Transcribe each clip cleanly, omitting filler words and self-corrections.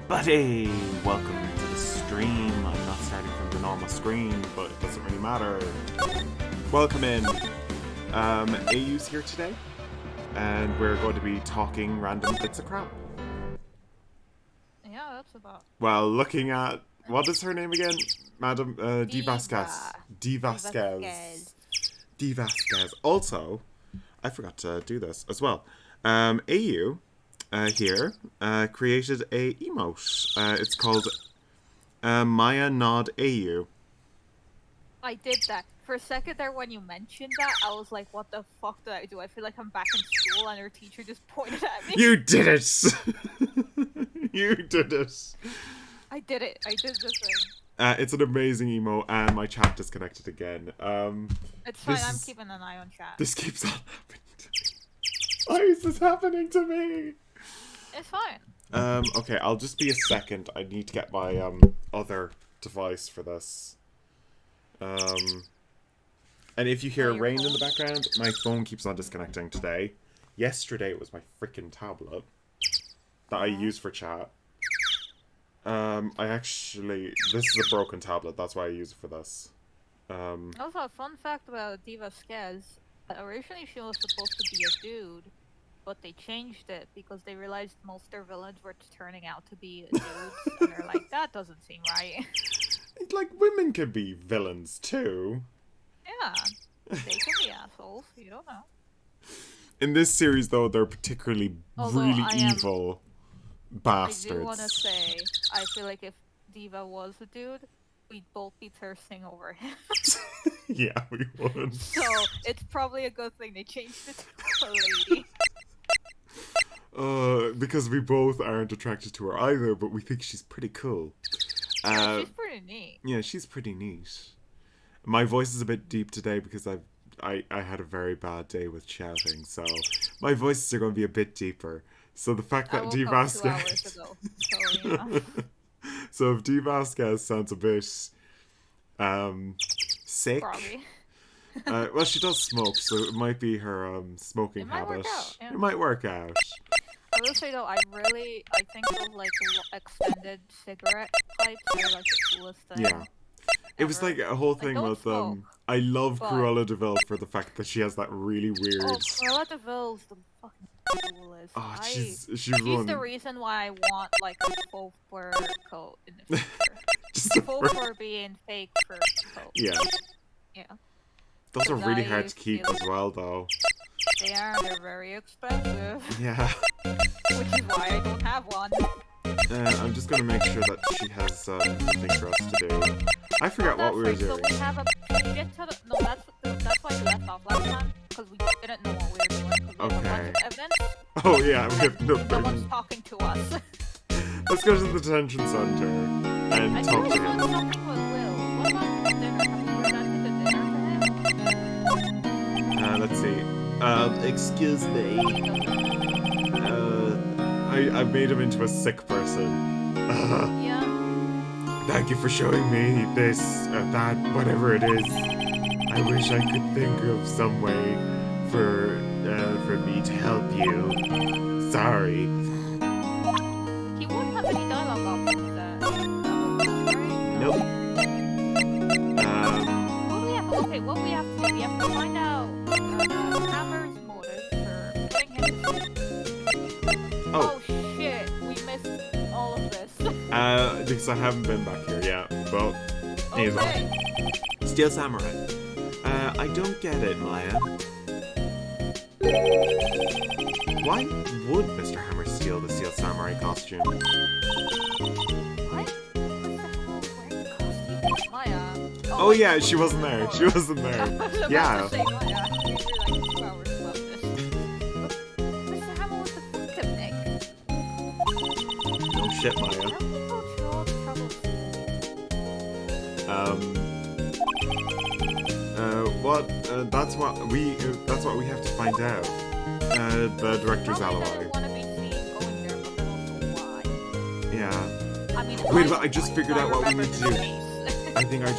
everybody! Welcome to the stream. I'm not starting from the normal screen, but it doesn't really matter. Welcome in. Ayu's here today, and we're going to be talking random bits of crap. Yeah, that's about. Well, looking at... What is her name again? Madam D. Vasquez. D. Vasquez. D. Vasquez. Also, I forgot to do this as well. Ayu... here created a emote. It's called Maya Nod Ayu. I did that. For a second there when you mentioned that, I was like, what the fuck did I do? I feel like I'm back in school and her teacher just pointed at me. You did it! You did it! I did it. I did the thing. It's an amazing emote, and my chat disconnected again. It's fine, I'm keeping an eye on chat. This keeps on happening to me. Why is this happening to me? It's fine. Okay, I'll just be a second. I need to get my, other device for this. And if you hear rain in the background, my phone keeps on disconnecting today. Yesterday it was my freaking tablet that I use for chat. This is a broken tablet, that's why I use it for this. Also, a fun fact about Diva Skez. Originally she was supposed to be a dude. But they changed it because they realized most of their villains were turning out to be dudes, and they're like, that doesn't seem right. Like, women can be villains too. Yeah, they can be assholes, you don't know. In this series, though, they're particularly really evil bastards. I do want to say, I feel like if Diva was a dude, we'd both be thirsting over him. Yeah, we would. So, it's probably a good thing they changed it to a lady. Because we both aren't attracted to her either, but we think she's pretty cool. Yeah, she's pretty neat. Yeah, she's pretty neat. My voice is a bit deep today because I had a very bad day with shouting, so my voices are going to be a bit deeper. So the fact that D. Vasquez... So if D. Vasquez sounds a bit sick... Probably. Well, she does smoke, so it might be her smoking habit. Yeah. It might work out. I will say though, I think those like extended cigarette pipes are like the coolest thing. Yeah. It was like a whole thing with I love Cruella de Vil for the fact that she has that really weird. Oh, Cruella de Vil's the fucking coolest. Oh, she's the reason why I want like a faux fur coat in the future. Just faux fur being fake fur coat. Yeah. Yeah. Those are really hard to keep as well, though. They are. They're very expensive. Yeah. Which is why I don't have one. I'm just gonna make sure that she has something for us to do. I forgot what we were doing. So we have that's why we left off last time, because we didn't know what we were doing. We have a bunch of evidence. Oh yeah, we have nothing. No one's talking to us. Let's go to the detention center and talk to him. Something with Will. What about the dinner? Have we presented the dinner to him? Let's see. Excuse me. I made him into a sick person. Yeah. Thank you for showing me this, that, whatever it is. I wish I could think of some way for me to help you. Sorry. He won't have any dialogue options right? Nope. What we have to do, we have to find out Hammer's motive for putting him to sleep. Oh shit, we missed all of this. Because I haven't been back here yet, but he's on. Steel Samurai. I don't get it, Maya. Why would Mr. Hammer steal the Steel Samurai costume? What? Maya. Oh yeah, she wasn't there. She wasn't there. Yeah. Mr. Hammer was the victim, Nick. No shit, Maya. That's what we have to find out. The director's alibi. Yeah. I mean, wait, but I just figured out what we need to do. I think I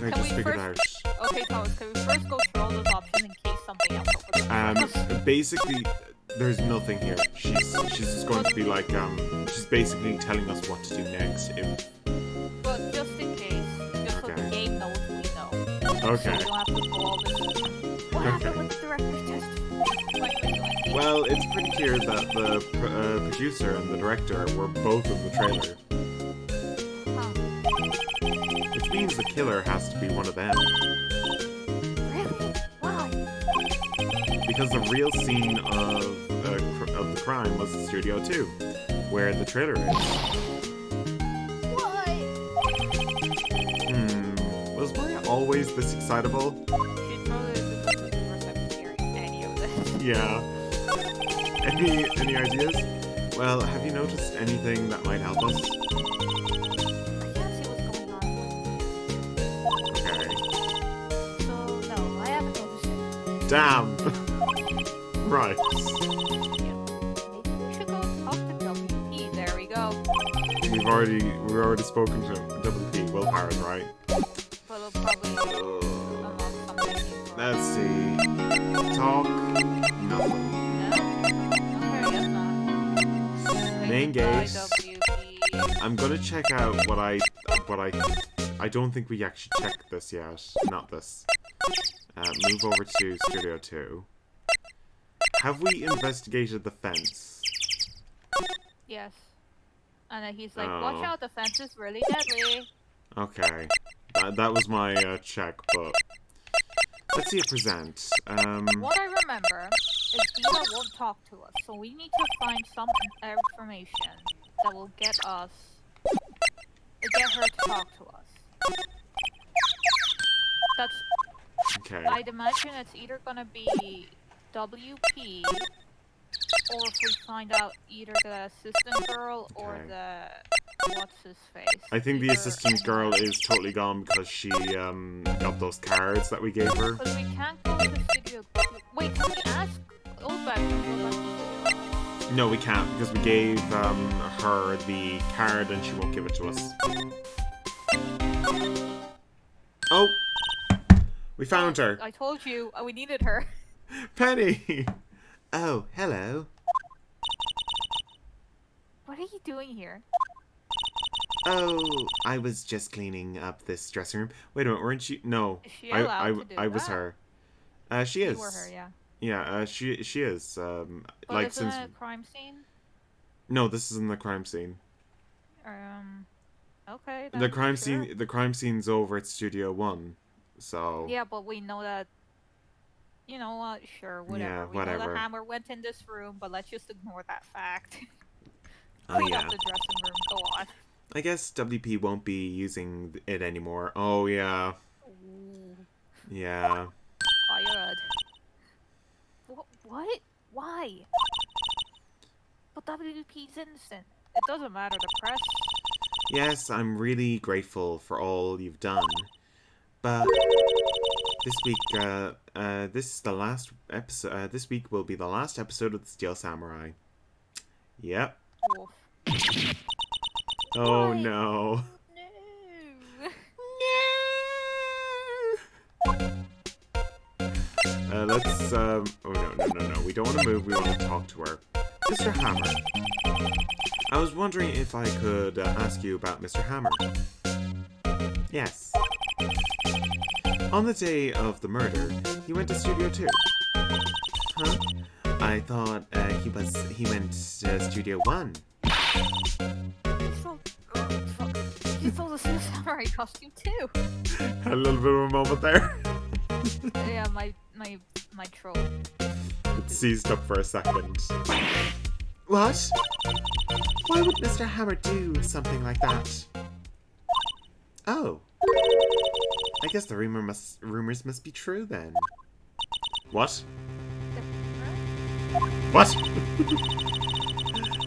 just figured out. Okay, Thomas, can we first go through all those options in case something else opens up? Basically, There's nothing here. She's just going to be like, she's basically telling us what to do next if... But just in case, just so the game knows we know. Okay. So we don't have to go all this. What happened with the director's test? Well, it's pretty clear that the producer and the director were both in the trailer. Which means the killer has to be one of them. Really? Why? Because the real scene of the crime was in Studio 2, where the trailer is. Why? Was Maya always this excitable? She's probably the first time hearing any of this. Yeah. Any ideas? Well, have you noticed anything that might help us? I can't see what's going on. Okay. So, no, I haven't noticed it. Damn! Right. Yeah. Maybe we should go talk to WP. There we go. We've already spoken to WP. Willpower's right. But it'll probably unlock something. Let's see. Talk. Nothing. Okay, guess not. Main gate. WP. I'm gonna check out what I don't think we actually checked this yet. Not this. Move over to Studio 2. Have we investigated the fence? Yes. And then he's like, watch out, the fence is really deadly. Okay. That was my check, but... Let's see it present. What I remember is Diva won't talk to us, so we need to find some information that will get her to talk to us. That's... Okay. I'd imagine it's either gonna be WP, or if we find out either the assistant girl or the what's-his-face. I think the assistant girl is totally gone because she got those cards that we gave her. But we can't go to the studio. Wait, can we ask Oldback to go back to the studio? No, we can't because we gave her the card and she won't give it to us. Oh! We found her! I told you, we needed her. Penny! Oh, hello. What are you doing here? Oh, I was just cleaning up this dressing room. Wait a minute, weren't you? No. Is she allowed to do I was that? her. She is. You were her, yeah. Yeah, she is. But like isn't since... it a crime scene? No, this isn't the crime scene. Okay. The crime scene. The crime scene's over at Studio 1. So. Yeah, but we know that. You know what? Sure, whatever. Yeah, We whatever. know the hammer went in this room, but let's just ignore that fact. Oh Clean yeah. up the dressing room. Go on. I guess WP won't be using it anymore. Oh yeah. Ooh. Yeah. Fired. What? Why? But WP's innocent. It doesn't matter. The press. Yes, I'm really grateful for all you've done, but this week, this is the last episode. This week will be the last episode of the Steel Samurai. Yep. Wolf. Oh Why? no. No. Let's. Oh no. We don't want to move. We want to talk to her. Mr. Hammer. I was wondering if I could ask you about Mr. Hammer. Yes. On the day of the murder, he went to Studio 2. Huh? I thought he went to Studio 1. He stole the Steel Samurai costume too. Had a little bit of a moment there. Yeah, my troll. It seized up for a second. What? Why would Mr. Hammer do something like that? Oh. I guess the rumors must be true then. What? What?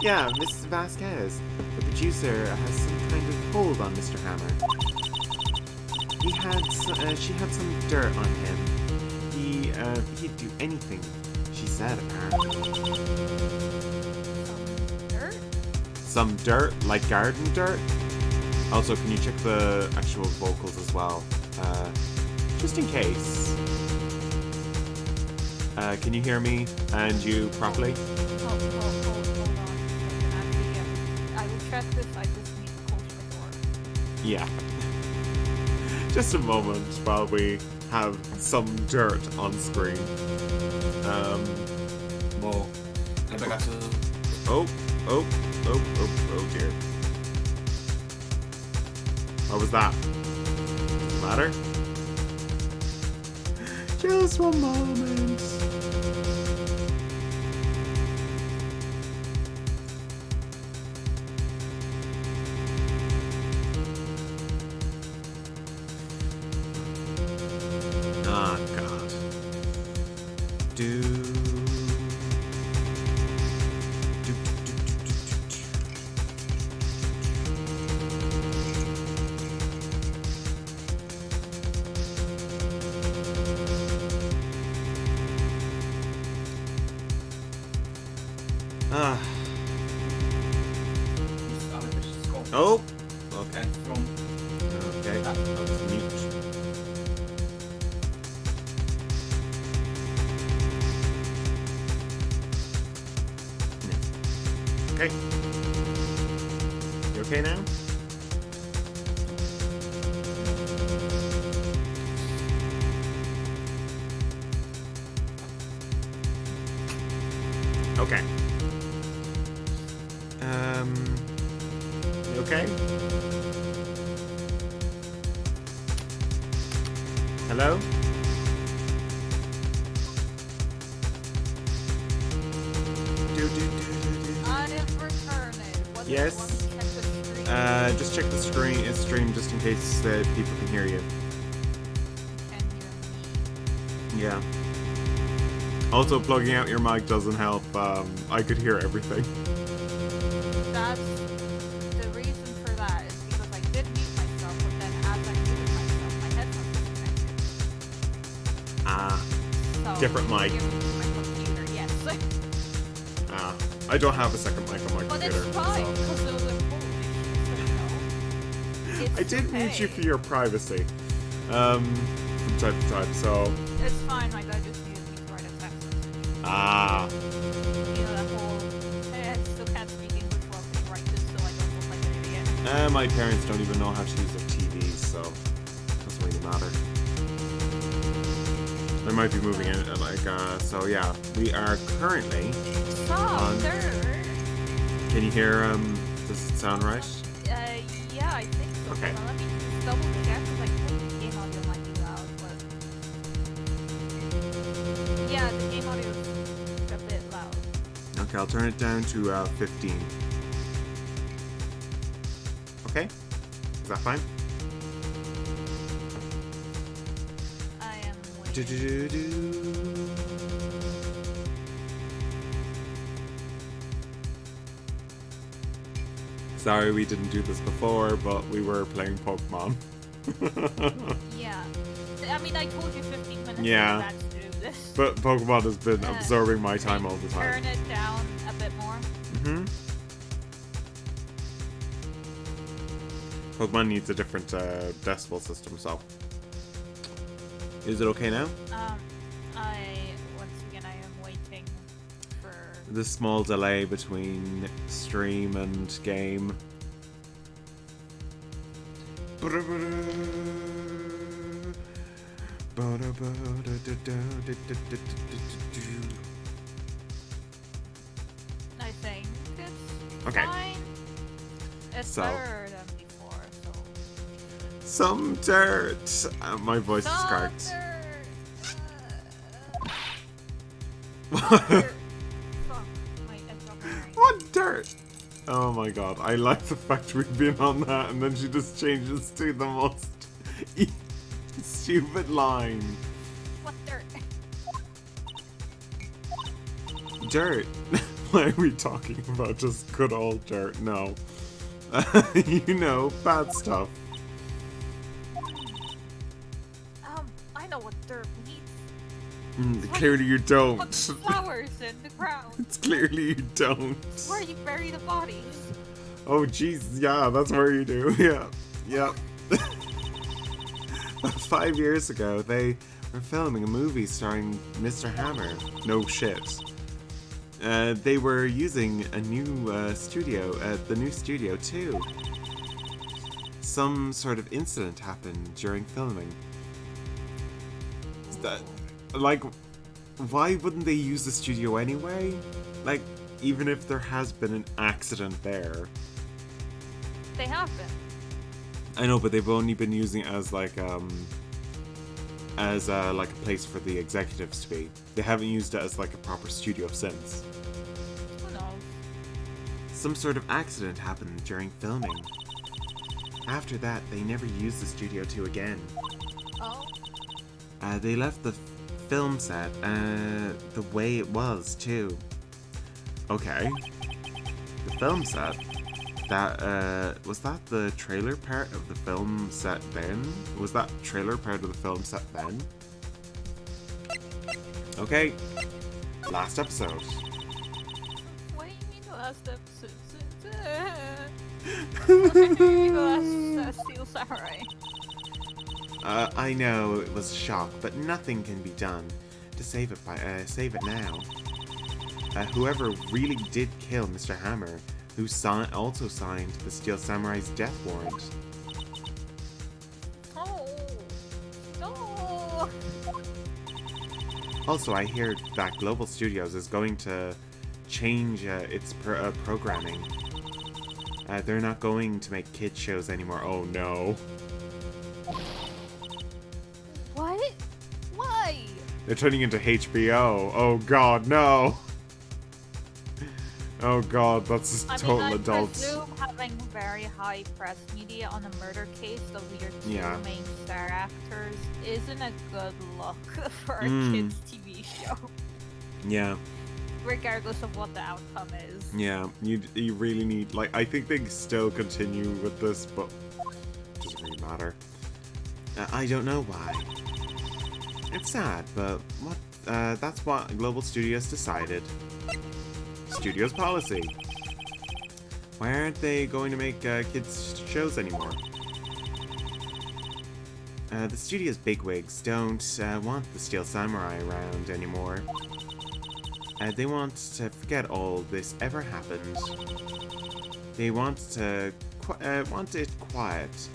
Yeah, Mrs. Vasquez. The producer has some kind of hold on Mr. Hammer. She had some dirt on him. He'd do anything she said, apparently. Dirt? Some dirt? Like garden dirt? Also, can you check the actual vocals as well? Just in case. Can you hear me and you properly? Hold on. I will check this. I just need to close my door. Yeah. Just a moment while we have some dirt on screen. Mo, I got to. Oh dear. What was that? Matter? Just one moment. Ah, God. Ah. Oh. Okay. Okay. I'll just mute. Okay. You okay now? Okay. You okay? Hello? I am returning. Yes? Just check the stream just in case people can hear you. Can hear me. Yeah. Also, plugging out your mic doesn't help. I could hear everything. That's the reason for that is because I did mute myself, but then as I muted myself, my headphones disconnected. Ah. So Different mic. you can hear me through my computer, yes. Ah. I don't have a second mic on my But computer. it's fine so. because it was a Polish, so I did mute you for your privacy. From time to time, so. It's fine, my dad just needed me to write a text message. Ah. You know, that whole, hey, I still can't speak English well, can you write this so I don't look like an idiot? My parents don't even know how to use their TVs, so it doesn't really matter. They might be moving in, so yeah, we are currently on. Can you hear, does it sound right? Yeah, I think so. Okay. Well, let me just double check, because I think the game audio might be loud, but... Yeah, the game audio is a bit loud. Okay, I'll turn it down to 15. Okay? Is that fine? I am waiting. Sorry we didn't do this before, but we were playing Pokemon. Yeah. I mean, I told you 15 minutes Yeah. ago to do this. But Pokemon has been absorbing my time all the time. Turn it down a bit more. Mm-hmm. Pokemon needs a different decibel system, so. Is it okay now? Once again, I am waiting for... The small delay between stream and game. I think it's Okay. fine. It's So. better than before, so... Some dirt! My voice is cracked. Fuck, I dropped my ring. What dirt? Oh my god, I like the fact we've been on that and then she just changes to the most stupid line. What dirt? Dirt? Why are we talking about just good old dirt? No. You know, bad stuff. I know what dirt means. Clearly you Put don't. flowers in the ground. It's clearly you don't. Where you bury the bodies. Oh jeez, yeah, that's where you do. Yeah. 5 years ago, they We're filming a movie starring Mr. Hammer. No shit. They were using a new studio, the new studio too. Some sort of incident happened during filming. Like, why wouldn't they use the studio anyway? Like, even if there has been an accident there. They have been. I know, but they've only been using it as like a place for the executives to be. They haven't used it as like a proper studio since. Who knows? Some sort of accident happened during filming. After that, they never used the Studio 2 again. Oh? They left the film set the way it was, too. Okay. The film set? Was that the trailer part of the film set then? Was that trailer part of the film set then? Okay. Last episode. What do you mean last episode? What do you mean last Steel Samurai? I know it was a shock, but nothing can be done to save it now. Whoever really did kill Mr. Hammer, who also signed the Steel Samurai's death warrant. Oh, no. Also, I hear that Global Studios is going to change its programming. They're not going to make kids shows anymore. Oh no. What? Why? They're turning into HBO. Oh god, no. Oh god, that's just total adults. I presume having very high press media on a murder case of your two main star actors isn't a good look for a kids' TV show. Yeah. Regardless of what the outcome is. Yeah, you really need, like, I think they still continue with this, but it doesn't really matter. I don't know why. It's sad, but that's what Global Studios decided. Studios policy. Why aren't they going to make kids shows anymore? The studio's bigwigs don't want the Steel Samurai around anymore. They want to forget all this ever happened. They want it quiet.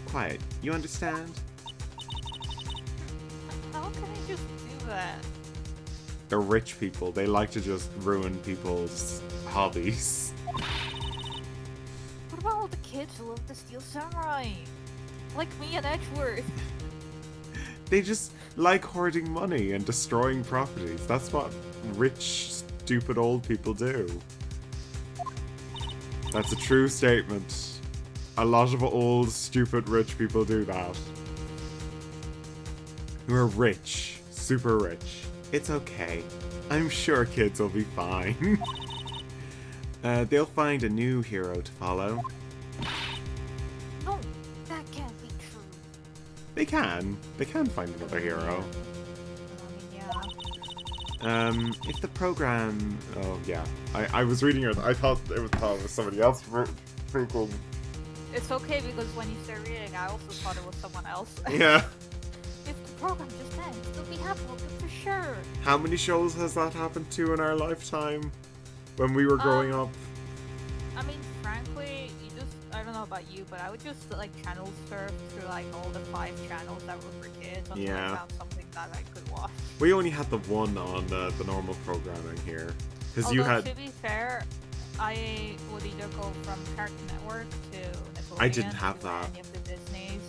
Quiet. You understand? How can I just do that? They're rich people. They like to just ruin people's hobbies. What about all the kids who love the Steel Samurai? Like me and Edgeworth. They just like hoarding money and destroying properties. That's what rich, stupid old people do. That's a true statement. A lot of old, stupid, rich people do that. Who are rich. Super rich. It's okay. I'm sure kids will be fine. They'll find a new hero to follow. No, that can't be true. They can. They can find another hero. I mean, yeah. If the program... Oh, yeah. I was reading it. I thought it was somebody else. Freaking... It's okay, because when you start reading, I also thought it was someone else. Yeah. If the program just ends, they'll be happy for sure. How many shows has that happened to in our lifetime? When we were growing up? I mean, frankly, I don't know about you, but I would just, like, channel surf through, like, all the 5 channels that were for kids until I found something that I could watch. We only had the one on the normal programming here. Because you had... to be fair, I would either go from Cartoon Network to Nickelodeon. I didn't have that. Any of the Disneys.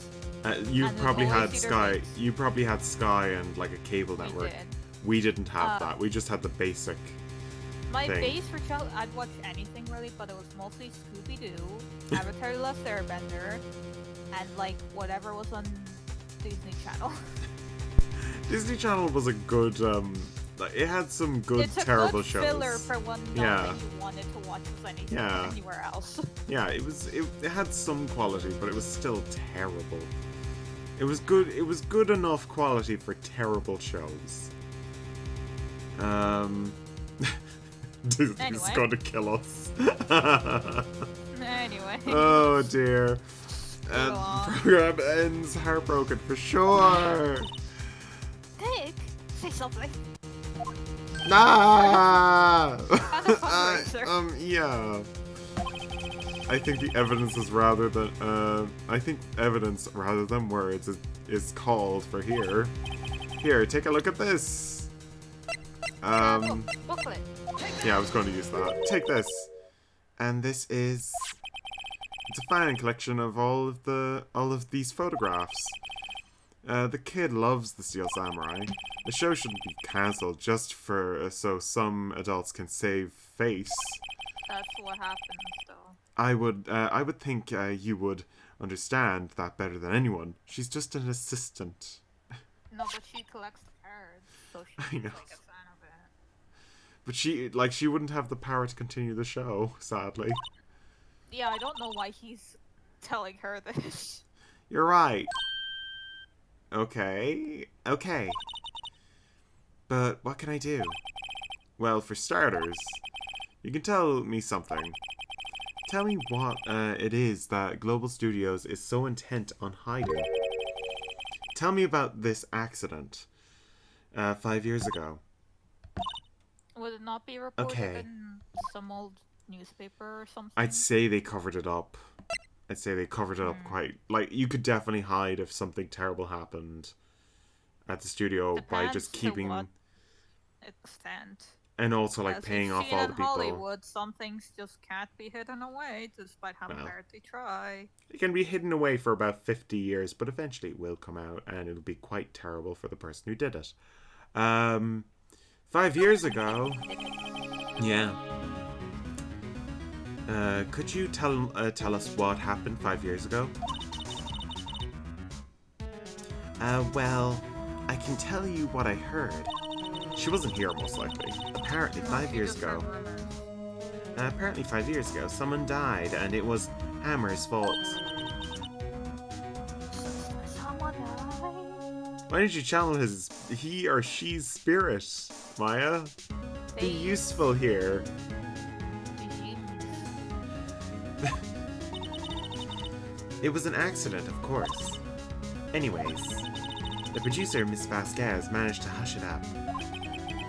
You probably had Sky. You probably had Sky and like a cable network. We didn't have that. We just had the basic. My base for child, I'd watch anything really, but it was mostly Scooby-Doo, Avatar: The Last Airbender, and like whatever was on Disney Channel. Disney Channel was a good. It had some good terrible shows. It's a good filler for when nothing you wanted to watch was anything anywhere else. Yeah, it had some quality, but it was still terrible. It was good. It was good enough quality for terrible shows. Disney's going to kill us. Anyway. Oh dear. And Go on. the program ends heartbroken for sure. Nick, say something. Nah! Kind of fundraiser. Yeah. I think the evidence is rather than I think evidence rather than words is called for here. Here, take a look at this. Booklet. Yeah, I was going to use that. Take this. And this is it's a fan collection of all of these photographs. The kid loves the Steel Samurai. The show shouldn't be cancelled just for so some adults can save face. That's what happens, though. I would think you would understand that better than anyone. She's just an assistant. No, but she collects the cards, so I she's know. like a fan of it. But she wouldn't have the power to continue the show, sadly. Yeah, I don't know why he's telling her this. You're right. Okay. But what can I do? Well, for starters, you can tell me something. Tell me what it is that Global Studios is so intent on hiding. Tell me about this accident 5 years ago. Would it not be reported Okay. in some old newspaper or something? I'd say they covered it up. Quite. Like, you could definitely hide if something terrible happened at the studio by just Depends to keeping... what extent. And also, like, As paying we've off seen all in the people. Hollywood, some things just can't be hidden away, despite how Well. hard they try. It can be hidden away for about 50 years, but eventually it will come out, and it'll be quite terrible for the person who did it. 5 years ago... Yeah. Could you tell us what happened 5 years ago? Well, I can tell you what I heard. She wasn't here, most likely. Apparently, 5 years ago... Apparently 5 years ago, someone died, and it was Hammer's fault. Someone died? Why did you channel his he or she's spirit, Maya? Be useful here. It was an accident, of course. Anyways, the producer, Miss Vasquez, managed to hush it up.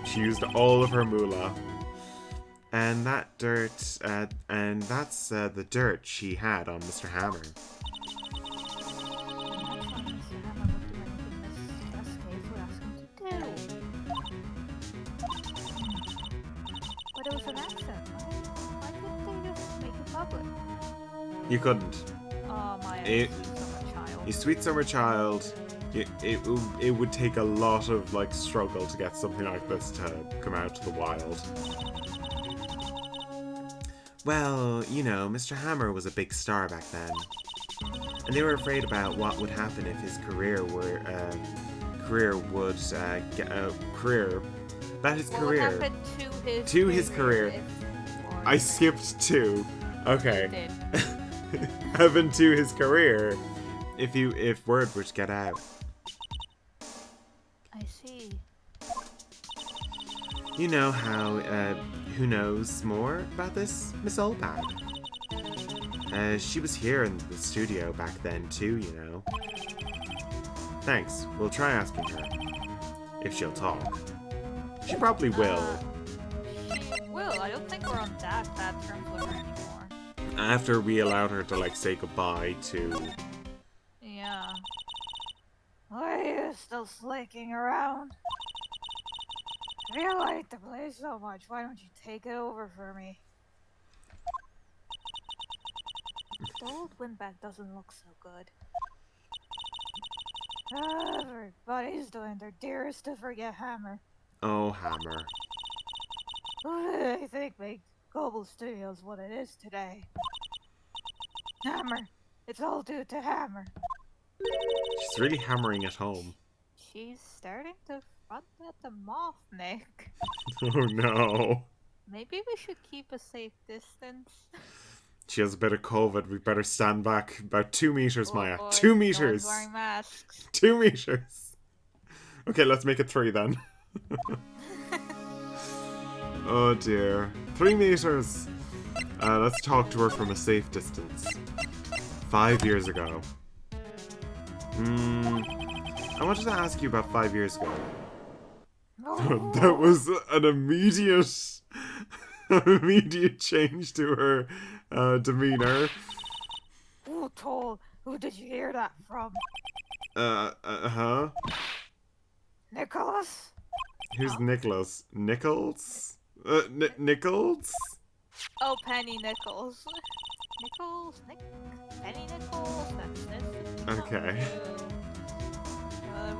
She used all of her moolah. And that dirt, and that's the dirt she had on Mr. Hammer. But it was an accident. Why couldn't they just make it public? You couldn't. Oh my You sweet summer child. It would take a lot of like struggle to get something like this to come out to the wild. Well, you know, Mr. Hammer was a big star back then, and they were afraid about what would happen if his career would to his career. I skipped 2. Okay. Heaven to his career. If word were to get out. I see. You know how, who knows more about this? Miss Oldbag. She was here in the studio back then too, you know. Thanks. We'll try asking her. If she'll talk. She probably will. She will. I don't think we're on that bad terms with her anymore. After we allowed her to, like, say goodbye to... Yeah. Why are you still slaking around? I feel like the place so much. Why don't you take it over for me? The old windbag doesn't look so good. Everybody's doing their dearest to forget Hammer. Oh, Hammer. Who do they think made Global Studios what it is today? Hammer. It's all due to Hammer. She's really hammering at home. She's starting to front at the moth, Nick. Oh no. Maybe we should keep a safe distance. She has a bit of COVID. We better stand back about 2 meters, Maya. Boy, 2 no meters. one's wearing masks. 2 meters. Okay, let's make it 3 then. Oh dear. 3 meters. Let's talk to her from a safe distance. 5 years ago. I wanted to ask you about 5 years ago. That was an immediate change to her demeanor. Who did you hear that from? Huh? Nicholas? Who's Nicholas? Nichols? Nichols? Oh, Penny Nichols. Penny Nichols, that's this. Okay.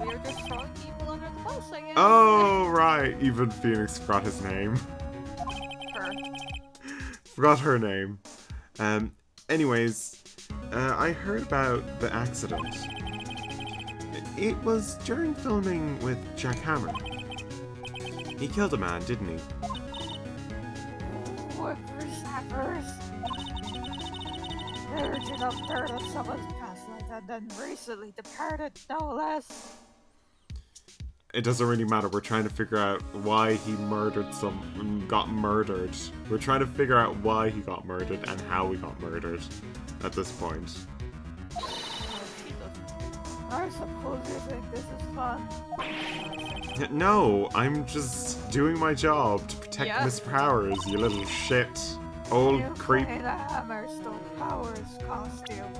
We were just throwing people under the bus, I guess. Oh, right. Even Phoenix forgot his name. Her. Forgot her name. Anyways, I heard about the accident. It was during filming with Jack Hammer. He killed a man, didn't he? Whippersnappers. Urging up dirt on someone's past life and then recently departed, no less. It doesn't really matter. We're trying to figure out why he got murdered. We're trying to figure out why he got murdered and how he got murdered at this point. I suppose you think this is fun. No, I'm just doing my job to protect Miss Powers, you little shit. Old creep. The Hammer stole Powers costume.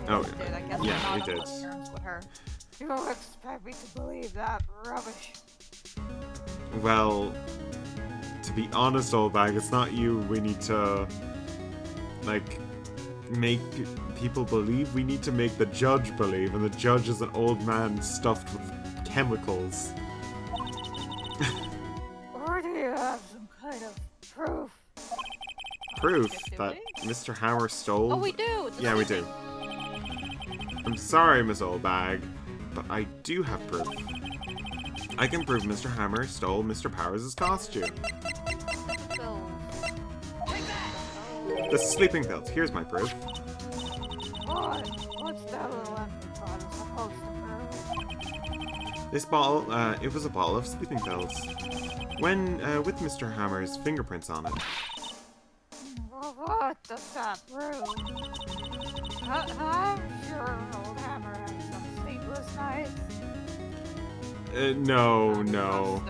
Oh, I guess yeah, he did. With her. You don't expect me to believe that rubbish. Well, to be honest, old bag, it's not you we need to, like, make people believe. We need to make the judge believe, and the judge is an old man stuffed with chemicals. Or do you have some kind of proof? Proof that Mr. Hammer stole? Oh, we do! Yeah, we do. I'm sorry, Miss Oldbag, but I do have proof. I can prove Mr. Hammer stole Mr. Powers' costume. The sleeping pills. Here's my proof. What? What's that little empty bottle supposed to prove? This bottle, it was a bottle of sleeping pills. When, with Mr. Hammer's fingerprints on it. Well, what does that prove? I'm sure old Hammer had some sleepless nights. No. No.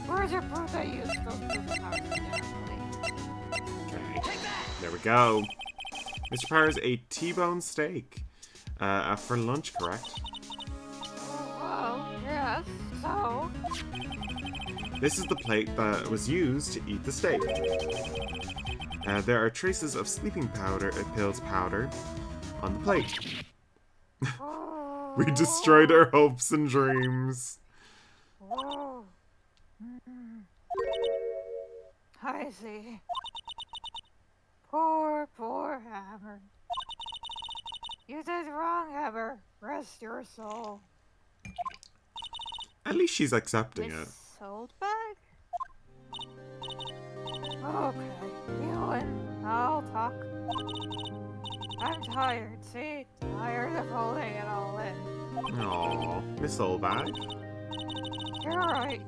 Where's your proof that you stole the powers of the Okay. There we go. Mr. Powers ate T-bone steak. For lunch, correct? Oh, well, yes, so? This is the plate that was used to eat the steak. There are traces of sleeping pills powder on the plate. We destroyed our hopes and dreams. Whoa. I see. Poor Hammer. You did wrong, Hammer. Rest your soul. At least she's accepting it. Sold bag? Okay, you and I'll talk. I'm tired, see? Tired of holding it all in. Aww, Miss Oldbag. You're right.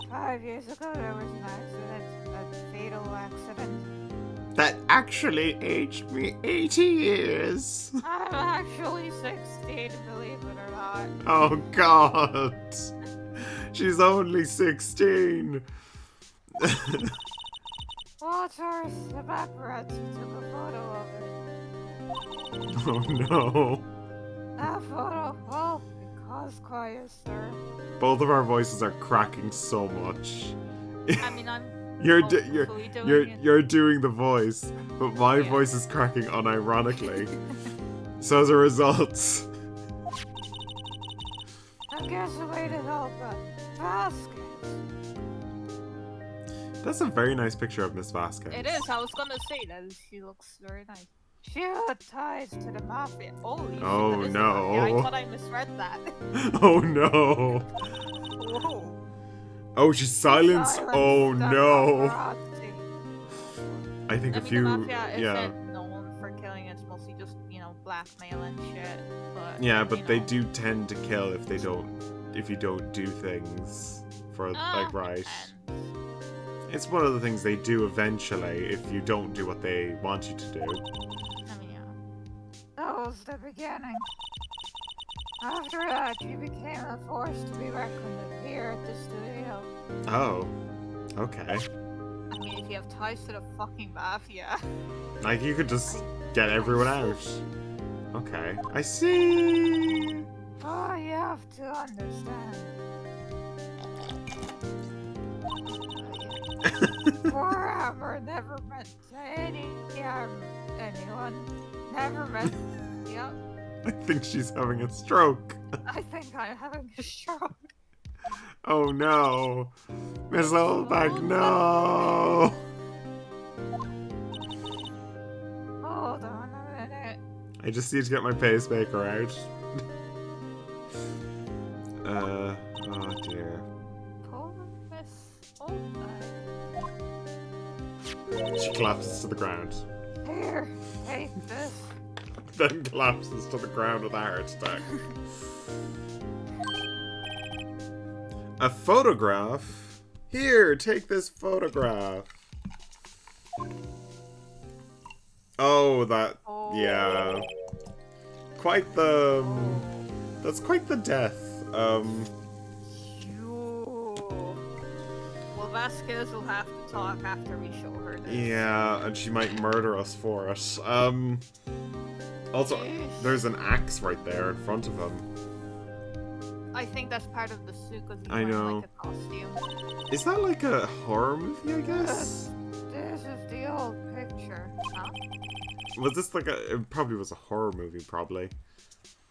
5 years ago there was an accident. A fatal accident. That actually aged me 80 years. I'm actually 16, believe it or not. Oh god. She's only 16. Watchers, the paparazzi took a photo of it. Oh no. That photo, well, it caused quite a stir. Both of our voices are cracking so much. I mean, I'm You're doing doing the voice, but my voice is cracking unironically. So as a result, I guess the way to help Vasquez. that's a very nice picture of Miss Vasquez. It is. I was gonna say that she looks very nice. She had ties to the mafia. Holy shit, Oh, that is no. the mafia. I thought I misread that. Oh no. Whoa. Oh, she's silenced. Oh no. paparazzi. I think I mean, the mafia isn't known for killing. It's mostly just, blackmail and shit. But they do tend to kill if you don't do things for like right. It's one of the things they do eventually if you don't do what they want you to do. I mean, yeah. That was the beginning. After that, you became a force to be reckoned with here at the studio. Oh. Okay. I mean, if you have ties to the fucking mafia. Like, you could just get everyone out. Okay. I see! Oh, you have to understand. Warhammer never meant to anyone. Never meant. Yep. I think she's having a stroke. I think I'm having a stroke. Oh no. Miss Littleback, no! Hold on a minute. I just need to get my pacemaker out. Oh dear. Poor Miss Littleback. She collapses to the ground. Here, take this. Then collapses to the ground with a heart attack. A photograph? Here, take this photograph. Oh, that... Yeah. Quite the... That's quite the death. Well, Vasquez will have to talk after we show her this. Yeah, and she might murder us for it. Also, there's an axe right there in front of him. I think that's part of the suit because he's I wearing know. like a costume. Is that like a horror movie, I guess? This is the old picture. Huh? Was this like a... It probably was a horror movie, probably.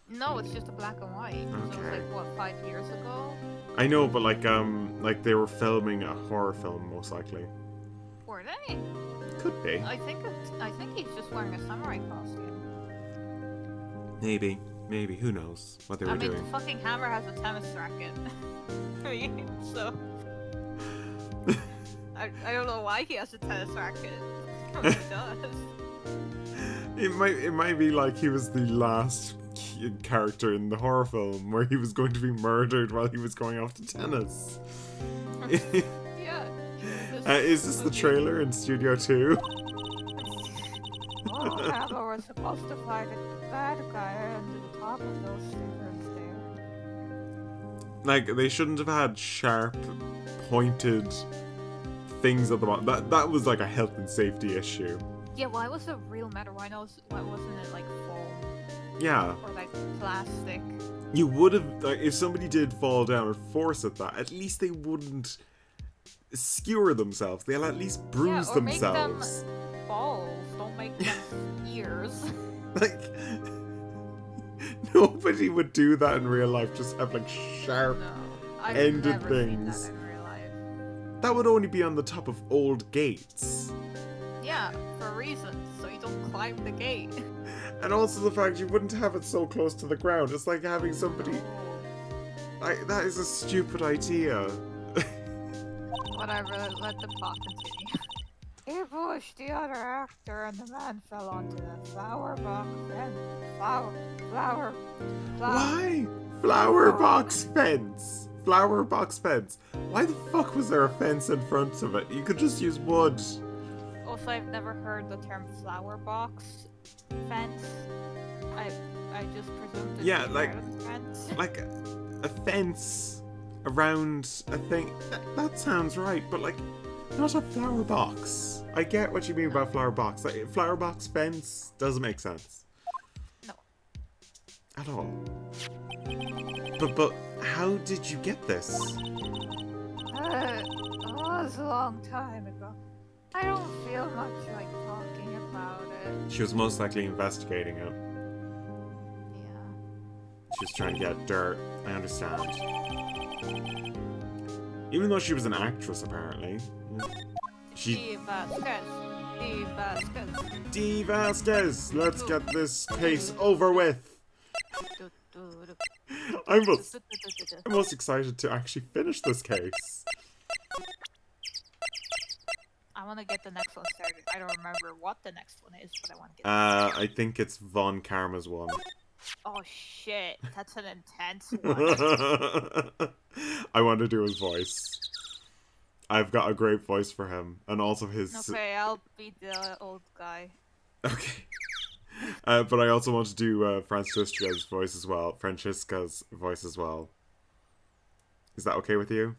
No, it's just a black and white. So Okay. it's like, what, 5 years ago? I know, but like they were filming a horror film, most likely. Were they? Could be. I think he's just wearing a samurai costume. Maybe. Maybe. Who knows what they were I mean, doing. the fucking hammer has a tennis racket. So... I don't know why he has a tennis racket. But he does. It might be like he was the last character in the horror film where he was going to be murdered while he was going off to tennis. Yeah. Is this the trailer in Studio 2? Oh, Hammer was supposed to fight a bad guy under the top of those stairs there. Like, they shouldn't have had sharp, pointed things at the bottom. That was like a health and safety issue. Yeah, why was it real metal? Why wasn't it like foam Yeah. or like plastic? You would have, like, if somebody did fall down or force at that, at least they wouldn't skewer themselves. They'll at least bruise or themselves. Make them balls. Don't make them ears. Like, nobody would do that in real life. Just have like sharp No, I've ended never seen things. that in real life. That would only be on the top of old gates. Yeah, for reasons, so you don't climb the gate. And also the fact you wouldn't have it so close to the ground. It's like having somebody... that is a stupid idea. Whatever, let the plot continue. He pushed the other actor and the man fell onto the flower box and flower. Why? Flower box fence. Flower box fence. Why the fuck was there a fence in front of it? You could just use wood. Also, I've never heard the term flower box fence. I just presumed it's Yeah, a like- part of the fence. Like a fence around a thing. That sounds right, but like not a flower box. I get what you mean by flower box. Like flower box fence doesn't make sense. No. At all. But how did you get this? It was a long time ago. I don't feel much like talking about it. She was most likely investigating it. Yeah. She was trying to get dirt. I understand. Even though she was an actress, apparently. She... D. Vasquez! Let's get this case over with! I'm most excited to actually finish this case. I want to get the next one started. I don't remember what the next one is, but I want to get I think it's Von Karma's one. Oh shit, that's an intense one. I want to do his voice. I've got a great voice for him, and also his. Okay, I'll be the old guy. Okay. But I also want to do Francesca's voice as well. Francesca's voice as well. Is that okay with you?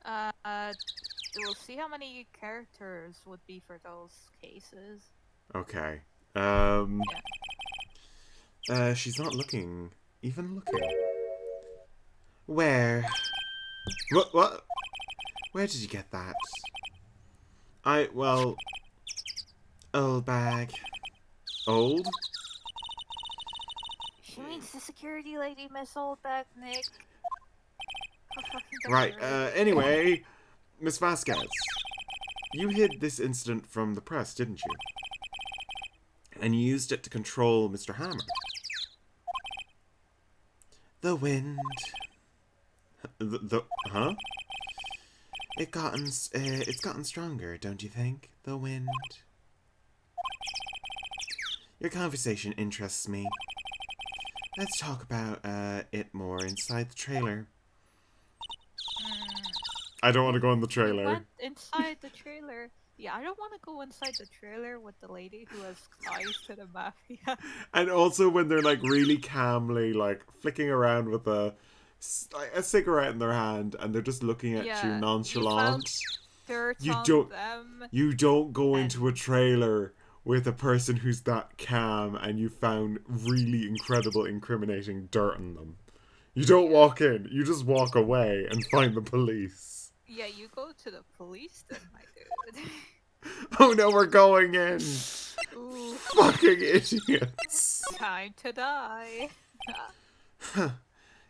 We'll see how many characters would be for those cases. Okay. Yeah. She's not looking. Even looking. Where? What? Where did you get that? Well... Old bag. Old? She means the security lady, Miss Oldback, Nick. Right, anyway, Miss Vasquez. You hid this incident from the press, didn't you? And you used it to control Mr. Hammer. The wind. Huh? It's gotten stronger, don't you think? The wind. Your conversation interests me. Let's talk about it more inside the trailer. I don't want to go in the trailer. Went inside the trailer. Yeah, I don't want to go inside the trailer with the lady who has ties to the mafia. And also when they're like really calmly like flicking around with a cigarette in their hand, and they're just looking at you nonchalant. You don't go into a trailer with a person who's that calm and you found really incredible incriminating dirt on them. You don't walk in, you just walk away and find the police. Yeah, you go to the police then, my dude. Oh no, we're going in! Ooh. Fucking idiots! Time to die.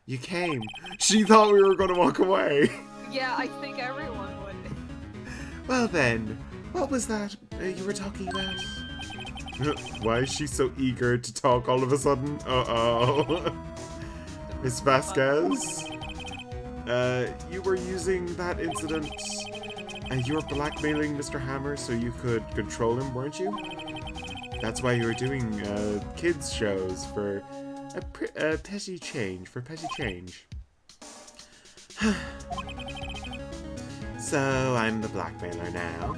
You came. She thought we were going to walk away. Yeah, I think everyone would. Well then, what was that you were talking about? Why is she so eager to talk all of a sudden? Uh-oh. Miss Vasquez? You were using that incident, and you were blackmailing Mr. Hammer so you could control him, weren't you? That's why you were doing kids shows for a petty change, So, I'm the blackmailer now.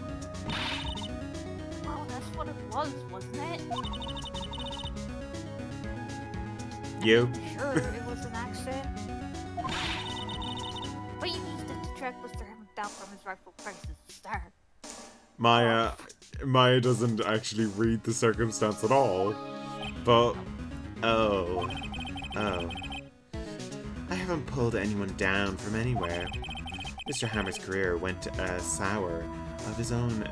Oh, that's what it was, wasn't it? You? Sure, it was an accident. But you used it to track Mr. Hammer down from his rightful place as the star. Maya doesn't actually read the circumstance at all. But, oh. I haven't pulled anyone down from anywhere. Mr. Hammer's career went sour of his own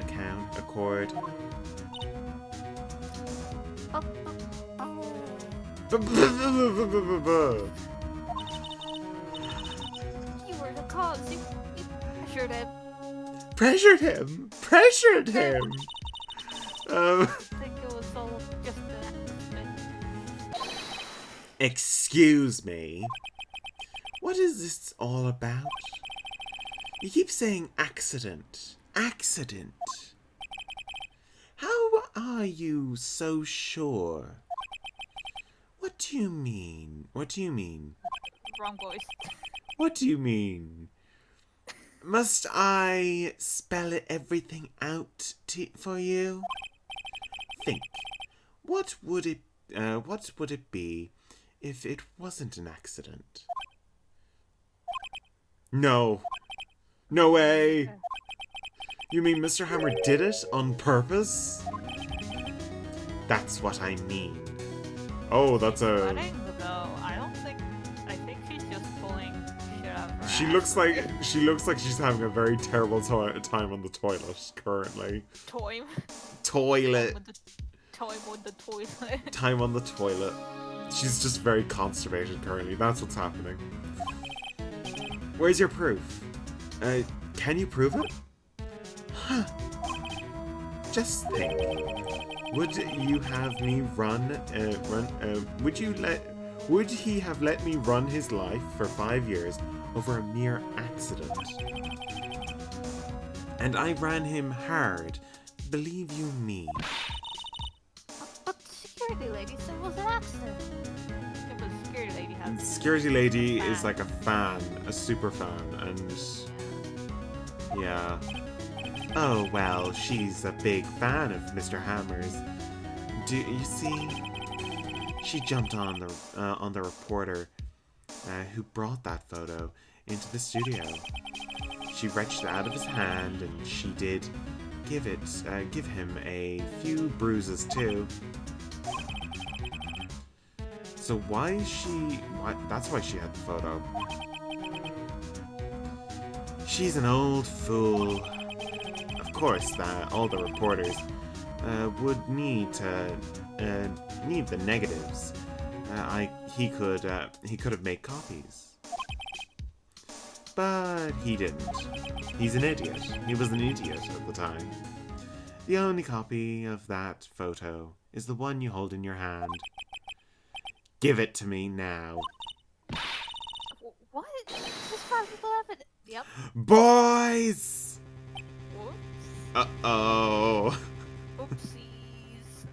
accord. You were the cause. You pressured him. Pressured him? I think it was all just an accident. Excuse me? What is this all about? You keep saying accident. Accident. How are you so sure? What do you mean? Wrong voice. What do you mean? Must I spell everything out for you? Think. What would it be if it wasn't an accident? No. No way. You mean Mr. Hammer did it on purpose? That's what I mean. Oh, that's a... Running, though, I think she's just pulling shit out of her She ass. looks like she's having a very terrible time on the toilet currently. Toy Toilet. with the toilet. Time on the toilet. She's just very constipated currently. That's what's happening. Where's your proof? Can you prove it? Huh. Just think. Would you have me would he have let me run his life for 5 years over a mere accident? And I ran him hard. Believe you me. But the security lady said it was an accident. Yeah, but the security lady has... Security lady is like a fan, a super fan, and Yeah. Oh, well, she's a big fan of Mr. Hammer's. Do you see? She jumped on the reporter who brought that photo into the studio. She wrenched it out of his hand, and she did give him a few bruises too. So why is she? That's why she had the photo. She's an old fool. Of course, that all the reporters would need the negatives. He could have made copies, but he didn't. He's an idiot. He was an idiot at the time. The only copy of that photo is the one you hold in your hand. Give it to me now. What? This is 511. Yep. Boys! Whoops. Uh-oh. Oopsies.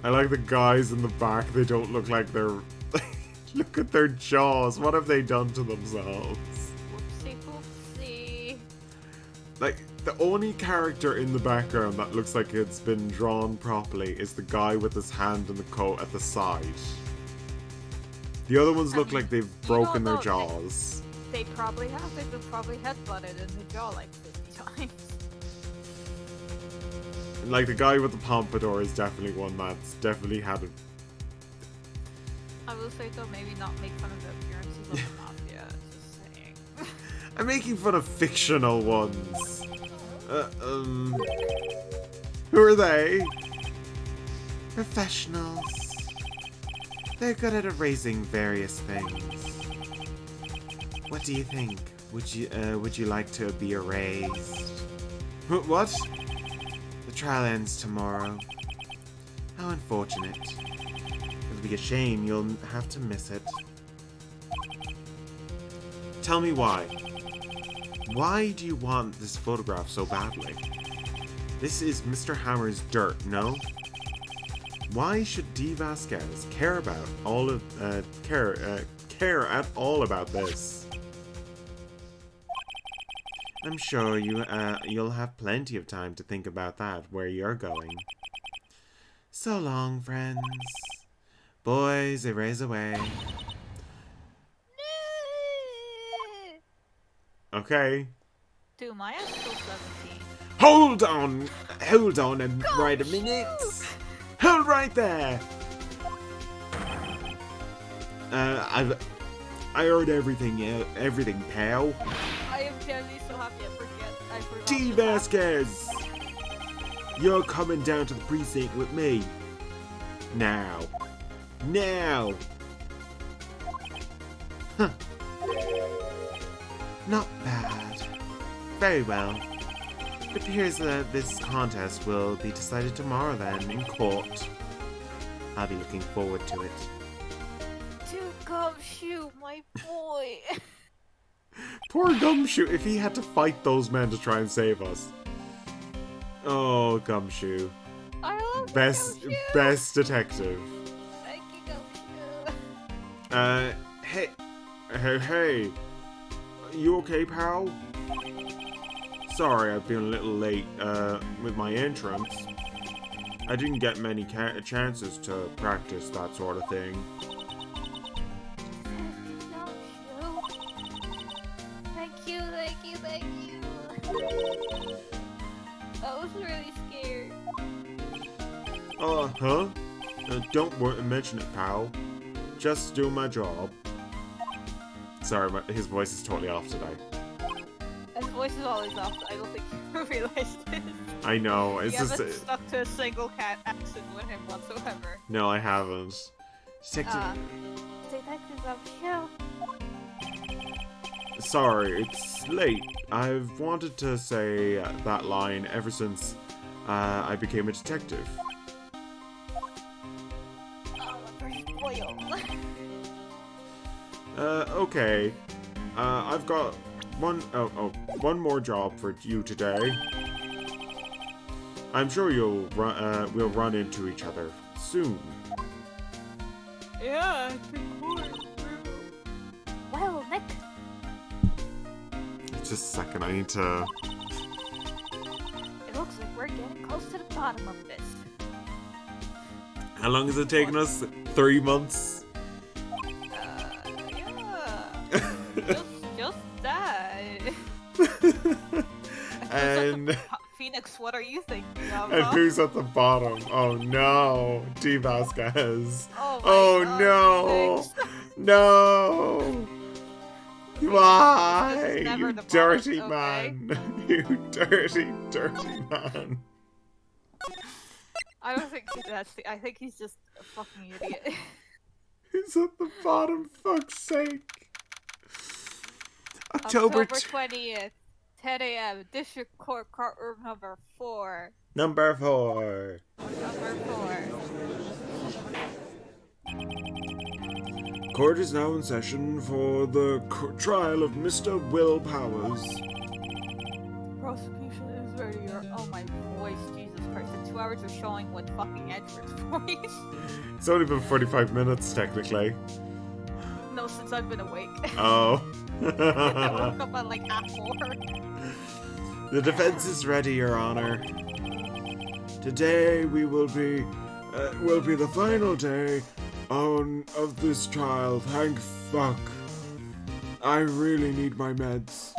I like the guys in the back. They don't look like they're... Look at their jaws. What have they done to themselves? Whoopsie, whoopsie. Like, the only character in the background that looks like it's been drawn properly is the guy with his hand in the coat at the side. The other ones look like they've broken their jaws. They probably have. They've been probably headbutted in the jaw like 50 times. Like, the guy with the pompadour is definitely one that's definitely had a... I will say though, maybe not make fun of the appearances of the mafia. Just saying. I'm making fun of fictional ones. Who are they? Professionals. They're good at erasing various things. What do you think? Would you like to be erased? What? The trial ends tomorrow. How unfortunate. It'll be a shame you'll have to miss it. Tell me why. Why do you want this photograph so badly? This is Mr. Hammer's dirt, no? Why should D. Vasquez care at all about this? I'm sure you'll have plenty of time to think about that where you're going. So long, friends. Boys, erase away. Okay. Dude, Maya's still 17. Hold on and wait a minute. Hold right there. I heard everything, pal. I am genuinely so happy I forgot. D. Vasquez, you're coming down to the precinct with me. Now. Huh. Not bad. Very well. It appears that this contest will be decided tomorrow then, in court. I'll be looking forward to it. Dude, Gumshoe, my boy. Poor Gumshoe, if he had to fight those men to try and save us. Oh, Gumshoe. I love Best detective. Thank you, Gumshoe. Hey. You okay, pal? Sorry, I've been a little late, with my entrance. I didn't get many chances to practice that sort of thing. Thank you. I was really scared. Huh? Don't mention it, pal. Just doing my job. Sorry, his voice is totally off today. His voice is always off. I don't think you realized this. I know. It's you just haven't stuck to a single cat accent with him whatsoever. No, I haven't. Detective Gumshoe. Sorry, it's late. I've wanted to say that line ever since I became a detective. Oh, my first boil. Okay. I've got one more job for you today. I'm sure we'll run into each other soon. Yeah, of course. Well, Nick. Just a second, I need to... It looks like we're getting close to the bottom of this. How long has it taken us? 3 months? Yeah. just that. And... Phoenix, what are you thinking of? And who's at the bottom? Oh no, D. Vasquez. Oh my God, no! No! Why? never You the dirty bottom, okay? man. You dirty, dirty man. I don't think I think he's just a fucking idiot. He's at the bottom, fuck's sake. October 20th, 10 a.m. District Court, courtroom number 4. Number 4. Number 4. Court is now in session for the trial of Mr. Will Powers. Prosecution is ready. Oh my voice, Jesus Christ! The 2 hours of showing what fucking Edward's voice. It's only been 45 minutes, technically. No, since I've been awake. Oh. I woke up at like 4:30. The defense is ready, Your Honor. Today will be the final day of this trial. Thank fuck. I really need my meds.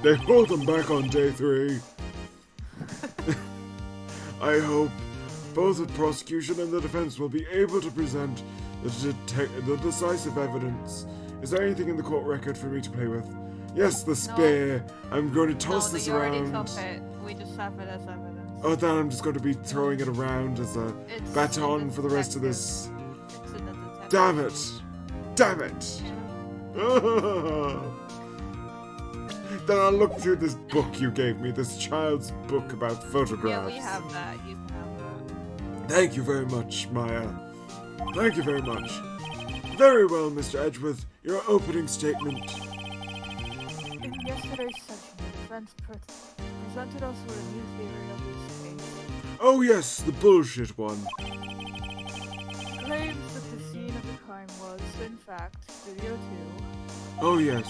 They pulled them back on day 3. I hope both the prosecution and the defense will be able to present the decisive evidence. Is there anything in the court record for me to play with? Yes, the spear. No. I'm going to toss this around. You already took it. We just have it as evidence. Oh, then I'm just going to be throwing it around as a baton for the rest of this. Damn it! Damn it! Then I'll look through this book you gave me, this child's book about photographs. Yeah, we have that. You can have that. Thank you very much, Maya. Thank you very much. Very well, Mr. Edgeworth. Your opening statement. In yesterday's session, the defense presented us with a new theory of this case. Oh yes, the bullshit one. Claims that the scene of the crime was, in fact, Studio 2. Oh yes.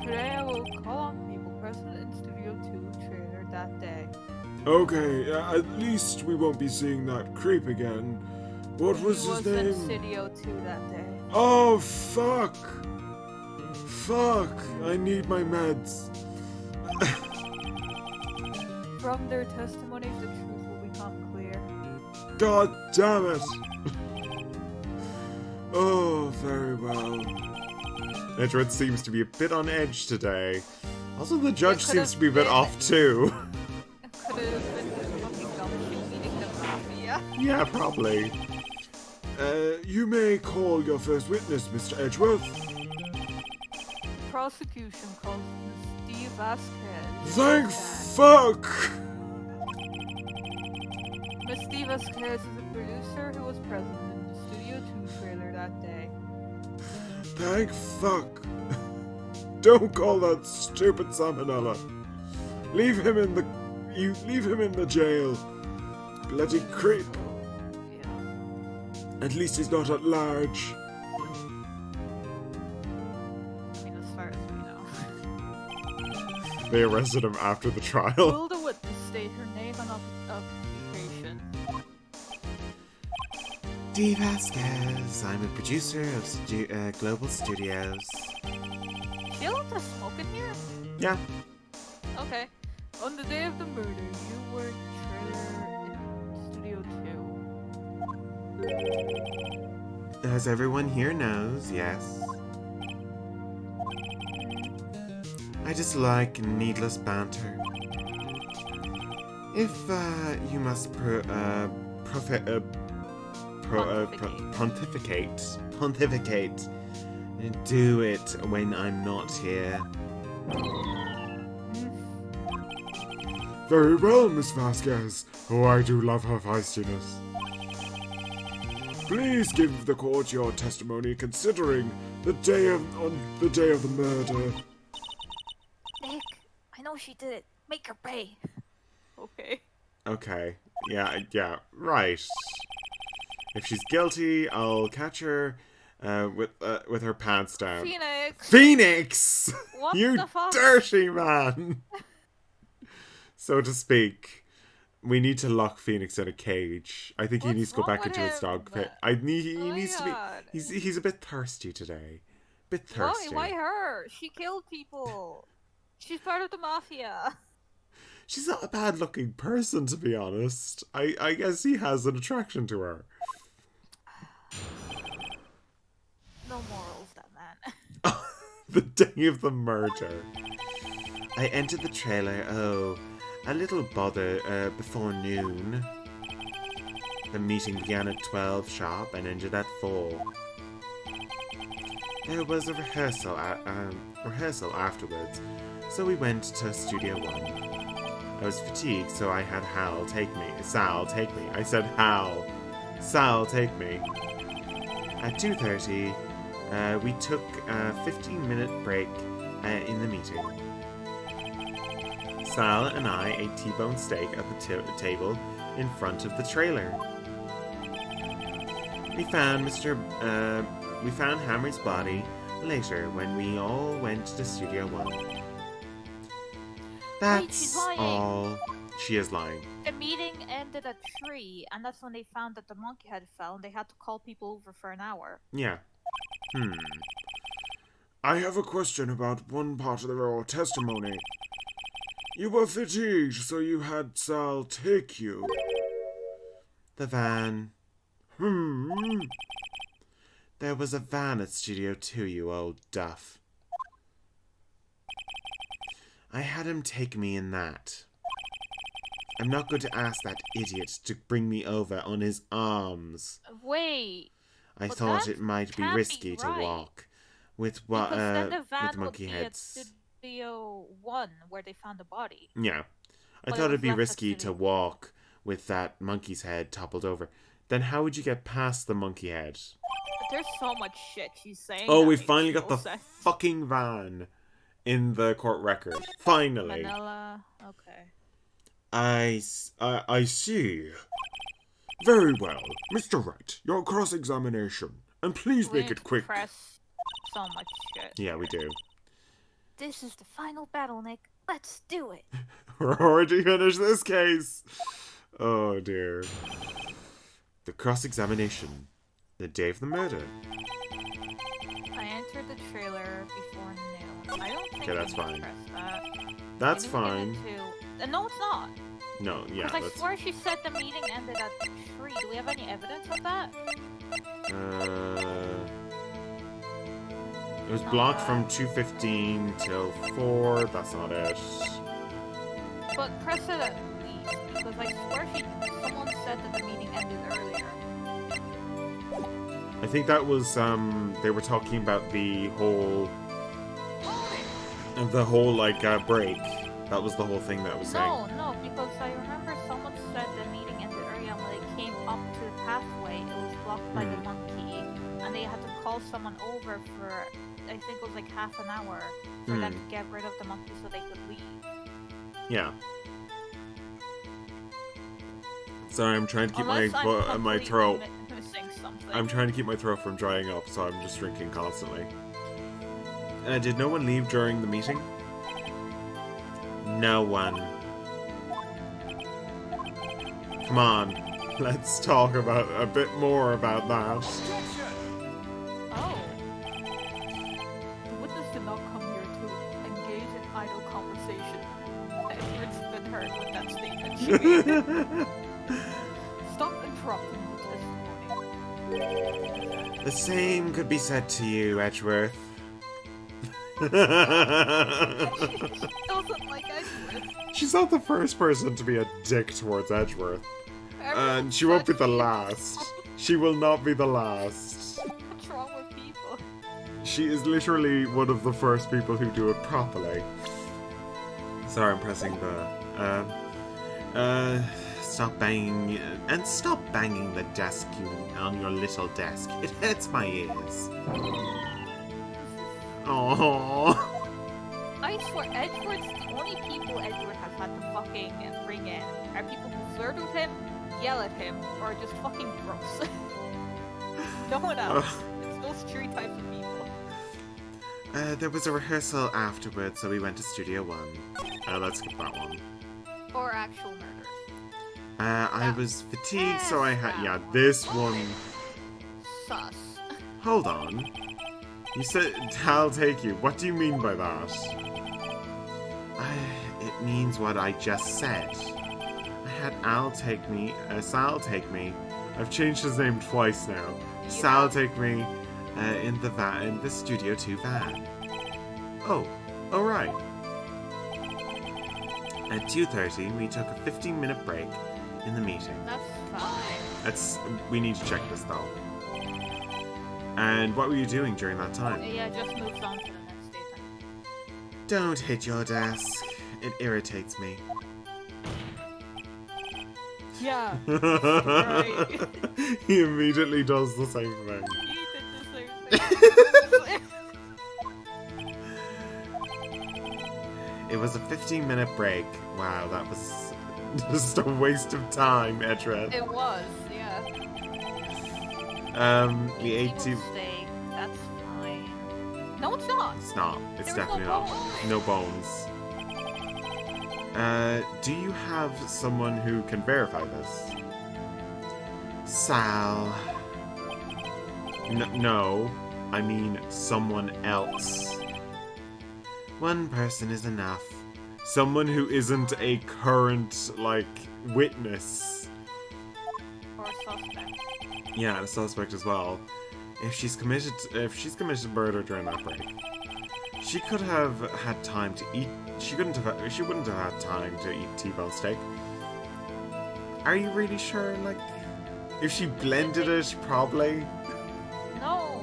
Today I will call on people present in Studio 2 trailer that day. Okay, at least we won't be seeing that creep again. What was his name? He was in Studio 2 that day. Oh, fuck! Fuck! I need my meds. From their testimonies, the truth will become clear. God damn it! Oh, very well. Edward seems to be a bit on edge today. Also, the judge seems to be a bit off too. Could have been the fucking gumshoe eating the mafia. Yeah, probably. You may call your first witness, Mr. Edgeworth. The prosecution calls Ms. D. Vasquez. Thank fuck! Ms. D. Vasquez is a producer who was present in the Studio 2 trailer that day. Thank fuck. Don't call that stupid salmonella. Leave him in the jail. Bloody creep. Yeah. At least he's not at large. I mean, as far as we know. They arrested him after the trial. Will the witness state her name and occupation? D. Vasquez. I'm a producer of Global Studios. She allowed to smoke in here? Yeah. Okay. On the day of the murder, you were in trailer in Studio 2. As everyone here knows, yes. I just like needless banter. If you must pontificate, do it when I'm not here. Very well, Miss Vasquez. Oh, I do love her feistiness. Please give the court your testimony considering the day of the murder. Nick, I know she did it. Make her pay. Okay. Okay. Yeah, right. If she's guilty, I'll catch her with her pants down. Phoenix! Phoenix! What You the fuck? dirty man! So to speak. We need to lock Phoenix in a cage. I think he What's needs to go wrong back with into his him? dog pit. He Oh my needs to be. God. He's a bit thirsty today. Bit thirsty. Why her? She killed people. She's part of the mafia. She's not a bad looking person, to be honest. I guess he has an attraction to her. No morals, that man. The day of the murder. I entered the trailer, a little bother before noon. The meeting began at 12 sharp and ended at 4. There was a rehearsal afterwards, so we went to Studio 1. I was fatigued, so I had Sal take me. I said Hal. Sal take me. At 2:30, we took a 15-minute break in the meeting. Sal and I ate T-bone steak at the table in front of the trailer. We found Hammer's body later when we all went to Studio 1. That's she's lying. all. She is lying. The meeting ended at 3, and that's when they found that the monkey head fell, and they had to call people over for an hour. Yeah. I have a question about one part of the oral testimony. You were fatigued, so you had Sal take you. The van. There was a van at Studio 2, you old duff. I had him take me in that. I'm not going to ask that idiot to bring me over on his arms. Wait. I thought it might be risky to walk with Because then the van with monkey would be heads. at Studio 1, where they found the body. Yeah. I But thought it it'd be was left at risky to Studio walk with that monkey's head toppled over. Then how would you get past the monkey head? There's so much shit she's saying. Oh, that we makes finally got no the sense. fucking van in the court record. Finally. Manila. Okay. I see. Very well. Mr. Wright, your cross-examination. And please We make need it to quick. press so much shit. Yeah, we do. This is the final battle, Nick. Let's do it. We're already finished this case. Oh, dear. The cross-examination. The day of the murder. I entered the trailer before noon. I don't think Okay, that's we need to fine. press that. That's We need to get fine. no, it's not. No, yeah, Because I that's... swear she said the meeting ended at 3. Do we have any evidence of that? It was blocked from 2:15 till 4. That's not it. But press it at least, because I swear someone said that the meeting ended earlier. I think that was, they were talking about the whole, like, break. That was the whole thing that was saying. No, because I remember someone said the meeting ended earlier, and when they came up to the pathway, it was blocked by the monkey, and they had to call someone over for, I think it was like half an hour, for them to get rid of the monkey so they could leave. Yeah. Sorry, I'm trying to keep my throat. Missing something. I'm trying to keep my throat from drying up, so I'm just drinking constantly. Did no one leave during the meeting? No one. Come on, let's talk about a bit more about that. Oh. The witness did not come here to engage in idle conversation. Edward's been hurt with that statement she made. Stop interrupting the testimony. The same could be said to you, Edgeworth. She doesn't like Edward. She's not the first person to be a dick towards Edgeworth. And she won't be the last. She will not be the last. What's wrong with people? She is literally one of the first people who do it properly. Sorry, I'm pressing the... Stop banging... And stop banging the desk on your little desk. It hurts my ears. Aww. I swear, Edward's the only people Edward has had to fucking bring in are people who flirt with him, yell at him, or just fucking gross. No one else. It's no three types of people. There was a rehearsal afterwards, so we went to Studio 1. Let's skip that one. Or actual murders. I was fatigued, so I had... Yeah, this one... Sus. Hold on. You said, I'll take you. What do you mean by that? It means what I just said. I had Al take me, Sal take me. I've changed his name twice now. Sal take me in the Studio 2 van. Oh, alright. At 2:30, we took a 15-minute break in the meeting. That's fine. We need to check this though. And what were you doing during that time? Yeah, just moved on to the next day then. Don't hit your desk. It irritates me. Yeah. Right. He immediately does the same thing. You did the same thing. It was a 15-minute break. Wow, that was just a waste of time, Edred. It was, yeah. We ate two... steak. That's fine. No, it's not. It's not. It's There was definitely no not. bones. No bones. Do you have someone who can verify this? Sal. No, I mean someone else. One person is enough. Someone who isn't a current, like, witness. Or suspect. Yeah, a suspect as well. If she's committed murder during that break, she could have had time to eat. She wouldn't have had time to eat T-bone steak. Are you really sure? Like, if she blended it, probably. No.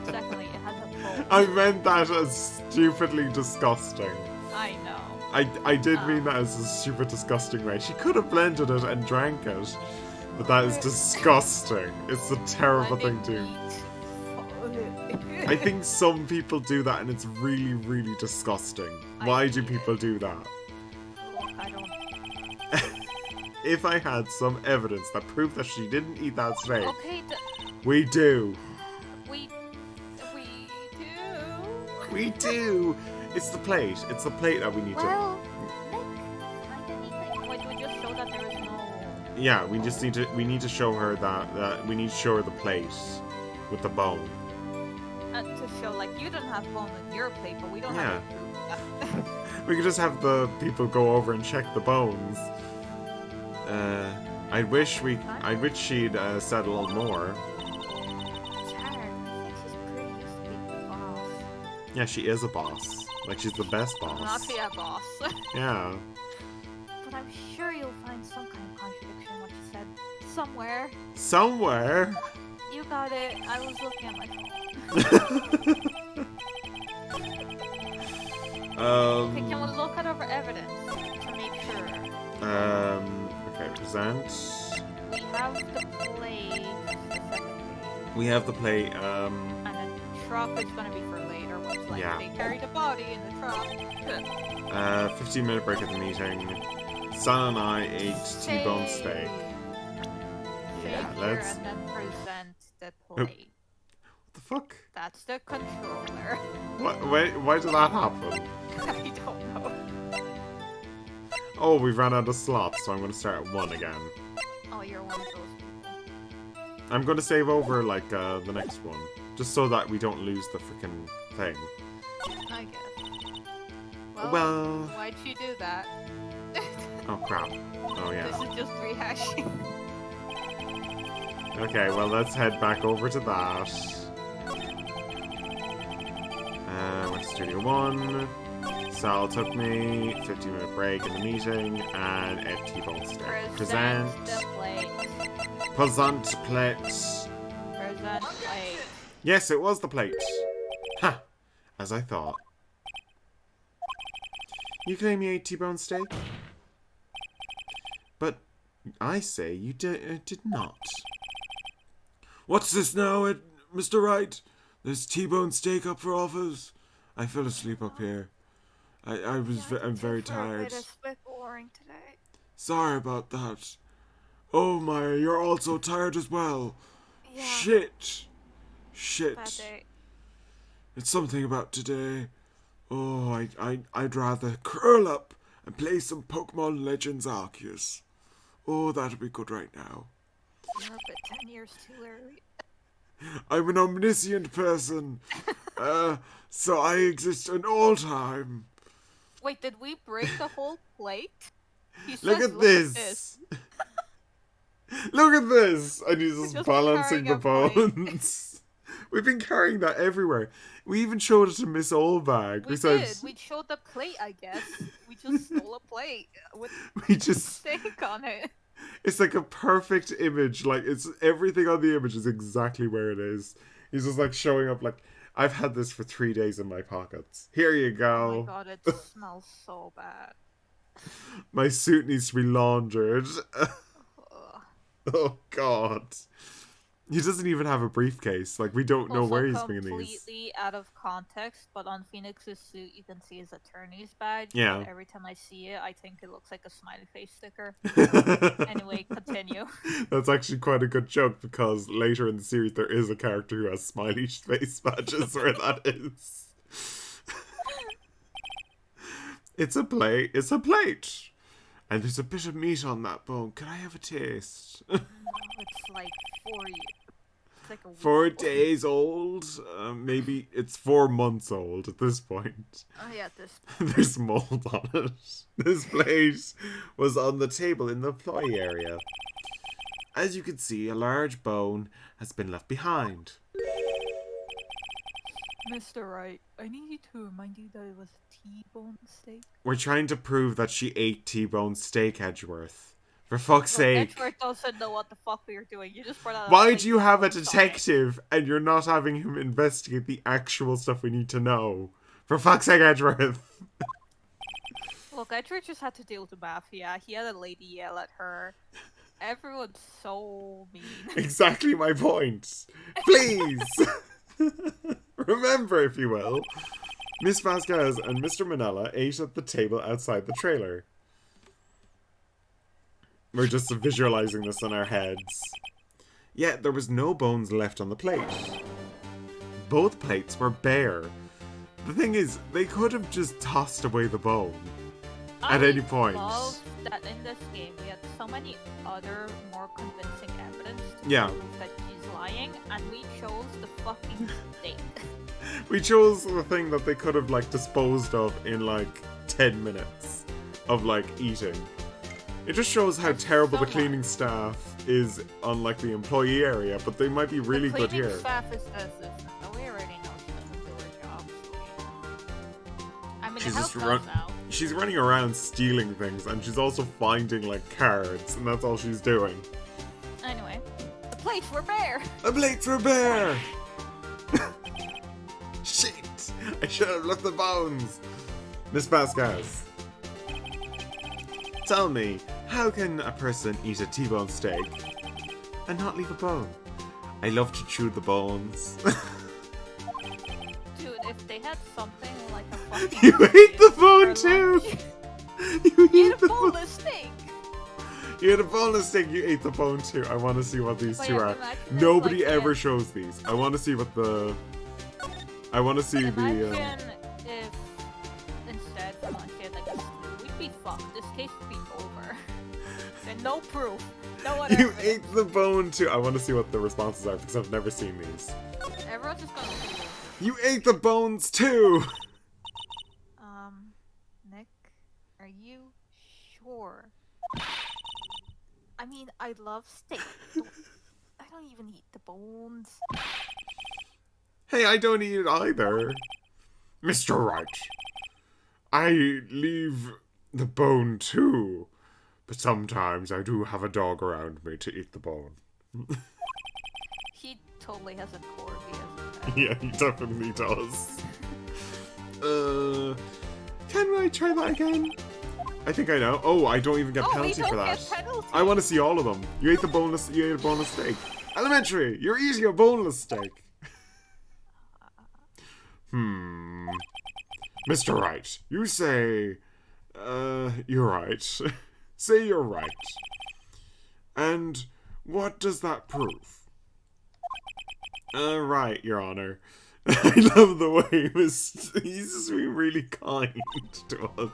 Secondly, it has a bone. I meant that as stupidly disgusting. I know. I did mean that as a super disgusting way. She could have blended it and drank it, but that is disgusting. It's a terrible thing to do. I think some people do that and it's really, really disgusting. Why do people do that? I don't. If I had some evidence that proved that she didn't eat that steak, Okay, we do. we do. We do. It's the plate. It's the plate that we need Well, Nick, find anything? Wait, we just show that there is no. to. Yeah, we just need to. We need to show her that we need to show her the plate with the bone. To show, like, you don't have bone in your plate, but we don't Yeah. have to prove that. We could just have the people go over and check the bones. I wish she'd said a little more. It's hard. I think she's pretty used to being the boss. Yeah, she is a boss. Like, she's the best boss. Not be a boss. Yeah. But I'm sure you'll find some kind of contradiction in what you said. Somewhere. Somewhere. You got it. I was looking at my phone. Okay, can we look at our evidence to make sure? Okay, present. We have the plate, the second page. We have the plate, And the truck is gonna be for later, most likely. Yeah. They carry the body in the truck. 15-minute break at the meeting. Son and I ate T-bone steak. Yeah, Take let's... here and then present the plate. What the fuck? That's the controller. What? Wait, why did that happen? I don't know. Oh, we've run out of slots, so I'm going to start at 1 again. Oh, you're one of those people. I'm going to save over, like, the next one. Just so that we don't lose the freaking thing. I guess. Well... Why'd you do that? Oh, crap. Oh, yeah. This is just rehashing. Okay, well, let's head back over to that. Went to Studio 1. Sal took me. 15-minute break in the meeting. And a T-bone steak. Present the plate. Present plate. Present plate. Yes, it was the plate. Ha! As I thought. You claim you ate T-bone steak? But I say you did not. What's this now, Mr. Wright? There's T-bone steak up for offers. I fell asleep up here. I'm very tired. It's a bit boring today. Sorry about that. Oh my, you're also tired as well. Yeah. Shit. Bad day. It's something about today. Oh, I'd rather curl up and play some Pokemon Legends Arceus. Oh, that'd be good right now. You're a bit 10 years too early. I'm an omniscient person. So I exist in all time. Wait, did we break the whole plate? He Look says, at this. Look at this. And he's just balancing the bones. We've been carrying that everywhere. We even showed it to Miss Oldbag. We did. We showed the plate, I guess. We just stole a plate with steak on it. It's like a perfect image. Like, it's everything on the image is exactly where it is. He's just like showing up like, I've had this for 3 days in my pockets. Here you go. Oh my god, it smells so bad. My suit needs to be laundered. Oh god. He doesn't even have a briefcase. Like, we don't know where he's bringing these. Completely out of context, but on Phoenix's suit you can see his attorney's badge. Yeah. But every time I see it, I think it looks like a smiley face sticker. Anyway, continue. That's actually quite a good joke, because later in the series there is a character who has smiley face badges where that is. It's a plate. It's a plate. And there's a bit of meat on that bone. Can I have a taste? No, it's like 4 years. It's like a week 4 old. days old? Maybe it's 4 months old at this point. Oh yeah, this. There's mold on it. This plate was on the table in the employee area. As you can see, a large bone has been left behind. Mr. Wright, I need to remind you that it was a T-bone steak. We're trying to prove that she ate T-bone steak, Edgeworth. For fuck's sake. Edgeworth doesn't know what the fuck we are doing. You just brought out. Why do you have a detective and you're not having him investigate the actual stuff we need to know? For fuck's sake, Edgeworth. Look, Edgeworth just had to deal with the mafia. He had a lady yell at her. Everyone's so mean. Exactly my point. Please. Remember, if you will, Miss Vasquez and Mr. Manella ate at the table outside the trailer. We're just visualizing this in our heads. Yet there was no bones left on the plate. Both plates were bare. The thing is, they could have just tossed away the bone at any point. I love that in this game we had so many other more convincing evidence to prove that she's lying, and we chose the fucking steak. We chose the thing that they could have, like, disposed of in, like, 10 minutes of, like, eating. It just shows how terrible the cleaning staff is on, like, the employee area, but they might be really good here. The cleaning staff is assistant, but we already know she doesn't do her job. I mean, She's the house goes out. She's running around stealing things, and she's also finding, like, cards, and that's all she's doing. Anyway, the plates were bare! The plates were bare! Shit! I should have left the bones! Miss Vasquez, tell me, how can a person eat a T-bone steak and not leave a bone? I love to chew the bones. Dude, if they had something like a fucking... You ate the bone too! You ate a boneless steak! You had a boneless steak, you ate the bone too. I want to see what these two are. Imagine Nobody like ever shows these. I want to see what the... I want to see Imagine if instead someone said like, we'd be fucked. This case would be over. And no proof. No one You ate the bone too. I want to see what the responses are because I've never seen these. Everyone's just gonna look at this. You ate the bones too! Nick, are you sure? I mean, I love steak. I don't even eat the bones. Hey, I don't eat it either. Mr. Wright, I leave the bone too. But sometimes I do have a dog around me to eat the bone. He totally has a corgi as a pet. Yeah, he definitely does. Can I try that again? I think I know. Oh, I don't even get penalty for that. I want to see all of them. You ate a boneless steak. Elementary, you're eating a boneless steak. Mr. Wright, you say, you're right. Say you're right. And what does that prove? Right, Your Honor. I love the way he's just being really kind to us.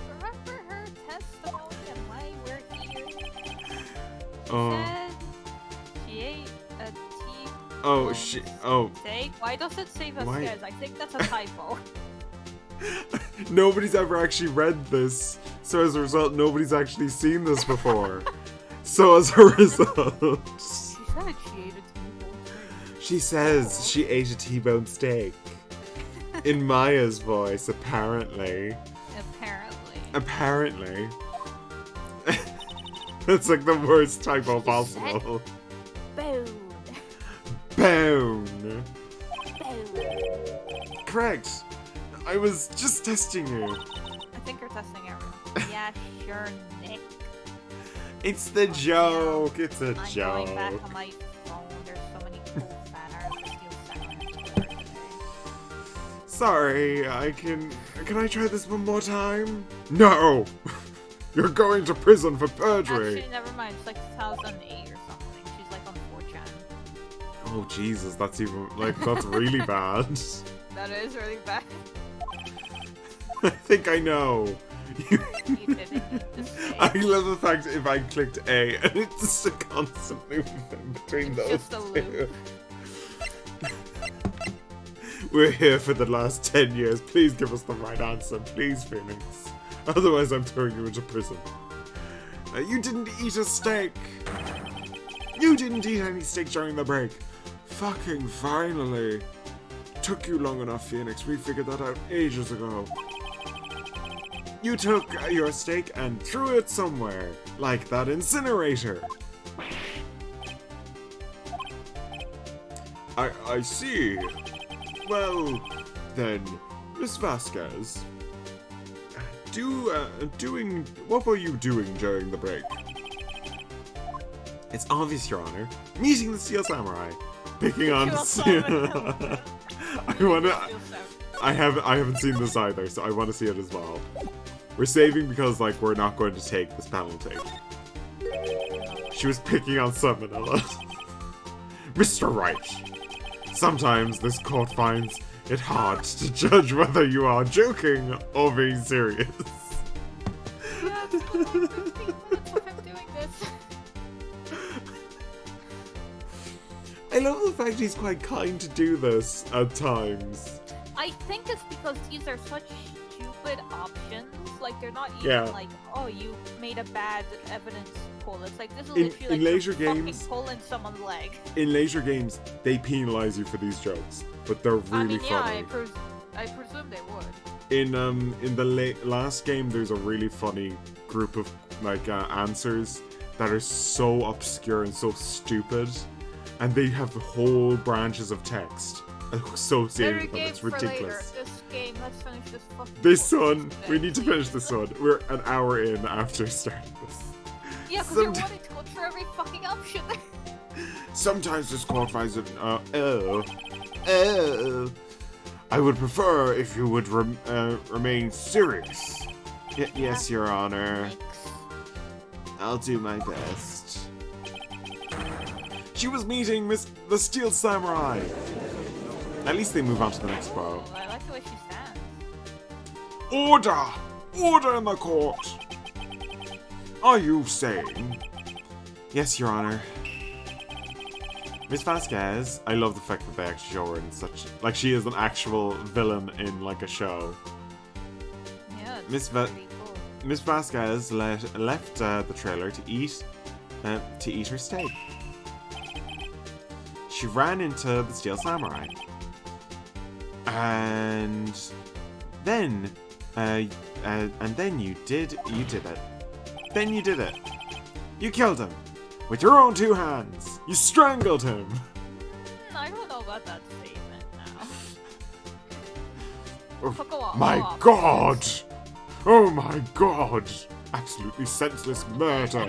Remember her testimony and why we're here? Oh. Said she ate a tea. Oh, Steak? Why does it say Vasquez? I think that's a typo. Nobody's ever actually read this, so as a result, nobody's actually seen this before. So as a result, She said she ate a T-bone steak. she says she ate a T-bone steak. In Maya's voice, apparently. Apparently. That's like the worst typo possible. Bone. Bone. Bone. Correct. I was just testing you. I think you're testing everyone. Yeah, sure, Nick. It's the joke. It's a I'm joke. going back on my phone. There's so many cool fan art of Steel Samurai. Sorry, can I try this one more time? No! You're going to prison for perjury! Actually, never mind. It's like 2008 or something. She's like on 4chan. Oh Jesus, that's even, like, that's really bad. That is really bad. I think I know. You didn't need to say. I love the fact if I clicked A and it's just a constant loop in between those Just a two. loop. We're here for the last 10 years. Please give us the right answer. Please, Phoenix. Otherwise, I'm throwing you into prison. You didn't eat a steak. You didn't eat any steak during the break. Fucking finally. Took you long enough, Phoenix. We figured that out ages ago. You took your steak and threw it somewhere, like that incinerator. I see. Well, then, Miss Vasquez, what were you doing during the break? It's obvious, Your Honor. Meeting the Steel Samurai. Picking on I haven't seen this either, so I want to see it as well. We're saving because, like, we're not going to take this penalty. She was picking on Salmonella. Mr. Wright, sometimes this court finds it hard to judge whether you are joking or being serious. Yeah, it's been 15 minutes of him doing this. I love the fact he's quite kind to do this at times. I think it's because these are such stupid options. Like, they're not even like, oh, you made a bad evidence pull. It's like, this is literally like later fucking games, pulling someone's leg. In later games, they penalize you for these jokes, but they're really funny. I presume they would. In the last game, there's a really funny group of like answers that are so obscure and so stupid, and they have whole branches of text associated with them. It's ridiculous. This game, let's finish this fucking This one, we need to finish this one. We're an hour in after starting this. Yeah, because you're wanting to go through every fucking option. Sometimes this court finds it. I would prefer if you would remain serious. Yes, Your Honor. I'll do my best. She was meeting the Steel Samurai. At least they move on to the next bar. I like the way she stands. Order! Order in the court! Are you saying? Yes, Your Honor. Miss Vasquez, I love the fact that they actually show her in such... Like, she is an actual villain in, like, a show. Yeah, Miss pretty cool. Miss Vasquez left the trailer to eat her steak. She ran into the Steel Samurai. And then you did it. Then you did it. You killed him. With your own two hands. You strangled him. I don't know about that statement now. Oh, Go on, my go on. God. Oh my God. Absolutely senseless murder.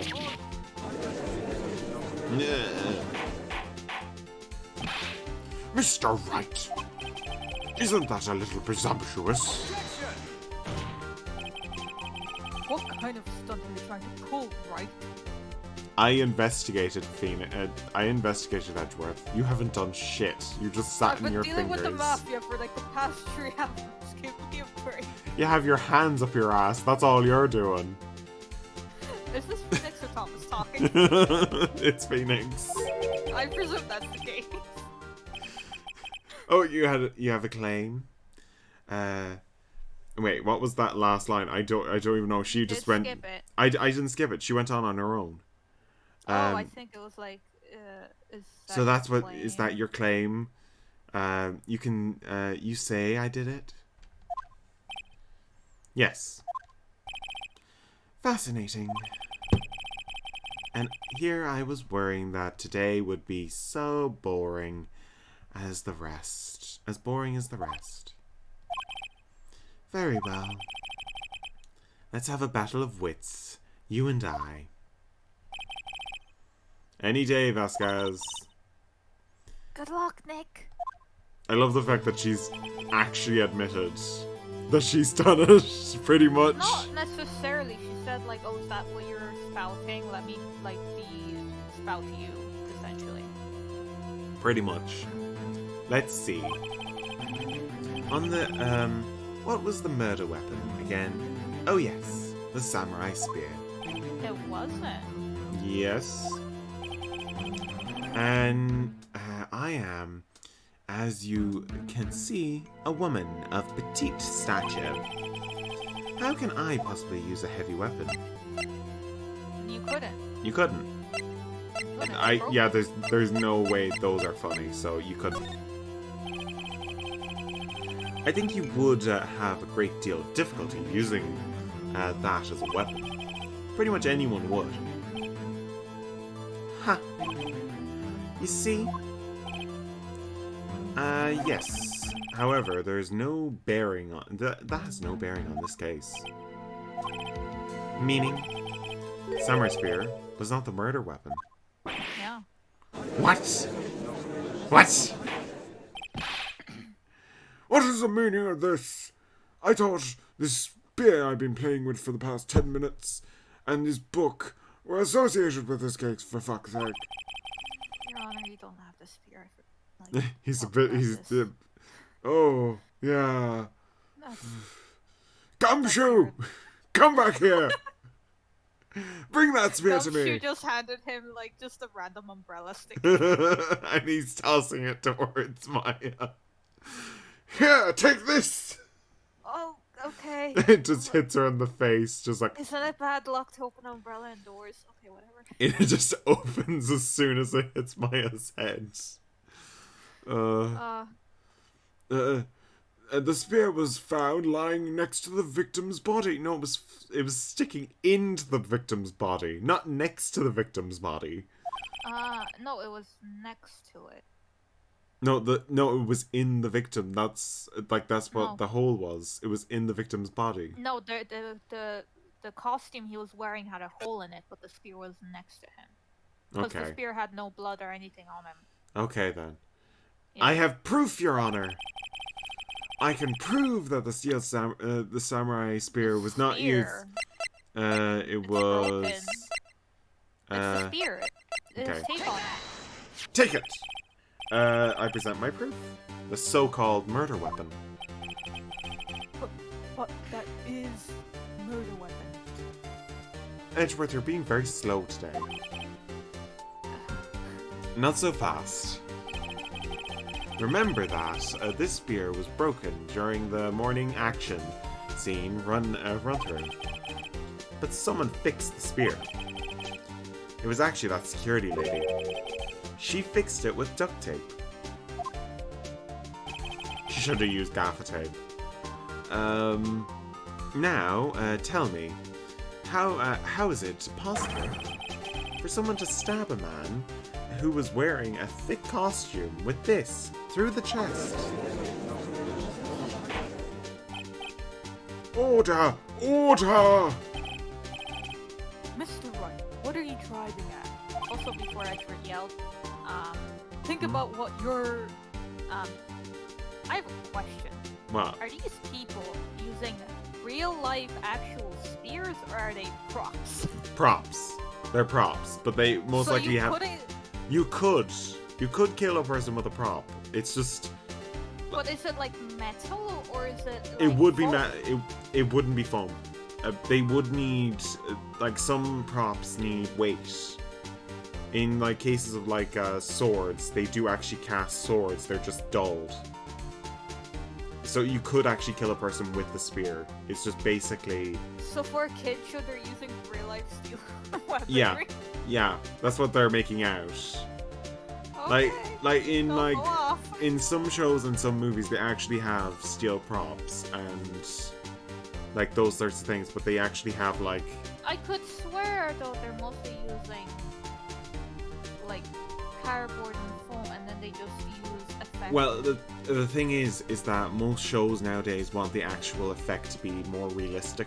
Mr. Wright. Isn't that a little presumptuous? What kind of stunt are you trying to pull, right? I investigated I investigated Edgeworth. You haven't done shit. You just sat in your fingers. I've been dealing with the mafia for like the past 3 hours. Give me a break. You have your hands up your ass. That's all you're doing. Is this Phoenix or Thomas talking? It's Phoenix. I presume that's the case. Oh, you have a claim. Wait, what was that last line? I don't even know. She just went. Skip it. I didn't skip it. She went on her own. I think it was like. So that's what claim? Is that your claim? You can you say I did it. Yes. Fascinating. And here I was worrying that today would be so boring as the rest. As boring as the rest. Very well. Let's have a battle of wits. You and I. Any day, Vasquez. Good luck, Nick. I love the fact that she's actually admitted that she's done it, pretty much. Not necessarily. She said, like, oh, is that what you're spouting? Let me, like, spout you, essentially. Pretty much. Let's see. On the, what was the murder weapon again? Oh, yes. The samurai spear. It wasn't. Yes. And I am, as you can see, a woman of petite stature. How can I possibly use a heavy weapon? You couldn't. You couldn't. Yeah, there's no way those are funny, so you couldn't. I think you would have a great deal of difficulty using that as a weapon. Pretty much anyone would. Ha! You see? Yes. However, there's no bearing on... That has no bearing on this case. Meaning, Samurai Spear was not the murder weapon. Yeah. What? What? What is the meaning of this? I thought this spear I've been playing with for the past 10 minutes and this book were associated with this case, for fuck's sake. Your Honor, you don't have the spear. Like, he's a bit... Oh, yeah. Gumshoe! Come back here! Bring that spear to me! Gumshoe just handed him, like, just a random umbrella stick. And he's tossing it towards Maya. Here, take this! Oh, okay. It just hits her in the face, just like... Isn't it bad luck to open an umbrella indoors? Okay, whatever. It just opens as soon as it hits Maya's head. The spear was found lying next to the victim's body. No, it was sticking into the victim's body, not next to the victim's body. No, it was next to it. No, it was in the victim. That's what the hole was. It was in the victim's body. No, the costume he was wearing had a hole in it, but the spear was next to him. Because the spear had no blood or anything on him. Okay, then. Yeah. I have proof, Your Honor. I can prove that the samurai spear was not used. It was. It's the spear. There's tape on it. Take it. I present my proof. The so-called murder weapon. But that is murder weapon. Edgeworth, you're being very slow today. Not so fast. Remember that this spear was broken during the morning action scene run through. But someone fixed the spear. It was actually that security lady. She fixed it with duct tape. She should have used gaffer tape. Now, tell me, how is it possible for someone to stab a man who was wearing a thick costume with this through the chest? Order! Order! Mr. Wright, what are you driving at? Also, before Edward yelled, think about what you're... I have a question. What? Are these people using real-life actual spears, or are they props? Props. They're props, but they most So likely you have. couldn't. You could kill a person with a prop. It's just But is it like metal or is it? Like, it would be foam? it wouldn't be foam. They would need like some props need weight. In like cases of like swords, they do actually cast swords. They're just dulled. So you could actually kill a person with the spear. It's just basically. So for a kid, show they're using real life steel weaponry. Yeah, that's what they're making out. Okay. Like in Don't like go off. in some shows and some movies, they actually have steel props and like those sorts of things, but they actually have like. I could swear though they're mostly using like cardboard and foam, and then they just use effects. Well, the thing is that most shows nowadays want the actual effect to be more realistic.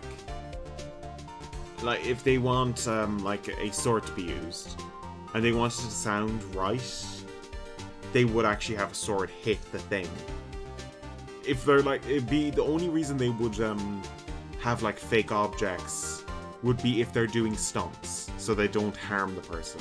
Like if they want like a sword to be used, and they want it to sound right, they would actually have a sword hit the thing. If they're like, it'd be the only reason they would have like fake objects would be if they're doing stunts, so they don't harm the person.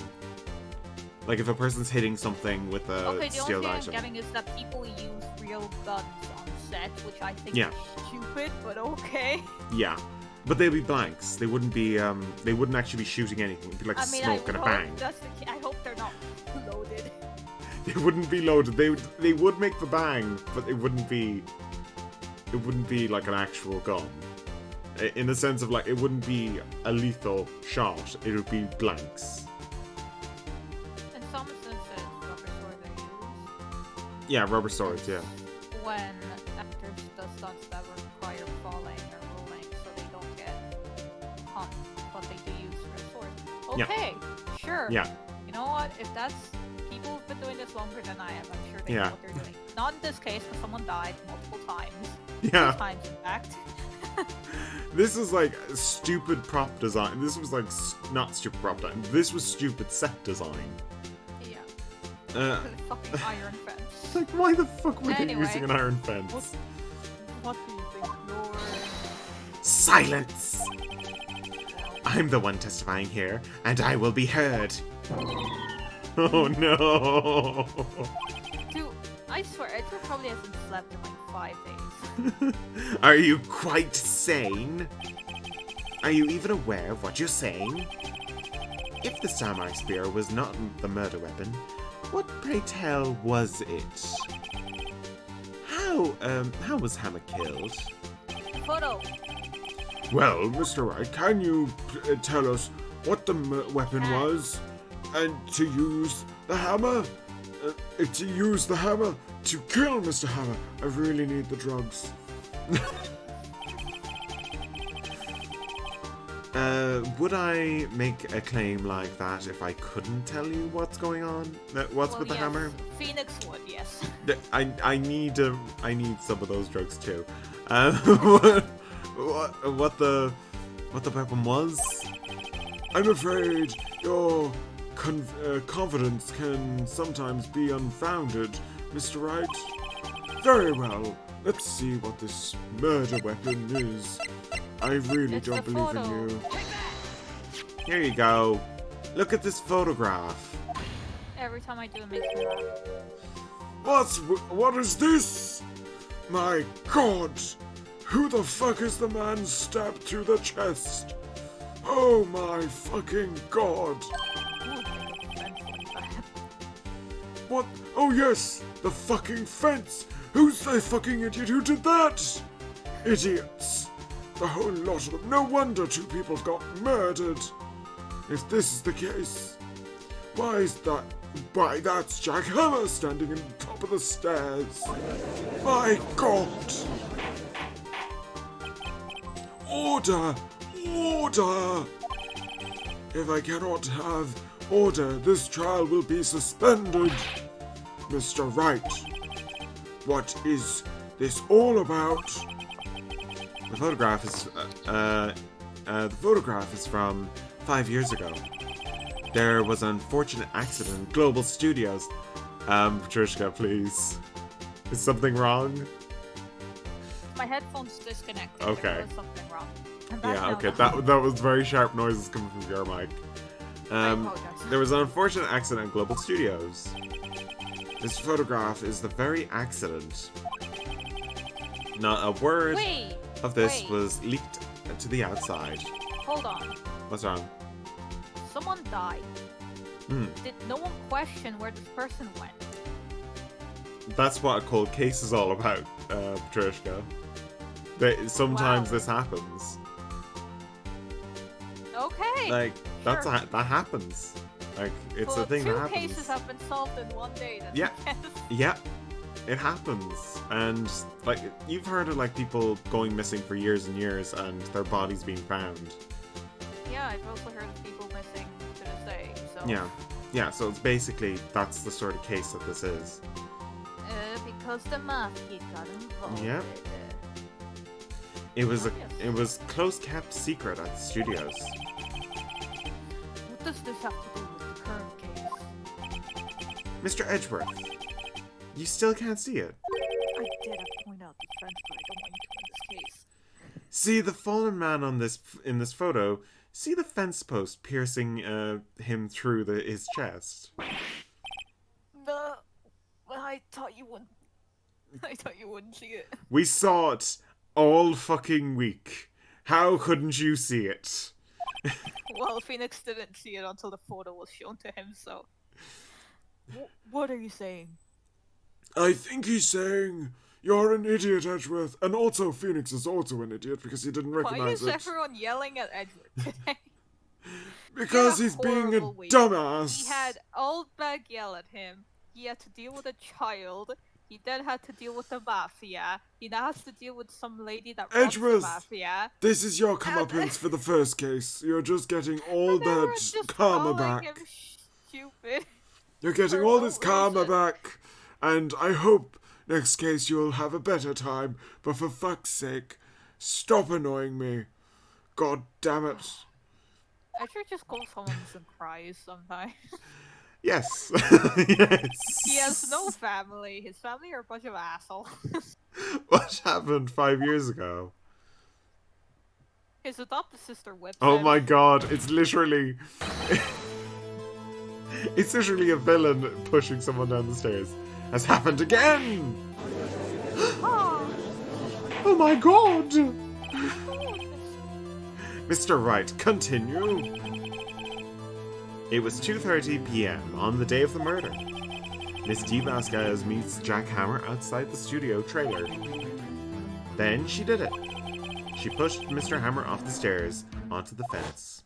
Like if a person's hitting something with a okay, the steel only thing item. I'm getting is that people use real guns on set, which I think Yeah. is stupid, but okay. Yeah, but they'd be blanks. They wouldn't be. They wouldn't actually be shooting anything. It'd be like I mean, smoke and a hope bang. that's I hope they're not loaded. They wouldn't be loaded. They would make the bang, but it wouldn't be. It wouldn't be like an actual gun. In the sense of like, it wouldn't be a lethal shot. It would be blanks. In some instances, rubber swords are used. Yeah, rubber swords. Yeah. When actors do stunts that require falling or rolling, so they don't get pumped, but they do use real swords. Yeah. Okay, sure. Yeah. You know what? If that's people who've been doing this longer than I am, I'm sure they Yeah. know what they're doing. Not in this case, because someone died multiple times. Yeah. 2 times, in fact. This is like stupid prop design. This was like not stupid prop design. This was stupid set design. Yeah. Uh, Fucking iron fence. like why the fuck were Anyway. they using an iron fence? What do you think? You're... Silence! I'm the one testifying here, and I will be heard. Oh no! Dude, I swear, Edgar probably hasn't slept in like 5 days. Are you quite sane? Are you even aware of what you're saying? If the samurai spear was not the murder weapon, what, pray tell, was it? How was Hammer killed? Photo. Well, Mr. Wright, can you tell us what the weapon was? And to use the hammer? To use the hammer to kill Mr. Hammer. I really need the drugs. Would I make a claim like that if I couldn't tell you what's going on? What's with the yes. hammer? Phoenix would, yes. I need some of those drugs too. What the weapon was? I'm afraid your confidence can sometimes be unfounded, Mr. Wright. Very well. Let's see what this murder weapon is. I really It's don't the believe in photo. you. Here you go. Look at this photograph. Every time I do it makes me laugh. What is this? My God! Who the fuck is the man stabbed through the chest? Oh my fucking God! What? Oh yes, the fucking fence! Who's the fucking idiot who did that? Idiots! The whole lot of them. No wonder 2 people got murdered. If this is the case, why is that? Why, that's Jack Hammer standing on top of the stairs. My God! Order! Order! If I cannot have order, this trial will be suspended. Mr. Wright, what is this all about? The photograph is from 5 years ago. There was an unfortunate accident in Global Studios. Patricia, please. Is something wrong? My headphones disconnected. Okay. There was something wrong. I'm back Yeah, now, okay. though. That was very sharp noises coming from your mic. I apologize. There was an unfortunate accident at Global Studios. This photograph is the very accident. Not a word of this was leaked to the outside. Hold on. What's wrong? Someone died. Did no one question where this person went? That's what a cold case is all about, Patricia. Sometimes this happens. Okay. Like, sure. that happens. Like, it's a thing that happens. 2 cases have been solved in one day. Then, Yeah. Yeah. It happens. And, like, you've heard of, like, people going missing for years and years and their bodies being found. Yeah, I've also heard of people missing to this day, so... Yeah. Yeah, so it's basically, that's the sort of case that this is. Because the mafia got involved. Yeah. It was close kept secret at the studios. What does this have to do with the current case? Mr. Edgeworth, you still can't see it. I did have to point out the fence, but I don't want you to win this case. See the fallen man in this photo. See the fence post piercing him through his chest. No, I thought you wouldn't. I thought you wouldn't see it. We saw it all fucking week. How couldn't you see it? Well, Phoenix didn't see it until the photo was shown to him, so... What are you saying? I think he's saying, you're an idiot, Edgeworth, and also Phoenix is also an idiot because he didn't recognize it. Why is everyone yelling at Edgeworth today? Because he's being a dumbass. He had old bag yell at him. He had to deal with a child. He then had to deal with the mafia. He now has to deal with some lady that runs the mafia. This is your comeuppance for the first case. You're just getting all that karma back. Him stupid. You're getting all this karma back. And I hope next case you'll have a better time. But for fuck's sake, stop annoying me. God damn it. I should just call someone and cries sometimes. Yes. Yes. He has no family. His family are a bunch of assholes. What happened 5 years ago? His adopted sister whipped Oh him. my god, it's literally... it's literally a villain pushing someone down the stairs. Has happened again! Oh my god! Mr. Wright, continue. It was 2:30 p.m. on the day of the murder. Miss D. Vasquez meets Jack Hammer outside the studio trailer. Then she did it. She pushed Mr. Hammer off the stairs onto the fence.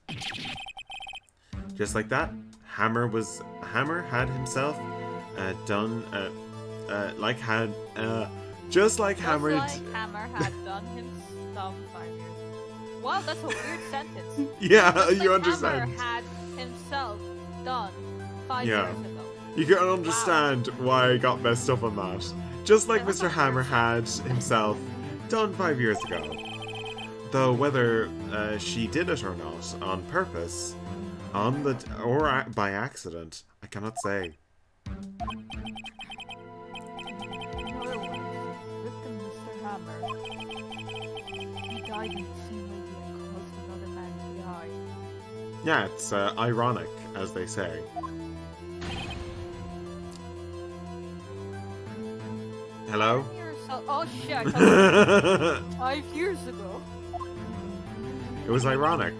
Just like that, Hammer had himself done just like Hammer had done himself 5 years. Wow, that's a weird sentence. Yeah, Just you like understand. Hammer had himself done 5 years ago. You can understand why I got messed up on that. Just like Mr. Hammer had himself done 5 years ago. Though whether she did it or not on purpose, or by accident, I cannot say. In other words, victim Mr. Hammer. He died in the same way he had caused another man to die. Yeah, it's ironic, as they say. Hello? Oh shit, 5 years ago. It was ironic.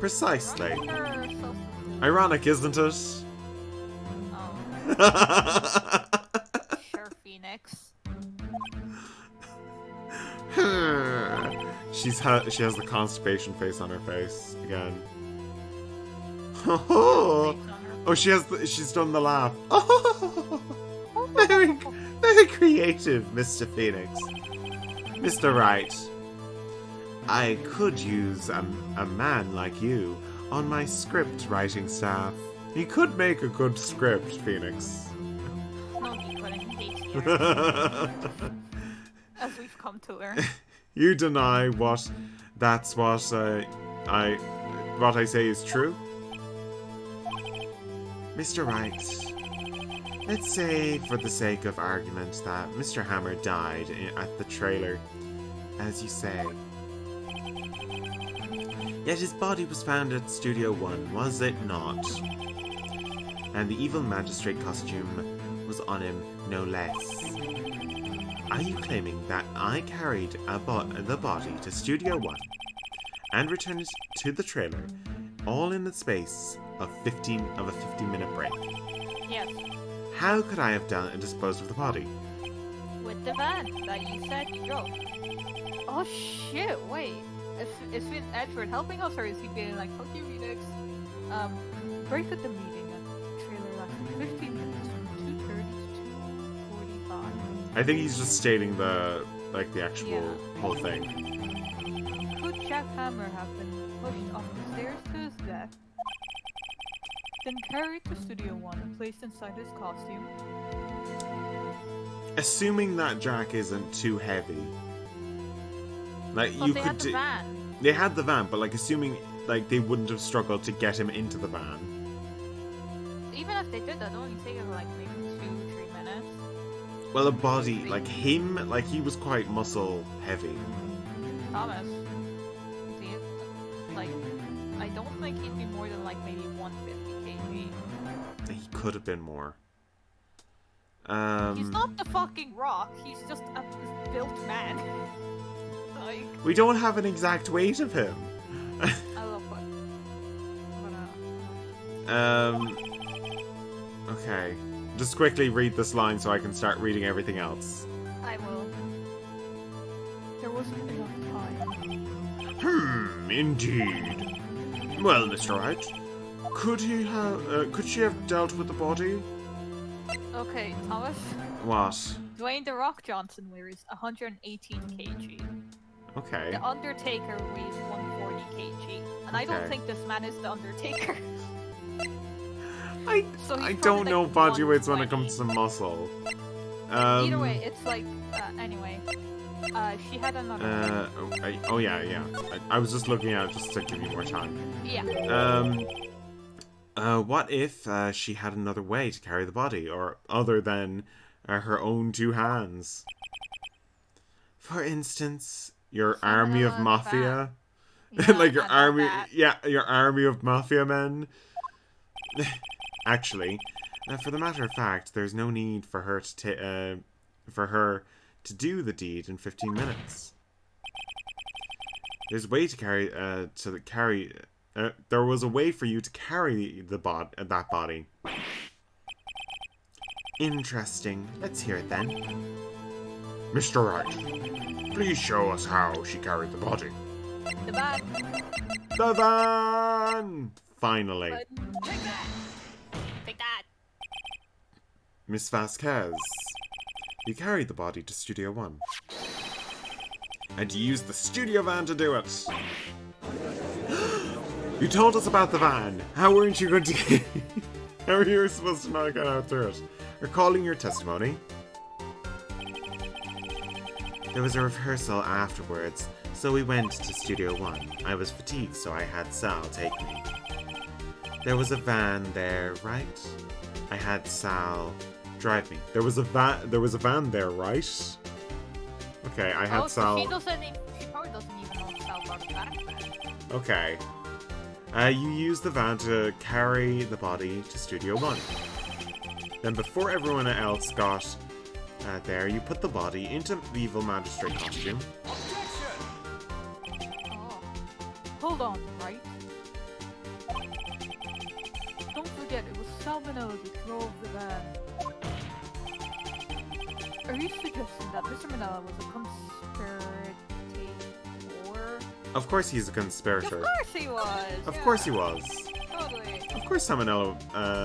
Precisely. So... Ironic, isn't it? Oh. Sure, Phoenix. She has the constipation face on her face again. Oh, she's done the laugh. Oh, very creative, Mr. Phoenix. Mr. Wright, I could use a man like you on my script writing staff. He could make a good script, Phoenix. No, he couldn't. He hates you. As we've come to learn. You deny what I say is true? Mr. Wright, let's say for the sake of argument that Mr. Hammer died at the trailer, as you say. Yet his body was found at Studio One, was it not? And the evil magistrate costume was on him, no less. Are you claiming that I carried the body to Studio One and returned it to the trailer, all in the space of a 15-minute break? Yes. How could I have disposed of the body? With the van that you said you drove. Oh shit, wait. Is Finn Edward helping us, or is he being like, fuck you, Phoenix? Break at the meeting at the trailer lasted 15 minutes from 2:30 to 2:45. I think he's just stating the actual whole thing. Could Jack Hammer have been pushed up the stairs to his death, then carried to Studio One and placed inside his costume? Assuming that Jack isn't too heavy. Like, But you they could had the van. They had the van, but like assuming like they wouldn't have struggled to get him into the van. Even if they did, that'd only take him like maybe 2-3 minutes. Well, a body like him, like he was quite muscle heavy. Thomas, do you, like, I don't think he'd be more than like maybe 150 kg. He could have been more. He's not the fucking Rock. He's just a built man. Like, we don't have an exact weight of him. I love what. Okay. Just quickly read this line so I can start reading everything else. I will. There wasn't enough time. Indeed. Well, Mr. Wright, could she have dealt with the body? Okay, Thomas. What? Dwayne The Rock Johnson weighs 118 kg. Okay. The Undertaker weighs 140 kg. And I don't think this man is the Undertaker. I don't know body weights when it comes to muscle. Either way, it's like, anyway. She had another oh yeah. I was just looking at it just to give you more time. Yeah. What if she had another way to carry the body, or other than her own two hands? For instance, your army of mafia, like your army, your army of mafia men. Actually, for the matter of fact, there's no need for her to do the deed in 15 minutes. There's a way to carry. There was a way for you to carry that body. Interesting. Let's hear it then. Mr. Wright, please show us how she carried the body. The van. The van! Finally. Take that! Take that! Miss Vasquez, you carried the body to Studio One. And you used the studio van to do it. You told us about the van. How weren't you going to how were you supposed to not get out through it? Recalling your testimony, there was a rehearsal afterwards, so we went to Studio One. I was fatigued, so I had Sal take me. There was a van there, right? I had Sal drive me. There was a van there, right? Okay, I had Sal. She probably doesn't even know Sal brought it back then. Okay. You used the van to carry the body to Studio One. Then before everyone else got there, you put the body into the evil magistrate costume. Oh. Hold on, right? Don't forget, it was Salmonella that drove the van. Are you suggesting that Mr. Manella was a conspirator? Of course he's a conspirator. Of course he was! Of course he was. Totally. Of course Salmonella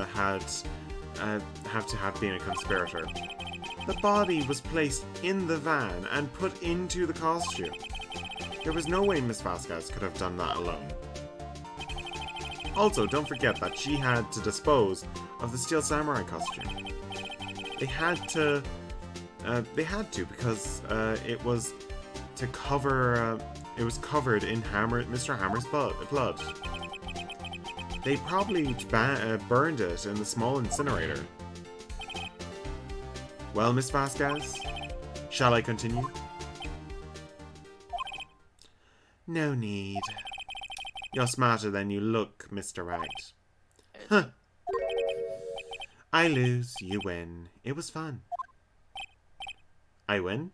have to have been a conspirator. The body was placed in the van and put into the costume. There was no way Miss Vasquez could have done that alone. Also, don't forget that she had to dispose of the Steel Samurai costume. They had to because it was to cover. It was covered in Mr. Hammer's blood. They probably burned it in the small incinerator. Well, Miss Vasquez, shall I continue? No need. You're smarter than you look, Mr. Wright. Huh. I lose, you win. It was fun. I win?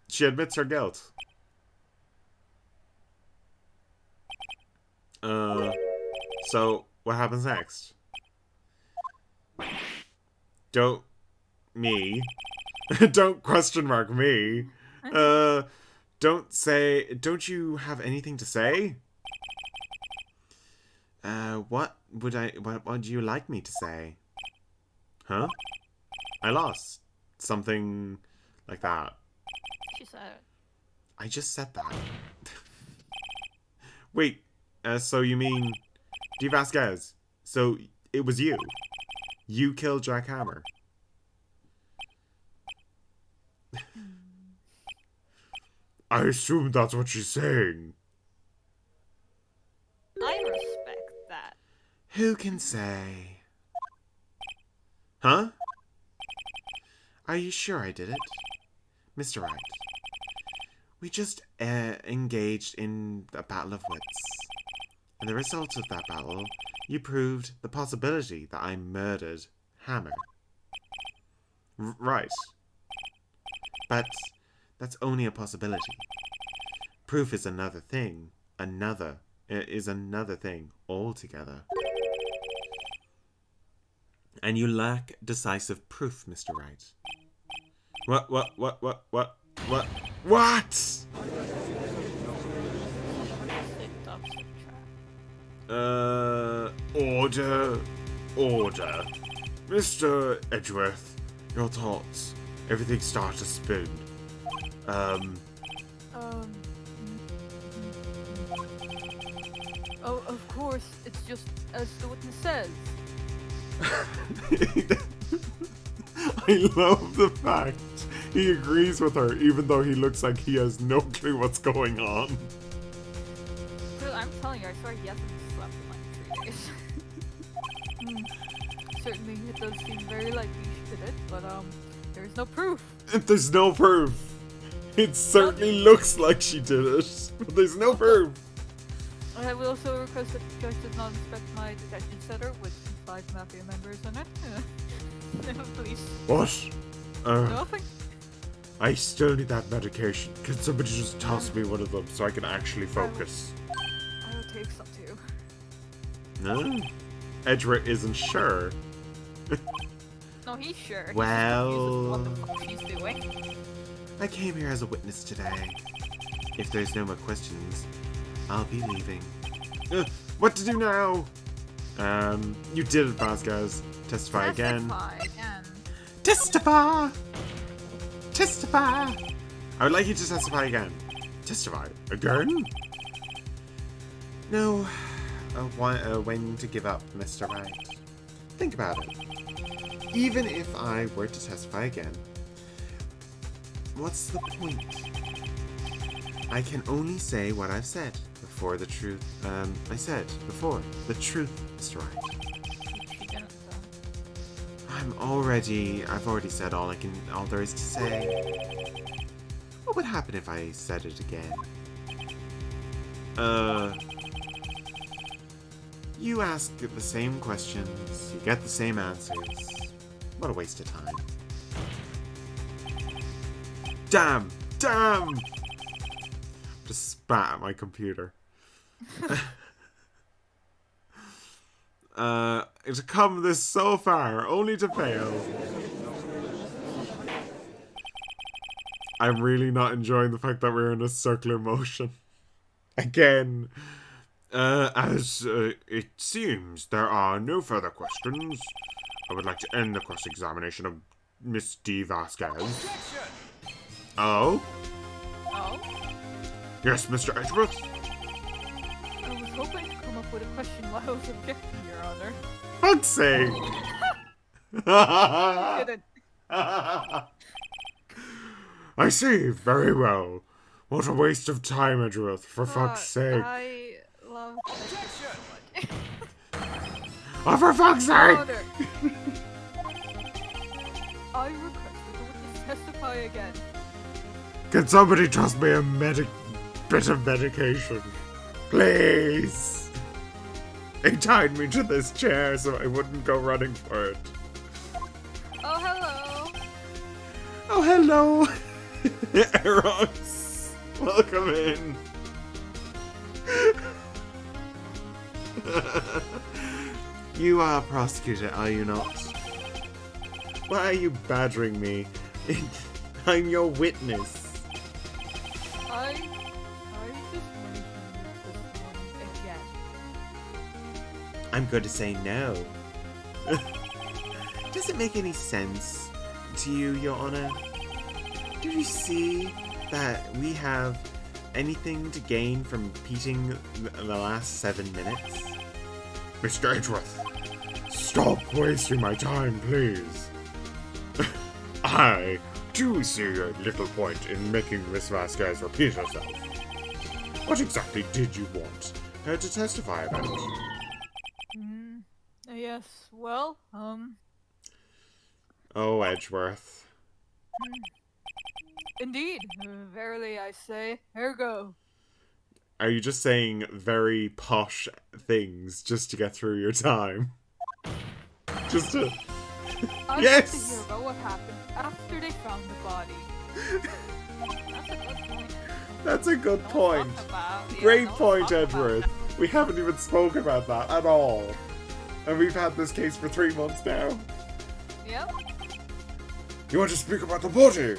She admits her guilt. So, what happens next? Don't question mark me. Don't you have anything to say? What would you like me to say? Huh? I lost. Something like that. She said. I just said that. Wait, so you mean D. Vasquez? So it was you? You killed Jack Hammer? I assume that's what she's saying. I respect that. Who can say? Huh? Are you sure I did it? Mr. Wright. We just engaged in a battle of wits. And the result of that battle, you proved the possibility that I murdered Hammer. Right. But that's only a possibility. Proof is another thing. Another thing altogether. And you lack decisive proof, Mr. Wright. What? Order. Mr. Edgeworth, your thoughts. Everything starts to spin. Oh, of course, it's just as the witness says. I love the fact he agrees with her, even though he looks like he has no clue what's going on. Dude, I'm telling you, I swear he hasn't slept in like 3 days. Certainly, it does seem very likely she did it, but there's no proof. There's no proof. It certainly looks like she did it, but there's no proof. I will also request that the judge does not inspect my detention center with 5 mafia members in it. Please. What? Nothing. I still need that medication. Can somebody just toss me one of them so I can actually focus? I will take some too. No? Edgeworth isn't sure. No, he's sure. He's Well, just confused as to what the fuck she's doing. I came here as a witness today. If there's no more questions, I'll be leaving. What to do now? You did it, Vasquez. Testify again. Testify! Testify! I would like you to testify again. Testify again? No. When to give up, Mr. Wright. Think about it. Even if I were to testify again, what's the point? I can only say what I've said before the truth. I said before the truth, Mr. Wright. I've already said all there is to say. What would happen if I said it again? You ask the same questions, you get the same answers. What a waste of time. Damn! Just spat at my computer. To come this so far, only to fail. I'm really not enjoying the fact that we're in a circular motion. Again. As it seems there are no further questions, I would like to end the cross-examination of Miss D. Vasquez. Oh? Oh? Yes, Mr. Edgeworth? I was hoping to come up with a question while I was objecting, Your Honor. Fuck's sake! You didn't. I see, very well. What a waste of time, Edgeworth, for fuck's sake. I love this so much. Oh, for fuck's sake! Honor. I request that the witness testify again. Can somebody trust me a bit of medication? Please! They tied me to this chair so I wouldn't go running for it. Oh, hello. Oh, hello! Eros! Welcome in! You are a prosecutor, are you not? Why are you badgering me? I'm your witness. I just wanted to use this one again. I'm going to say no. Does it make any sense to you, Your Honor? Do you see that we have anything to gain from repeating the last 7 minutes? Mr. Edgeworth, stop wasting my time, please. I do see a little point in making Miss Vasquez repeat herself. What exactly did you want her to testify about? Yes, well, Oh, Edgeworth. Indeed, verily I say, ergo. Are you just saying very posh things just to get through your time? Just to... I'd Yes! like to hear about what happened after they found the body. That's a good point. That's a good point. Don't talk about- yeah, Great don't point, talk about Edgeworth. that. We haven't even spoken about that at all. And we've had this case for 3 months now. Yep. You want to speak about the body?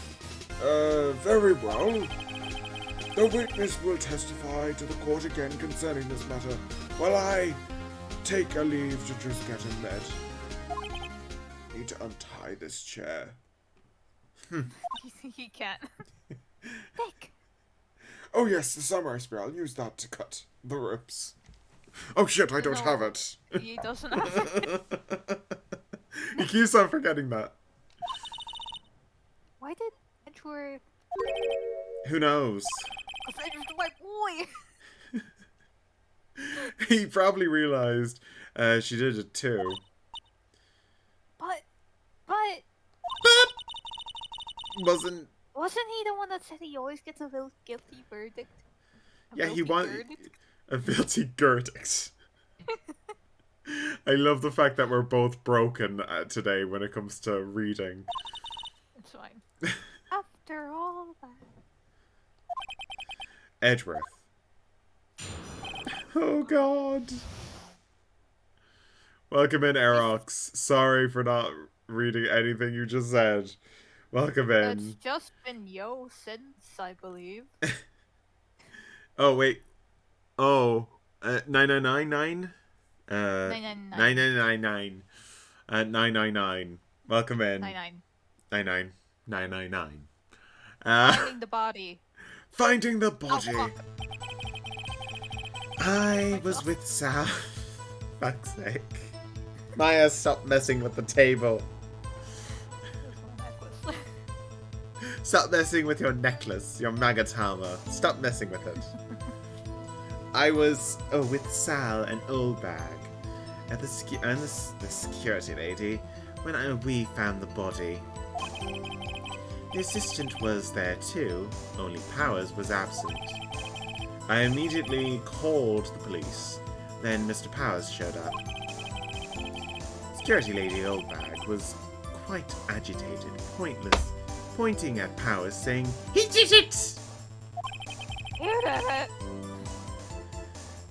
Very well. The witness will testify to the court again concerning this matter, while I take a leave to just get in bed. Need to untie this chair. He can't. Nick. Oh yes, the summer spray. I'll use that to cut the ropes. Oh shit, I don't No. have it. He doesn't have it. He keeps on forgetting that. Why did Edgeworth... Who knows? Because Edgeworth's my boy! He probably realized she did it too. But... Wasn't... Wasn't he the one that said he always gets a guilty verdict? Yeah, he guilty wanted verdict? a guilty verdict. I love the fact that we're both broken today when it comes to reading. It's fine. After all that... Edgeworth. Oh god. Welcome in, Erox. Sorry for not reading anything you just said. Welcome in. It's just been yo since, I believe. Oh, wait. Oh, 9999? 999. 9999. 999. Welcome in. 99. 99999. Finding the body. Finding the body. Oh, fuck. I was with Sal. Fuck's sake. Maya, stop messing with the table. There's my necklace. Stop messing with your necklace, your magatama. Stop messing with it. I was with Sal and Oldbag at the security lady when we found the body. The assistant was there too, only Powers was absent. I immediately called the police, then Mr. Powers showed up. Security lady Oldbag was quite agitated, pointing at Powers saying, "He did it!" You did it!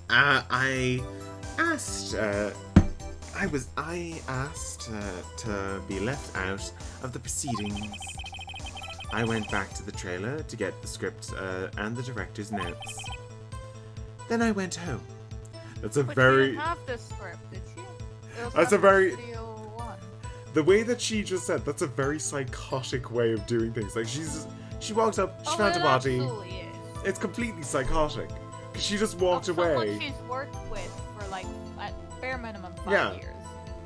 I asked to be left out of the proceedings. I went back to the trailer to get the script and the director's notes. Then I went home. That's a But very... she didn't have the script, did she? It was That's a after very... Studio One. The way that she just said, that's a very psychotic way of doing things. Like, she walked up, she found a it body. absolutely is. It's completely psychotic. Because she just walked Of away. someone she's worked with for like at bare minimum 5 Yeah. years.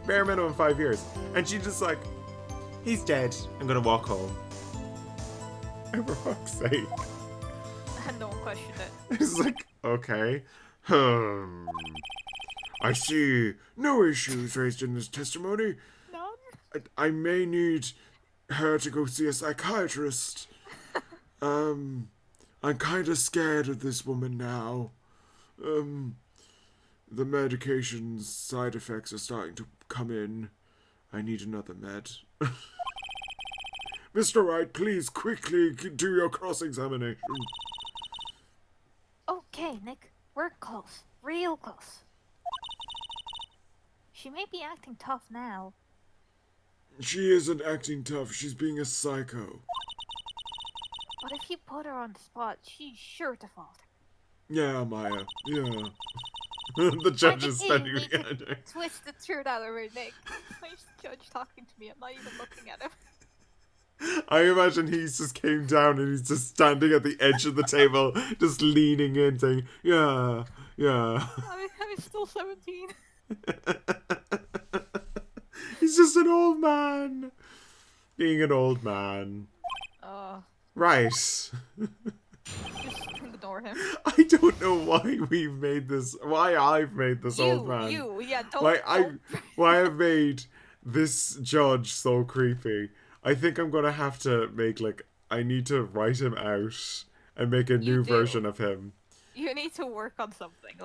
Bare minimum 5 years. And she just like, he's dead. I'm gonna walk home. Oh, for fuck's sake. And no one questioned it. It's like, okay. I see no issues raised in this testimony. None? I may need her to go see a psychiatrist. I'm kind of scared of this woman now. The medication's side effects are starting to come in. I need another med. Mr. Wright, please quickly do your cross-examination. Okay, Nick. We're close. Real close. She may be acting tough now. She isn't acting tough. She's being a psycho. But if you put her on the spot, she's sure to falter. Yeah, Maya. Yeah. The judge is standing me to behind her. twist the truth out of her, Nick. Where's the judge talking to me? I'm not even looking at him. I imagine he's just came down and he's just standing at the edge of the table, just leaning in, saying, yeah, yeah. I'm still 17. He's just an old man. Being an old man. Right. Just ignore him. I don't know why we've made this, why I've made this old man. Why I've made this judge so creepy. I think I'm gonna have to make, I need to write him out and make a new version of him. You need to work on something,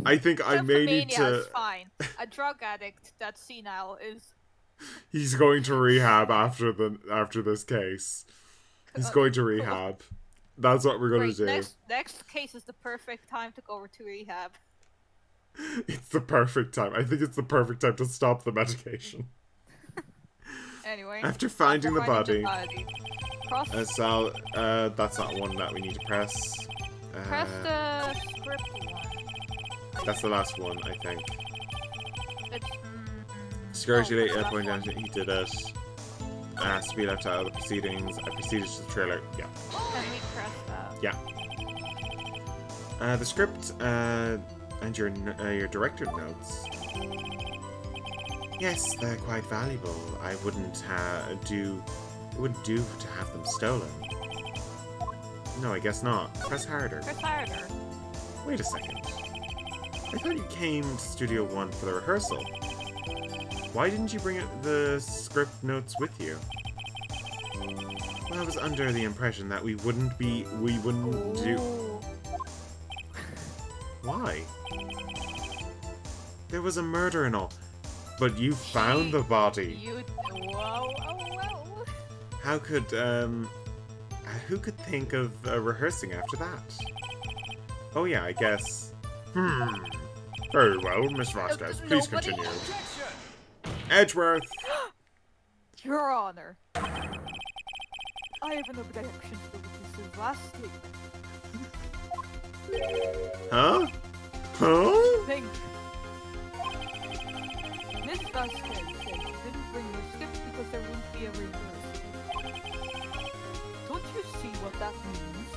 I think I may need to... is fine. A drug addict that's senile is... He's going to rehab after this case. He's going to rehab. That's what we're going to do. Next case is the perfect time to go over to rehab. It's the perfect time. I think it's the perfect time to stop the medication. Anyway. After finding the body. Cross. So, that's not one that we need to press. Press the script one. That's the last one, I think. It's... Security later pointed out that he did it. Speed left out of the proceedings. I proceeded to the trailer. Yeah. Can we press that? Yeah. The script and your director notes. Yes, they're quite valuable. I wouldn't do to have them stolen. No, I guess not. Press harder. Press harder. Wait a second. I thought you came to Studio One for the rehearsal. Why didn't you bring the script notes with you? Well, I was under the impression that we wouldn't do... Why? There was a murder and all. But you found the body. Whoa. How could, who could think of rehearsing after that? Oh yeah, I guess. Very well, Miss Vasquez, please continue. Edgeworth! Your Honor. I have an objection to this last statement. Huh? Huh? Think. Miss Vasquez said you didn't bring your script because there wouldn't be a rehearsal. Don't you see what that means?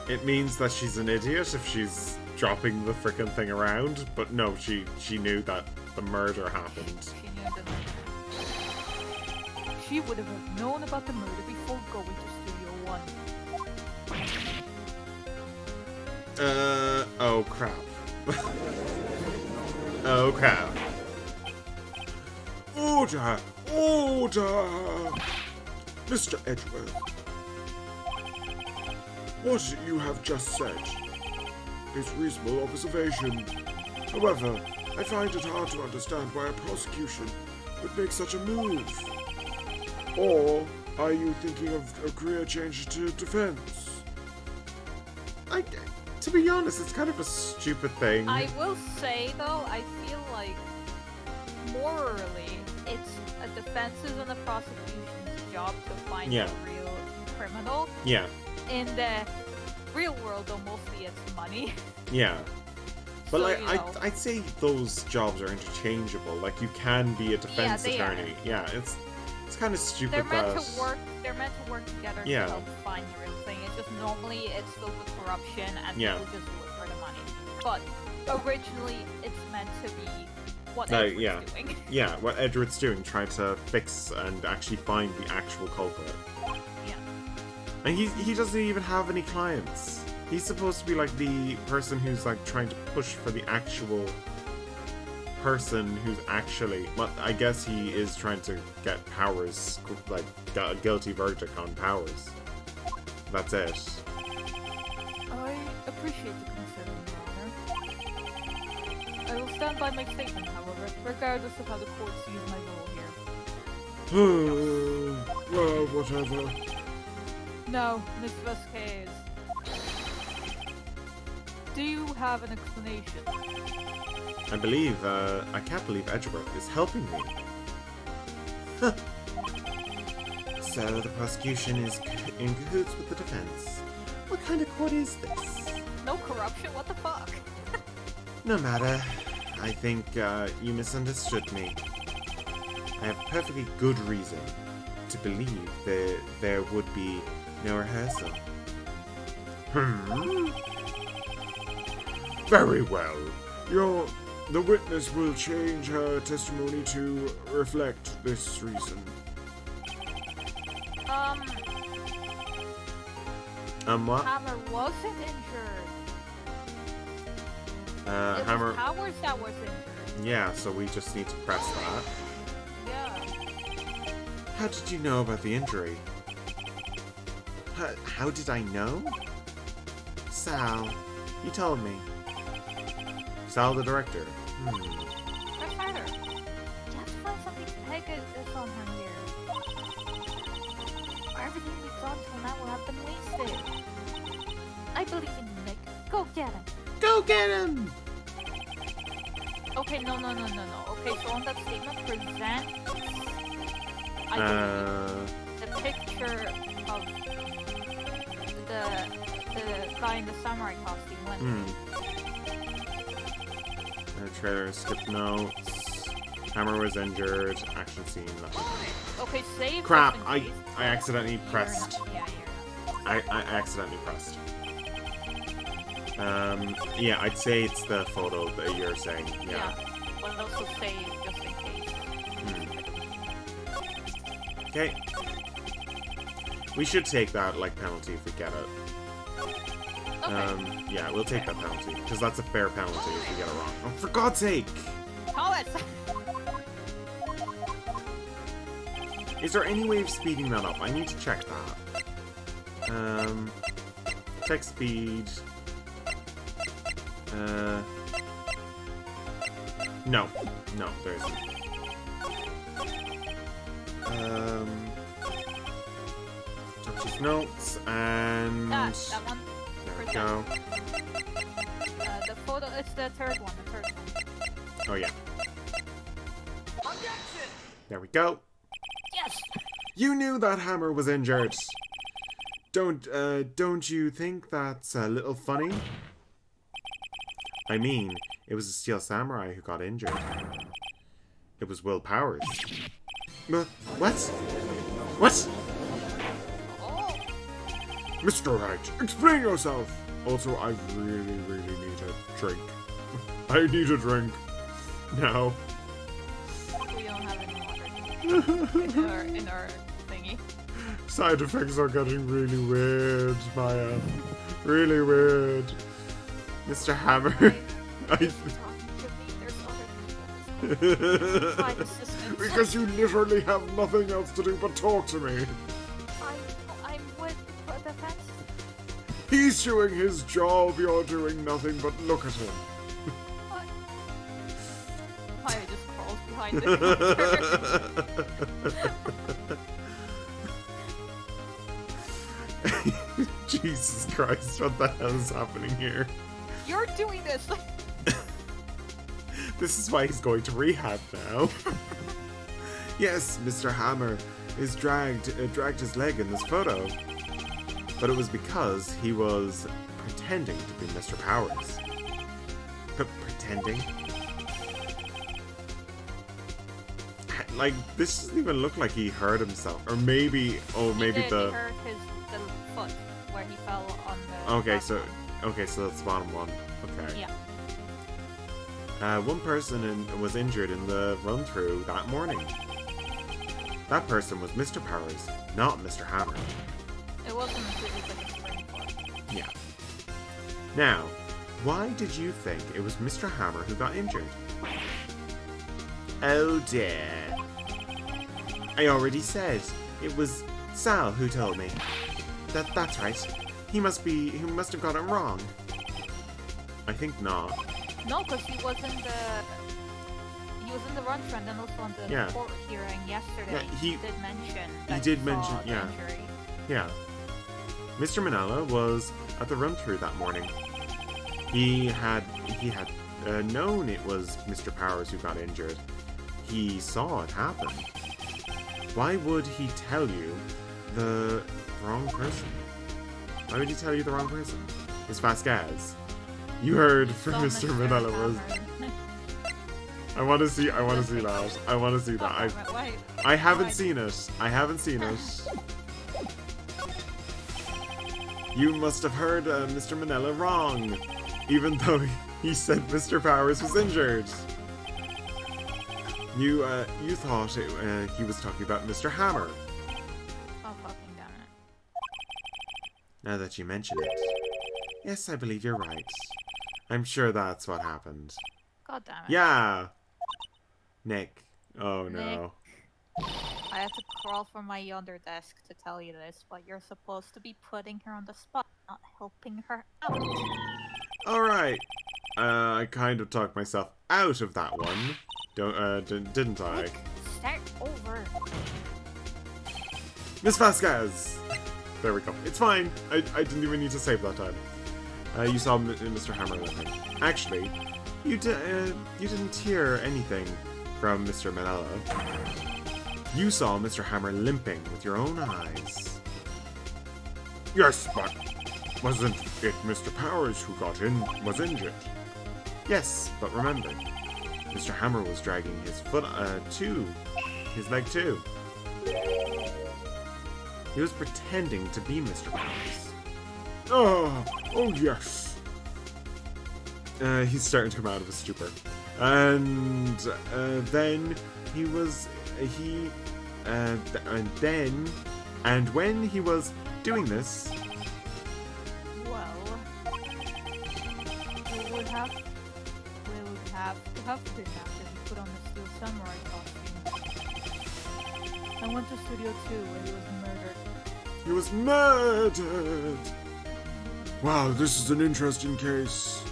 It means that she's an idiot if she's dropping the frickin' thing around, but no, she knew that the murder happened. She knew the murder. She would have known about the murder before going to Studio One. Oh crap. Oh crap. Order! Order! Mr. Edgeworth, what you have just said is reasonable observation. However, I find it hard to understand why a prosecution would make such a move. Or are you thinking of a career change to defense? To be honest, it's kind of a stupid thing. I will say, though, I feel like morally, it's a defense's and a prosecution's job to find the real criminal. Yeah. In the real world, though, mostly it's money. Yeah. But so, I'd say those jobs are interchangeable. Like, you can be a defense attorney. Yeah, it's kind of stupid. They're meant to work together to help find the real thing. It's just normally it's filled with corruption and people just do it for the money. But originally, it's meant to be what Edward's doing. Yeah, what Edward's doing, trying to fix and actually find the actual culprit. Yeah. And he doesn't even have any clients. He's supposed to be like the person who's like trying to push for the actual person who's actually... Well, I guess he is trying to get Powers, like, got a guilty verdict on Powers. that's it. I appreciate the concern, Your Honor. I will stand by my statement, however, regardless of how the courts use my role here. Well, whatever. Now, Miss Vasquez, do you have an explanation? I can't believe Edgeworth is helping me. So the prosecution is in cahoots with the defense. What kind of court is this? No corruption? What the fuck? No matter. I think you misunderstood me. I have perfectly good reason to believe that there would be no rehearsal. Very well. The witness will change her testimony to reflect this reason. What? Hammer wasn't injured. It Hammer. was Powers that was injured. Yeah, so we just need to press that. Yeah. How did you know about the injury? How did I know? Sal, you told me. Sal, the director. Press harder. You have to find something to peg this on her here. Or everything we've done till now will have been wasted. I believe in you, Nick. Go get him. Go get him! Okay, no. Okay, so on that statement, present. I believe the picture of the guy in the samurai costume went. Trailer, skip notes. Hammer was injured. Action scene. Nothing. Okay, save. Crap! just I in case. accidentally pressed. You're not. I accidentally pressed. Yeah, I'd say it's the photo that you're saying. Yeah. But also save just in case. Okay. We should take that like penalty if we get it. Okay. Yeah, we'll take that penalty because that's a fair penalty if we get it wrong. Oh, for God's sake! Call it. Is there any way of speeding that up? I need to check that. Check speed. No, there isn't. Just notes and that one. there we Present. go. The photo. It's the third one. Oh yeah. There we go. Yes. You knew that Hammer was injured. Don't you think that's a little funny? I mean, it was a Steel Samurai who got injured. It was Will Powers. What? What? Oh. Mr. Wright, explain yourself! Also, I really need a drink. I need a drink. Now. We don't have any water in our thingy. Side effects are getting really weird, Maya. Really weird. Mr. Hammer. Because you literally have nothing else to do but talk to me. I'm with the fence. He's doing his job, you're doing nothing but look at him. What? Maya just crawls behind it. Jesus Christ, what the hell is happening here? You're doing this. This is why he's going to rehab now. Yes, Mr. Hammer is dragged his leg in this photo. But it was because he was pretending to be Mr. Powers. Pretending? Like, this doesn't even look like he hurt himself. Or maybe, maybe he hurt his foot where he fell on the... Okay, so that's the bottom one. Okay. Yeah. One person was injured in the run-through that morning. That person was Mr. Powers, not Mr. Hammer. It wasn't like a spring foot. Yeah. Now, why did you think it was Mr. Hammer who got injured? Oh dear. I already said it was Sal who told me. that's right. He must have got it wrong. I think not. No, because he was in the run friend and also on the court hearing yesterday. Yeah, he did mention. He did mention, yeah. Injury. Yeah. Mr. Manella was at the run-through that morning. He had known it was Mr. Powers who got injured. He saw it happen. Why would he tell you the wrong person? Why would he tell you the wrong person? It's Vasquez. You heard from Mr. Manella was. I want to see that. I want to see that. I haven't seen it. I haven't seen it. You must have heard Mr. Manella wrong, even though he said Mr. Powers was injured. You thought he was talking about Mr. Hammer. Oh, fucking damn it. Now that you mention it. Yes, I believe you're right. I'm sure that's what happened. God damn it. Yeah! Nick. Oh, Nick. no. I had to crawl from my yonder desk to tell you this, but you're supposed to be putting her on the spot, not helping her out. Alright. I kind of talked myself out of that one. Didn't I? Nick, start over. Miss Vasquez! There we go. It's fine. I didn't even need to save that time. You saw Mr. Hammer limping. Actually, you didn't hear anything from Mr. Manella. You saw Mr. Hammer limping with your own eyes. Yes, but wasn't it Mr. Powers who was injured? Yes, but remember, Mr. Hammer was dragging his his leg too. He was pretending to be Mr. Powers. Oh yes. He's starting to come out of his stupor. And then when he was doing this... Well, we would have to been after he put on the Steel Samurai costume. I went to Studio 2 where he was murdered. He was murdered! Wow, this is an interesting case.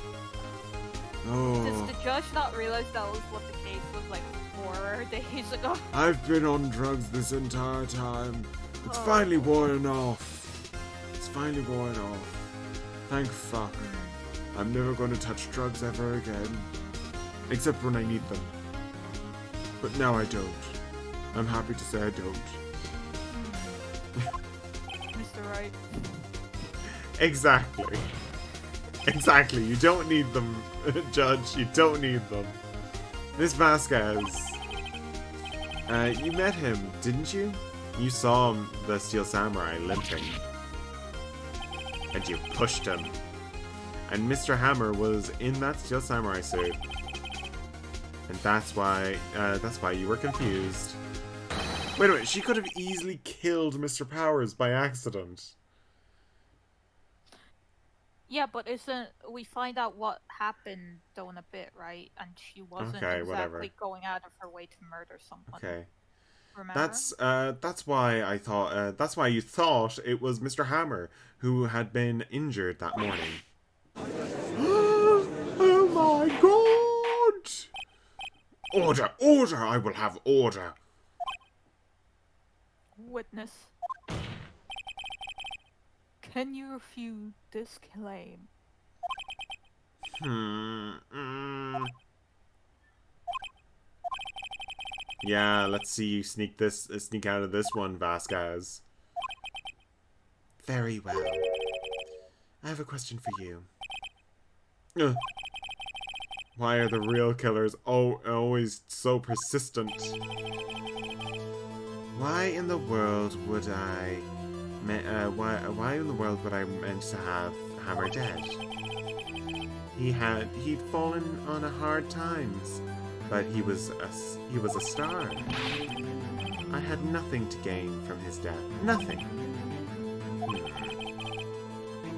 Oh. Does the judge not realize that was what the case was like 4 days ago? I've been on drugs this entire time. It's finally worn off. It's finally worn off. Thank fuck. I'm never going to touch drugs ever again. Except when I need them. But now I don't. I'm happy to say I don't. Mr. Wright. Exactly. Exactly. You don't need them, Judge. You don't need them. Miss Vasquez. You met him, didn't you? You saw the Steel Samurai limping. And you pushed him. And Mr. Hammer was in that Steel Samurai suit. And that's why you were confused. Wait a minute, she could have easily killed Mr. Powers by accident. Yeah, but we find out what happened though in a bit, right? And she wasn't exactly going out of her way to murder someone. Okay. Remember? That's why I thought that's why you thought it was Mr. Hammer who had been injured that morning. Oh my god! Order! Order! I will have order! Witness. Can you refute this claim? Yeah, let's see you sneak out of this one, Vasquez. Very well. I have a question for you. Why are the real killers always so persistent? Why in the world would I meant to have Hammer dead? He'd fallen on a hard times, but he was a star. I had nothing to gain from his death. Nothing.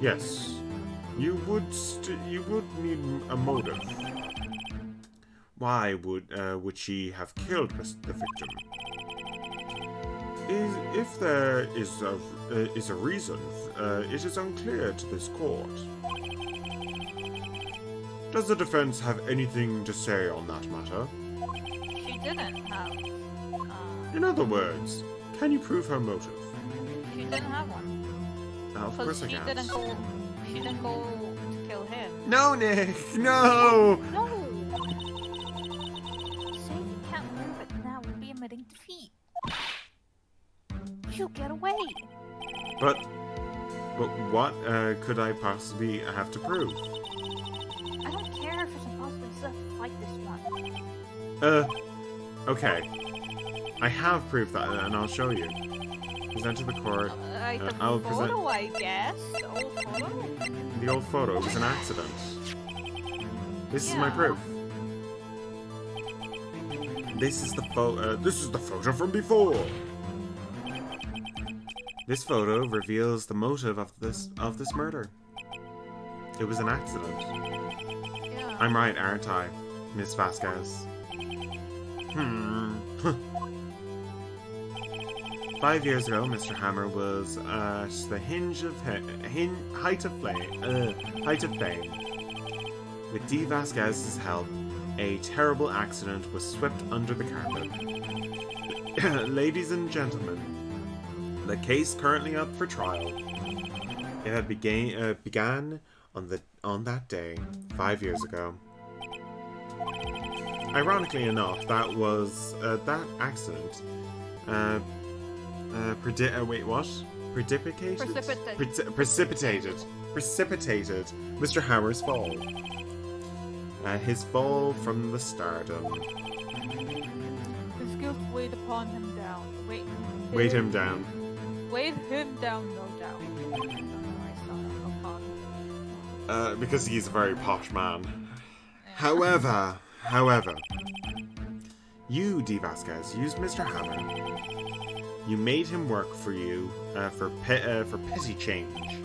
Yes, you would need a motive. Why would she have killed the victim? If there is a reason it is unclear to this court. Does the defense have anything to say on that matter? She didn't have. In other words, can you prove her motive? She didn't have one. Of course I She can't. She didn't go to kill him. No, Nick! No! No! Saying you can't prove it now would be admitting defeat. She'll get away. But what could I possibly have to prove? I don't care if it's impossible, you still have to fight this one. Okay. I have proof that, and I'll show you. Present to the court. The I'll photo, I guess. The old photo? The old photo was an accident. This is my Yeah. proof. This is the photo from before. This photo reveals the motive of this murder. It was an accident. Yeah. I'm right, aren't I, Miss Vasquez? 5 years ago, Mr. Hammer was at the height of fame. With Dee Vasquez's help, a terrible accident was swept under the carpet. Ladies and gentlemen, the case currently up for trial. It had began on that day 5 years ago. Ironically enough, that was that accident. Precipitated Mr. Hammer's fall. His fall from the stardom. His guilt weighed upon him down. Weighed him down. Weighed him down, no doubt. I don't know why I saw upon. Because he's a very posh man. Yeah. However, you, Dee Vasquez, used Mr. Hammer. You made him work for you for petty change.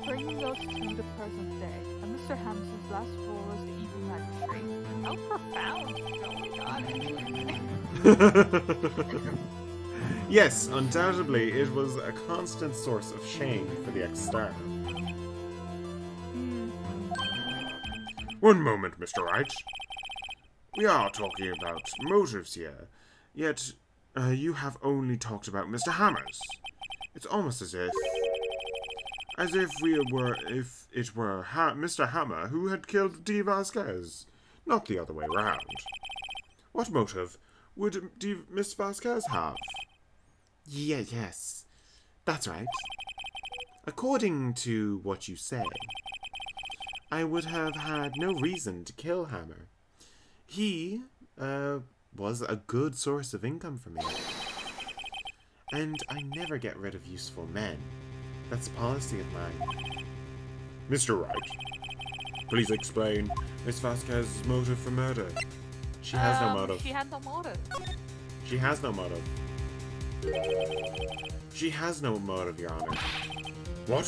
Bringing us to the present day, and Mr. Hamson's last role as the evil magistrate. How profound! Oh my god, Yes, undoubtedly, it was a constant source of shame for the ex-star. One moment, Mr. Wright. We are talking about motives here, yet you have only talked about Mr. Hammer's. It's almost as if it were Mr. Hammer who had killed Dee Vasquez, not the other way round. What motive would Miss Vasquez have? Yes, that's right. According to what you say, I would have had no reason to kill Hammer. He was a good source of income for me. And I never get rid of useful men. That's a policy of mine. Mr. Wright, please explain Miss Vasquez's motive for murder. She has no motive. She had no motive. She has no motive. She has no motive, Your Honor. What?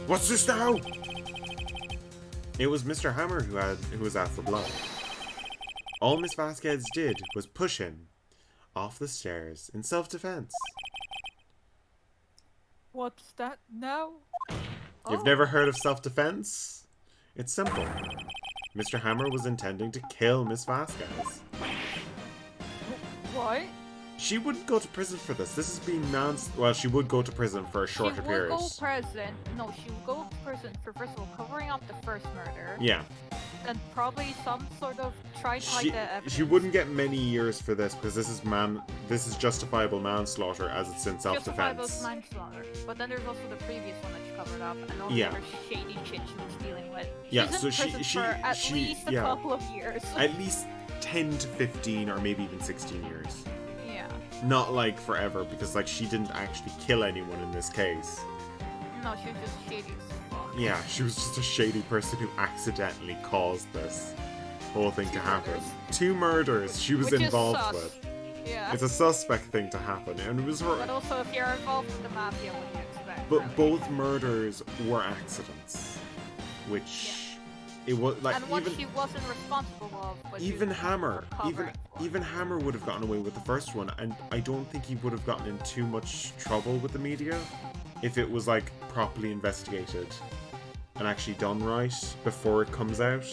What's this now? It was Mr. Hammer who was out for blood. All Miss Vasquez did was push him off the stairs in self-defense. What's that now? You've never heard of self-defense? It's simple. Mr. Hammer was intending to kill Miss Vasquez. What? She wouldn't go to prison for this. This is being well, she would go to prison for a shorter period. She would go to prison for, first of all, covering up the first murder. Yeah. And probably some sort of try to hide the evidence. She wouldn't get many years for this because this is justifiable manslaughter as it's in self-defense. Justifiable manslaughter. But then there's also the previous one that she covered up and all the Yeah. other shady shit she was dealing with. Yeah, She's so in prison for at least a couple of years. At least 10 to 15 or maybe even 16 years. Yeah. Not like forever because like she didn't actually kill anyone in this case. No, she was just shady as fuck. Yeah, she was just a shady person who accidentally caused this whole thing to happen. 2 murders she was Which involved is sus. with. Yeah. It's a suspect thing to happen, and it was her. But also, if you're involved with the mafia, what do you expect? But really? both murders were accidents, which It was like and what she wasn't responsible of. But even Hammer, even even Hammer would have gotten away with the first one, and I don't think he would have gotten in too much trouble with the media if it was like properly investigated and actually done right before it comes out.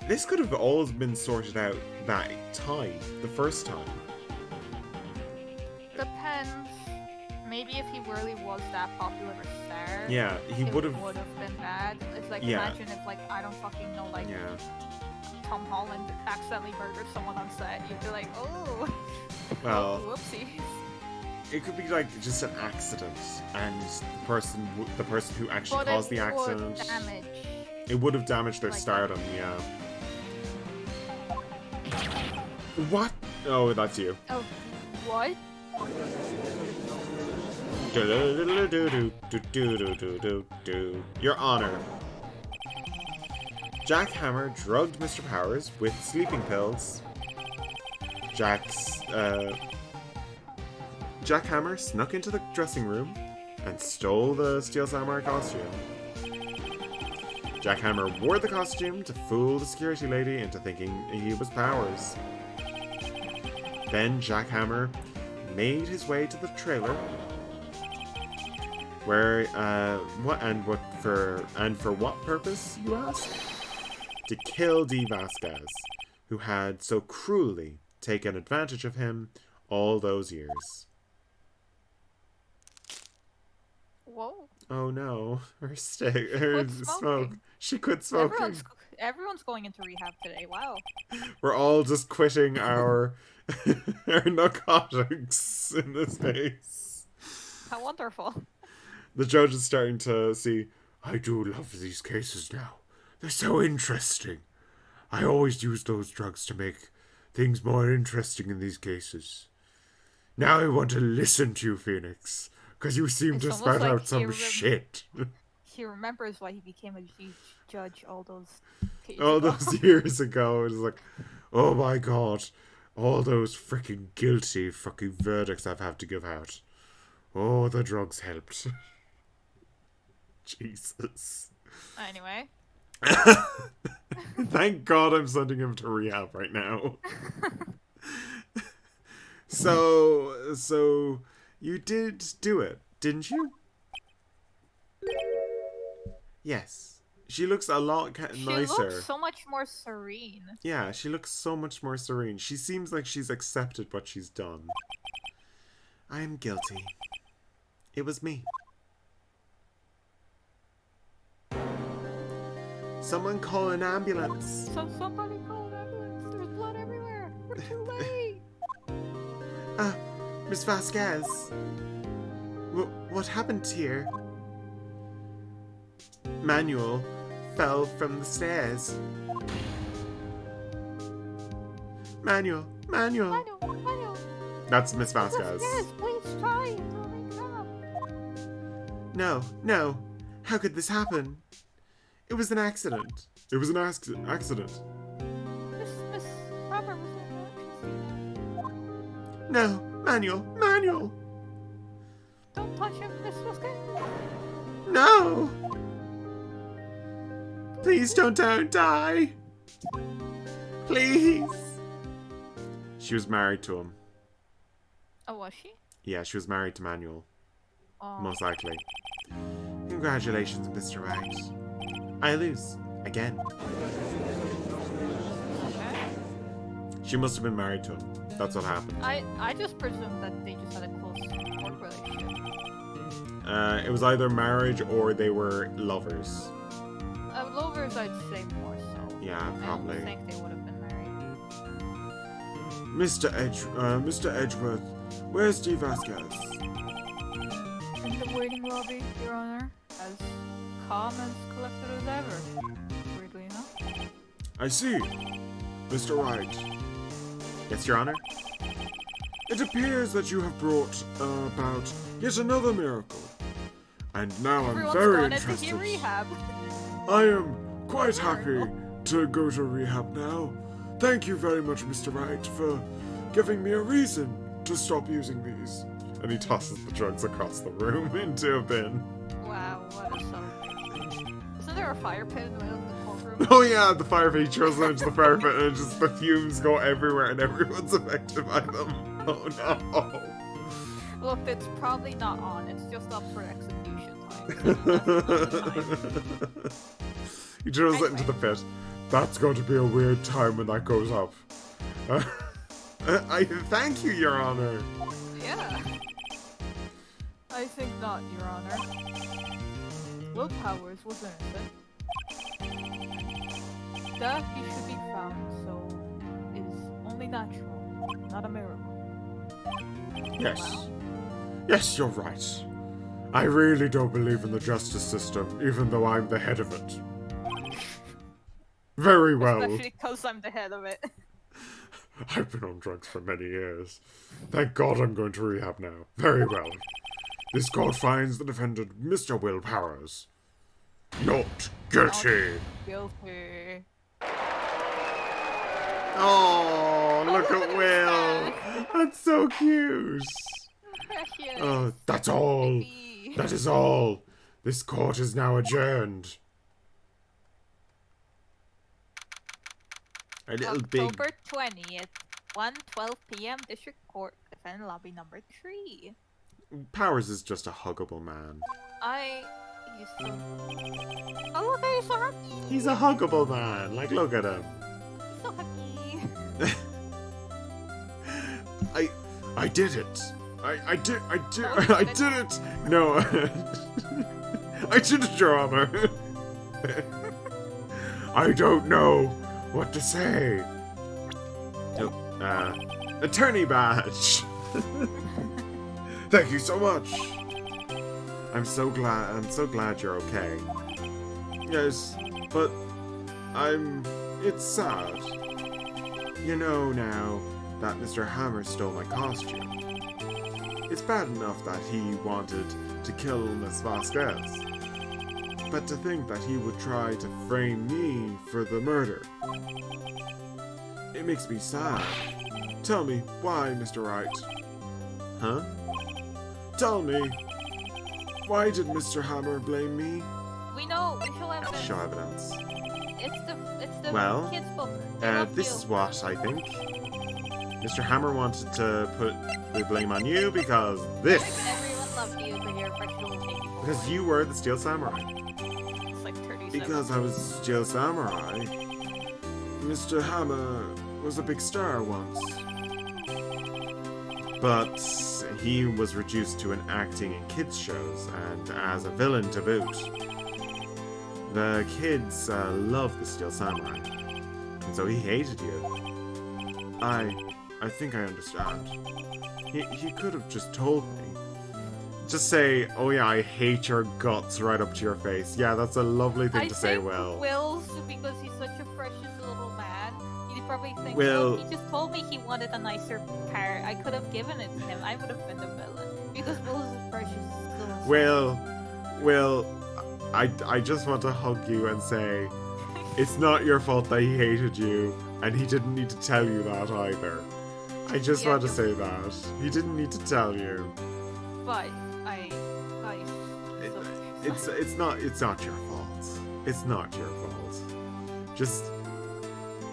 This could have always been sorted out that time, the first time. Depends. Maybe if he really was that popular a star, Yeah, he would have been bad. It's like, Yeah. imagine if, like, I don't fucking know, like, Yeah. Tom Holland accidentally murdered someone on set. You'd be like, oh, Well, oh, whoopsie. it could be like just an accident, and the person who actually But caused the it would accident, damage. it would have damaged their Like- stardom. Yeah. What? Oh, that's you. Oh, what? Your Honor. Jack Hammer drugged Mr. Powers with sleeping pills. Jack Hammer snuck into the dressing room and stole the Steel Samurai costume. Jack Hammer wore the costume to fool the security lady into thinking he was Powers. Then Jack Hammer made his way to the trailer, where for what purpose, you ask? To kill Dee Vasquez, who had so cruelly taken advantage of him all those years. Whoa. Oh no, her smoke. smoking. She quit smoking. Everyone's going into rehab today. Wow. We're all just quitting our our narcotics in this case. How wonderful. The judge is starting to see, I do love these cases now. They're so interesting. I always use those drugs to make things more interesting in these cases. Now I want to listen to you, Phoenix, because you seem to It's spout almost like out some shit. He remembers why he became a huge judge all those All ago. those years ago, it was like, oh my god, all those freaking guilty fucking verdicts I've had to give out. Oh, the drugs helped. Jesus. Anyway. Thank God I'm sending him to rehab right now. So you did do it, didn't you? Yes. She looks a lot nicer. She looks so much more serene. Yeah, she looks so much more serene. She seems like she's accepted what she's done. I am guilty. It was me. Someone call an ambulance. So somebody call an ambulance. There's blood everywhere. We're too late. Miss Vasquez. What happened here? Manuel fell from the stairs. Manuel. Manuel. That's Miss Vasquez. Yes, please try it. Oh my God. No. How could this happen? It was an accident. It was an accident. Miss Robert was in the No, Manuel. Don't touch him, Miss Vasquez. No. Please don't die. Please. She was married to him. Oh, was she? Yeah, she was married to Manuel. Oh. Most likely. Congratulations, Mr. Wright. I lose. Again. Okay. She must have been married to him. That's what happened. I just presumed that they just had a close work relationship. It was either marriage or they were lovers. Lovers, I'd say more so. Yeah, probably. I don't think they would have been married. Mr. Edgeworth, where's Dee Vasquez? In the waiting lobby, Your Honor, as calm and collected as ever. Weirdly enough. I see. Mr. Wright. Yes, Your Honor? It appears that you have brought about yet another miracle. And now I'm very interested. Into rehab. I am quite happy to go to rehab now. Thank you very much, Mr. Wright, for giving me a reason to stop using these. And he tosses the drugs across the room into a bin. Wow, what a celebration. Isn't there a fire pit in the middle of the whole bathroom. Oh yeah, the fire pit, he throws them into the fire pit and just the fumes go everywhere and everyone's affected by them. Oh no. Look, it's probably not on. It's just up for execution time. He throws it into the pit. That's going to be a weird time when that goes up. I thank you, Your Honor. Yeah. I think not, Your Honor. Will Powers was innocent. That he should be found, so is only natural, not a miracle. Yes. Well, Yes, you're right. I really don't believe in the justice system, even though I'm the head of it. Very well. especially because I'm the head of it. I've been on drugs for many years. Thank God I'm going to rehab now. Very well. This court finds the defendant, Mr. Will Powers, not guilty. Guilty. Oh, look look at at Will. his That's so cute. Precious. Oh, that's all. Baby. That is all. This court is now adjourned. A little big. October 20th, 1:12 p.m. District Court, defendant lobby number 3. Powers is just a huggable man. He's so... Oh, look, he's so happy. He's a huggable man. Like, look at him. He's so happy. I did it. I did No, I did it. No. I did it, Your Honor. I don't know what to say. Oh, attorney badge. Thank you so much. I'm so glad you're okay. Yes, but it's sad. You know now that Mr. Hammer stole my costume. It's bad enough that he wanted to kill Miss Vasquez, but to think that he would try to frame me for the murder. It makes me sad. Tell me, why, Mr. Wright? Huh? Tell me, why did Mr. Hammer blame me? We know. We show evidence. Show evidence. It's the Well, kid's book. They love this you. is what I think. Mr. Hammer wanted to put the blame on you because Everyone loved you, but you're practically because you were the Steel Samurai. It's like 37. Because I was Steel Samurai. Mr. Hammer was a big star once. But he was reduced to an acting in kids' shows and as a villain to boot. The kids loved the Steel Samurai, and so he hated you. I think I understand. He could have just told me. Just say, oh yeah, I hate your guts right up to your face. Yeah, that's a lovely thing to say, Will. Will's, because he's such a precious little man, he probably thinks, Will. oh, he just told me he wanted a nicer part. I could have given it to him. I would have been the villain. Because Will's a precious little Will, I just want to hug you and say, it's not your fault that he hated you, and he didn't need to tell you that either. I just want to say that. He didn't need to tell you. But It's not your fault. It's not your fault. Just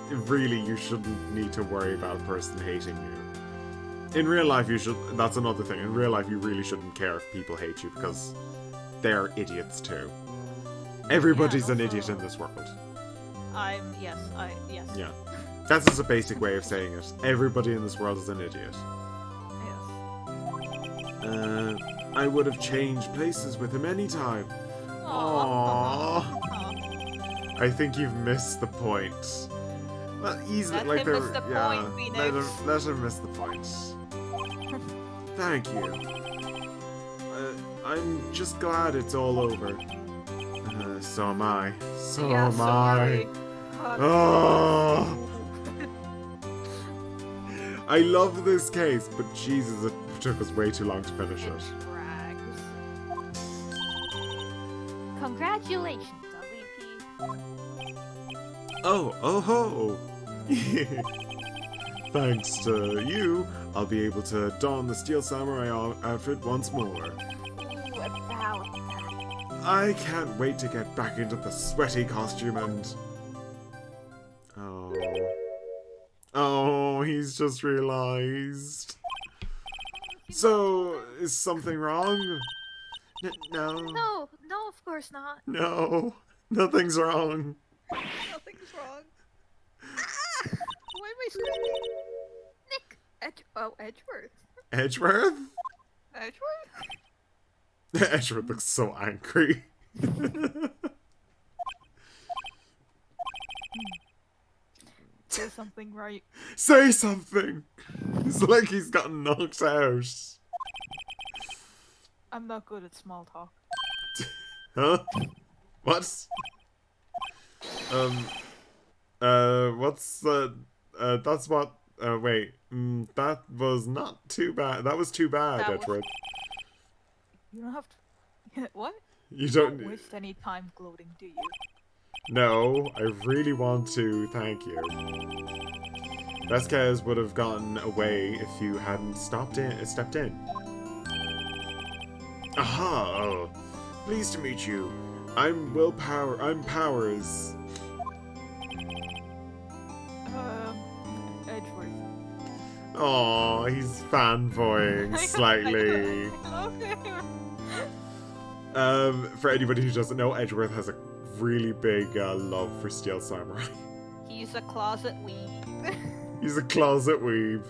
really, you shouldn't need to worry about a person hating you. In real life, you should. That's another thing. In real life, you really shouldn't care if people hate you because they're idiots too. Everybody's an idiot in this world. yes. Yeah, that's just a basic way of saying it. Everybody in this world is an idiot. Yes. I would have changed places with him anytime. Aww. I think you've missed the point. Well, easily, Let him miss the point, Phoenix. let him miss the point. Thank you. I'm just glad it's all over. So am I. So am I. Oh! I love this case, but Jesus, it took us way too long to finish it. Drags. Congratulations, WP. Oh ho! Thanks to you, I'll be able to don the Steel Samurai outfit once more. Ooh, about that. I can't wait to get back into the sweaty costume and Oh, he's just realized. So, is something wrong? No. No, no, of course not. No. Nothing's wrong. Nothing's wrong. Ah! Why am I screaming? Nick! Edgeworth. Edgeworth? Edgeworth? Edgeworth looks so angry. Say something, right? Say something! It's like he's gotten knocked out. I'm not good at small talk. Huh? What? What's that's what, wait, that was not too bad. That was too bad, Edgeworth. You don't have to... What? You don't don't... waste any time gloating, do you? No, I really want to, thank you. Vasquez would have gotten away if you hadn't stepped in. Aha! Oh, pleased to meet you. I'm Powers. Edgeworth. Aw, he's fanboying slightly. I love him. For anybody who doesn't know, Edgeworth has a really big love for Steel Samurai. He's a closet weeb. He's a closet weeb.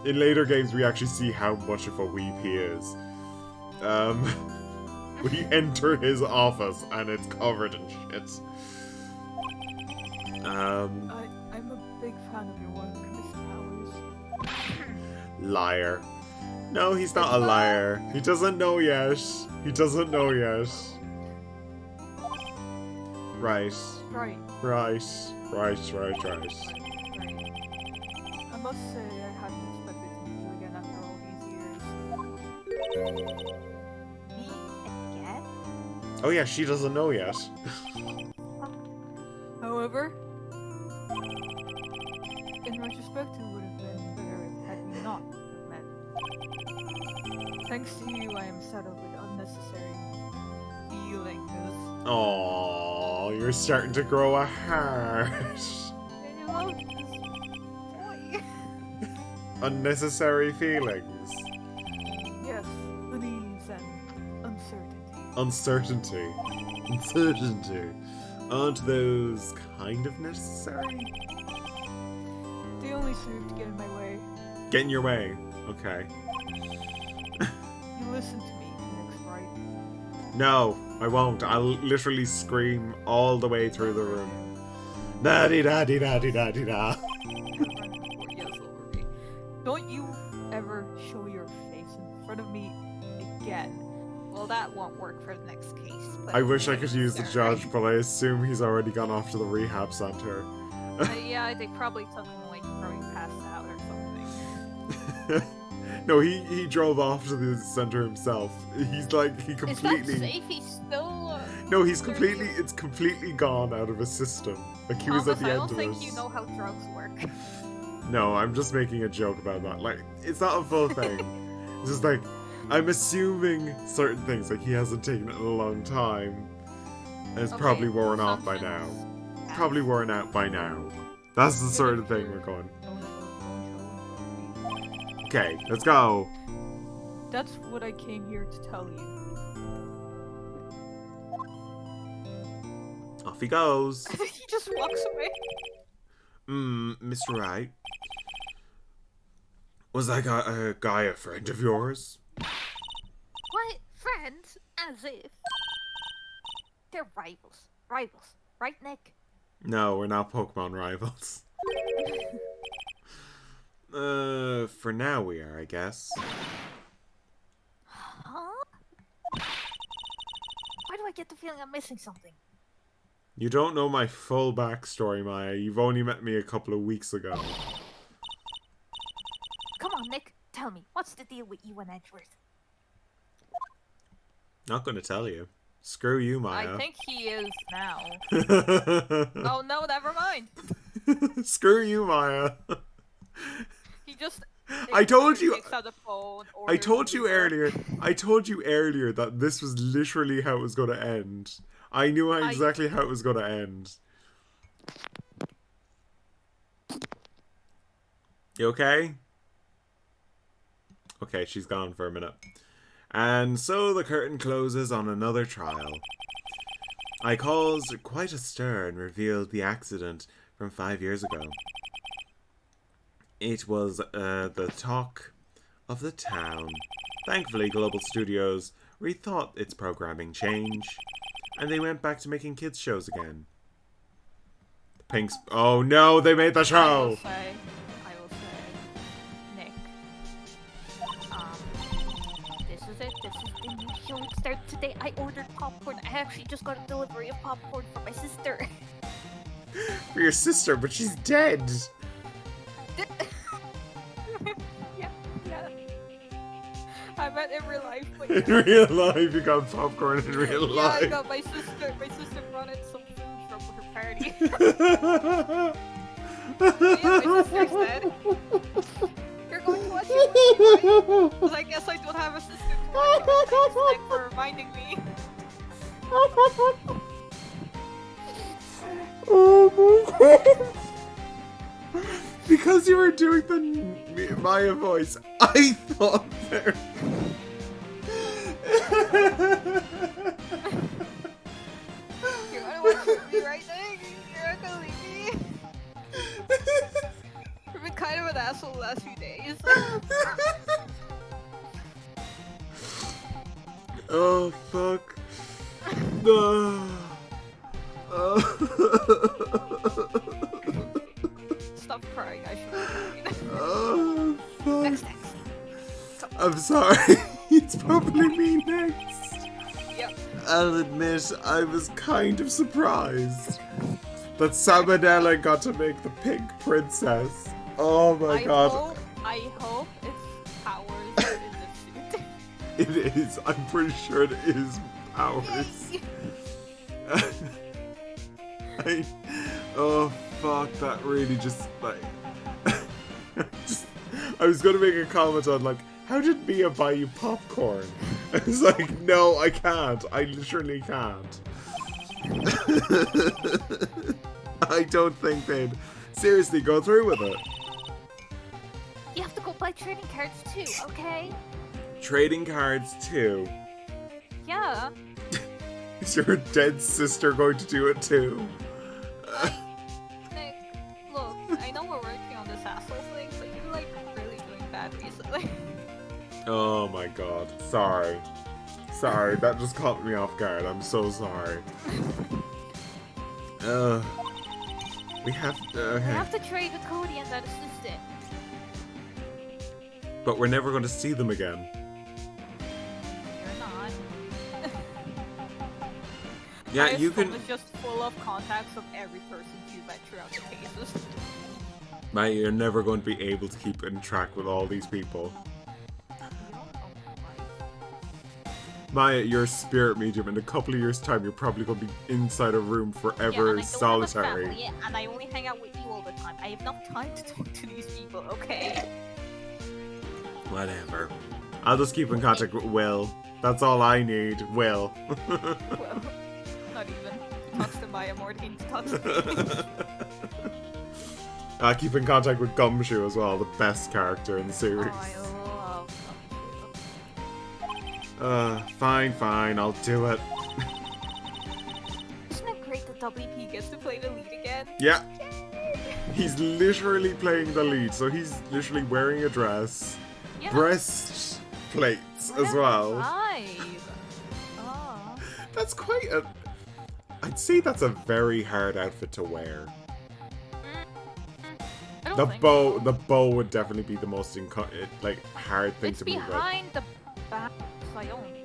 In later games, we actually see how much of a weeb he is. We enter his office and it's covered in shit. I'm a big fan of your work, Mr. Powers. Liar. No, he's not a liar. He doesn't know yet. He doesn't know yet. Right. Right. Right. Right. I must say I hadn't expected to meet you again after all these years. Me again? Oh yeah, she doesn't know yet. However, in retrospect, it would have been better had we not met. Thanks to you, I am settled with unnecessary feelings. Aww, you're starting to grow a heart. I love this boy. Unnecessary feelings. Yes, unease and Uncertainty. Aren't those kind of necessary? They only serve to get in my way. Get in your way. Okay. You listen to me, Phoenix, right? No, I won't. I'll literally scream all the way through the room. Da-dee-da-dee-da-dee-da-dee-da. Don't you ever show your face in front of me again. Well, that won't work for the next case. But I wish I could use the judge, but I assume he's already gone off to the rehab center. Yeah, they probably took him away. He probably passed out or something. No, he drove off to the center himself. He's like, he completely... Is that safe? He's still... No, he's completely... It's completely gone out of his system. Like, he was at the end of it. I don't think you know how drugs work. No, I'm just making a joke about that. Like, it's not a full thing. It's just like, I'm assuming certain things. Like, he hasn't taken it in a long time. And it's probably worn off by now. Probably worn out by now. That's the sort of thing we're going. Okay, let's go. That's what I came here to tell you. Off he goes. He just walks away. Mr. Wright. Was that guy a friend of yours? What? Friends? As if. They're rivals. Rivals. Right, Nick? No, we're not Pokemon rivals. For now we are, I guess. Huh? Why do I get the feeling I'm missing something? You don't know my full backstory, Maya. You've only met me a couple of weeks ago. Come on, Nick. Tell me, what's the deal with you and Edgeworth? Not gonna tell you. Screw you, Maya. I think he is now. Oh no, never mind. Screw you, Maya. He just... I told you... Takes out the phone, I told you earlier. I told you earlier that this was literally how it was gonna end. I knew exactly how it was gonna end. You okay? Okay, she's gone for a minute. And so the curtain closes on another trial. I caused quite a stir and revealed the accident from 5 years ago. It was the talk of the town. Thankfully, Global Studios rethought its programming change, and they went back to making kids shows again. The Pinks. Oh no, they made the show. I will say, Nick. This is it. This is the new show. It starts today. I ordered popcorn. I actually just got a delivery of popcorn for my sister. For your sister, but she's dead. yeah. I meant in real life, but In real life, you got popcorn in real life. Yeah, I got my sister. My sister brought in some food from her party. Yeah, my sister said, "You're going to watch it with me, right?" Because I guess I don't have a sister to watch it with. Thanks, Nick, for reminding me. Oh my god. Because you were doing the Maya voice, I thought there. You're gonna watch it with me, right, Nick? You're not gonna leave me. I've been kind of an asshole the last few days. Oh fuck. Stop crying. I should be crying. Oh fuck. Next. I'm sorry. It's probably me next. Yep. I'll admit I was kind of surprised that Sabanella got to make the Pink Princess. Oh my god. I hope it's Powers in the suit. It is. I'm pretty sure it is Powers. Oh fuck, that really just like I was gonna make a comment on like, how did Mia buy you popcorn? I was like, no, I can't. I literally can't. I don't think they'd seriously go through with it. You have to go buy trading cards too, okay? Trading cards too. Yeah. Is your dead sister going to do it too? Nick, look, I know we're working on this asshole thing, but you're like really doing bad recently. Oh my god. Sorry. Sorry, that just caught me off guard. I'm so sorry. We have to... We have to trade with Cody and that assistant. But we're never going to see them again. You're not. Yeah, My you can... phone is just full of contacts of every person you met throughout the cases. Mate, you're never going to be able to keep in track with all these people. Maya, you're a spirit medium. In a couple of years' time, you're probably going to be inside a room forever solitary. Family, and I only hang out with you all the time. I have enough time to talk to these people, okay? Whatever. I'll just keep in contact with Will. That's all I need. Will. Well, not even. He talks to Maya more than he talks to me. I keep in contact with Gumshoe as well, the best character in the series. Oh, I love Fine, I'll do it. Isn't it great that WP gets to play the lead again? Yeah. He's literally playing the lead, so he's literally wearing a dress, Yeah. breast plates as well. Vibe. Oh. That's quite a... I'd say that's a very hard outfit to wear. I don't The think bow, so. the bow would definitely be the most hard thing It's to move with. behind the back, so I don't think.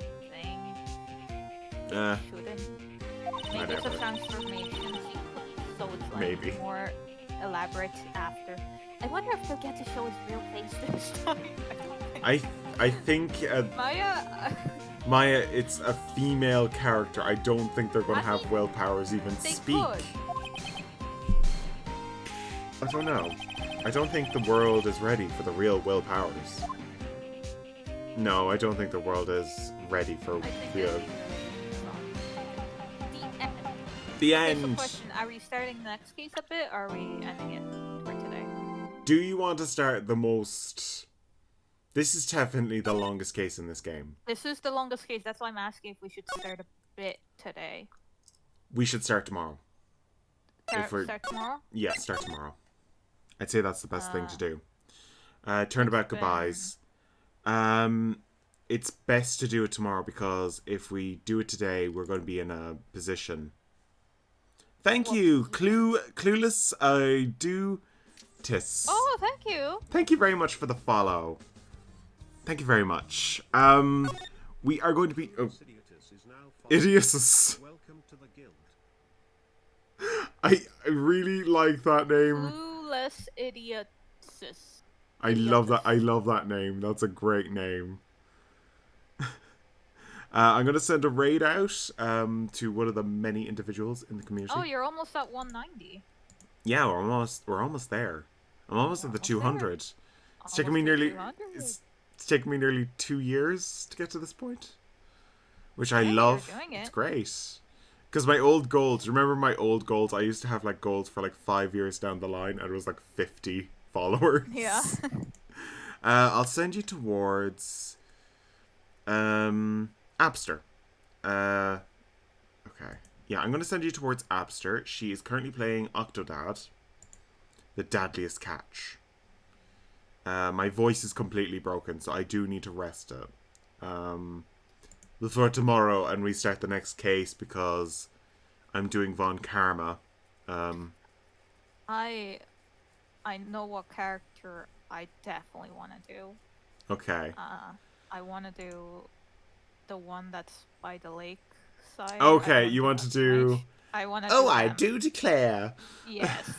Shouldn't. Maybe it's a Whatever. transformation sequence, so it's like Maybe. more elaborate after. I wonder if they'll get to show his real face this time. I don't think. I think Maya. Maya, it's a female character. I don't think they're going to have will powers even They speak. could. I don't know. I don't think the world is ready for the real will powers. No, I don't think the world is ready for I think the they'll be really the end. the Here's the end. question: are we starting the next case a bit, or are we ending it for today? Do you want to start the most... This is definitely the longest case in this game. This is the longest case. That's why I'm asking if we should start a bit today. We should start tomorrow. Start tomorrow? Yeah, start tomorrow. I'd say that's the best thing to do. Turnabout goodbyes. It's best to do it tomorrow because if we do it today, we're going to be in a position. Thank you, Clueless. I do. Tis. Oh, thank you. Thank you very much for the follow. Thank you very much. We are going to be. Oh. Idiotus. Welcome to the guild. I really like that name. Clueless Idiotus. I love that. I love that name. That's a great name. I'm gonna send a raid out to one of the many individuals in the community. Oh, you're almost at 190. Yeah, we're almost there. I'm almost at the 200. It's taken me nearly it's taken me nearly 2 years to get to this point, which I love. It's great. Because my old goals, remember my old goals? I used to have like goals for like 5 years down the line, and it was like 50 followers. Yeah. I'll send you towards Abster. Okay. Yeah, I'm going to send you towards Abster. She is currently playing Octodad, the Dadliest Catch. My voice is completely broken, so I do need to rest it. Before tomorrow, and we start the next case because I'm doing Von Karma. I know what character I definitely want to do. Okay. I want to do the one that's by the lake side. Okay, you want to do... I want to Oh, I do declare. Yes.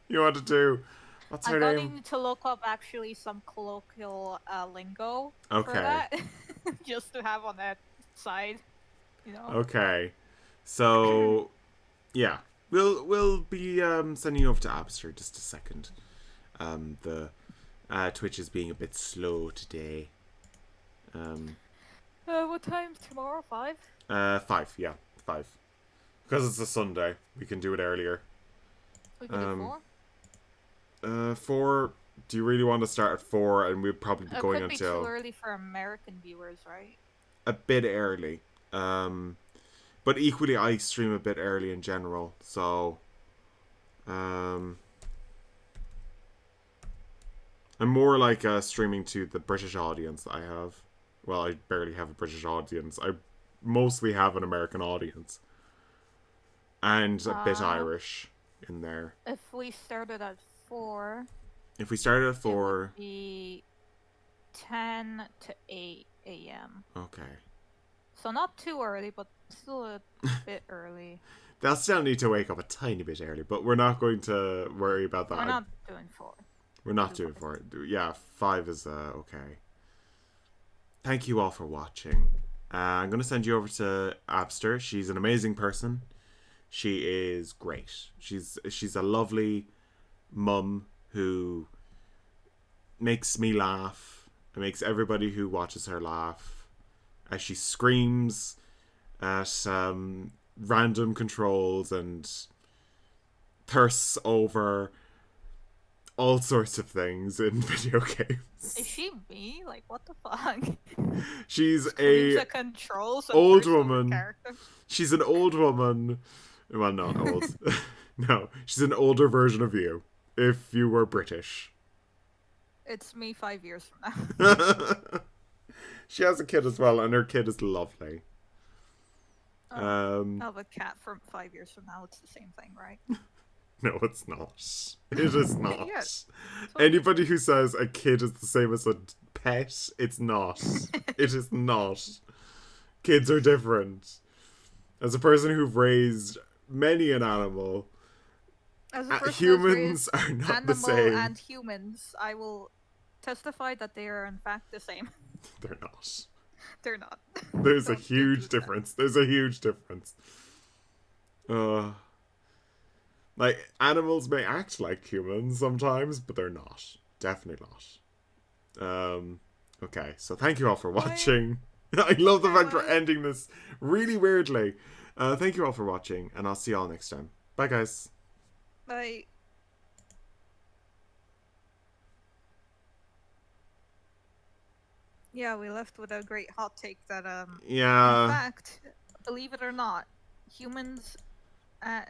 You want to do... What's her name? I need to look up actually some colloquial lingo for that. Just to have on that side, you know. Okay. So, yeah. We'll be sending you over to Abster just a second. The Twitch is being a bit slow today. What time tomorrow? 5? 5, yeah. 5. Because it's a Sunday. We can do it earlier. We can do 4? 4. Do you really want to start at 4? And we'll probably be going could until... be too early for American viewers, right? A bit early. But equally, I stream a bit early in general. So... I'm more like streaming to the British audience that I have. Well, I barely have a British audience. I mostly have an American audience. And a bit Irish in there. If we started at 4... If we started at 4... It would be 10 to 8 a.m. Okay. So not too early, but still a bit early. They'll still need to wake up a tiny bit early, but we're not going to worry about that. We're not doing 4. We're not doing 4. Yeah, 5 is okay. Thank you all for watching. I'm going to send you over to Abster. She's an amazing person. She is great. She's a lovely mum who makes me laugh. It makes everybody who watches her laugh. As she screams at random controls and thirsts over all sorts of things in video games. Is she me? Like, what the fuck? She's a old woman. She's an old woman. Well, not old. No, she's an older version of you. If you were British. It's me 5 years from now. She has a kid as well, and her kid is lovely. I have a cat from 5 years from now. It's the same thing, right? No, it's not. It is not. Yes. Anybody who says a kid is the same as a pet, it's not. It is not. Kids are different. As a person who've raised many an animal, as a person humans are not the same. And humans, I will testify that they are in fact the same. They're not. They're not. There's a huge difference. There's a huge difference. Like, animals may act like humans sometimes, but they're not. Definitely not. Okay, so thank you all for watching. I love the fact we're ending this really weirdly. Thank you all for watching, and I'll see you all next time. Bye, guys. Bye. Yeah, we left with a great hot take that in Yeah. fact, believe it or not, humans, uh,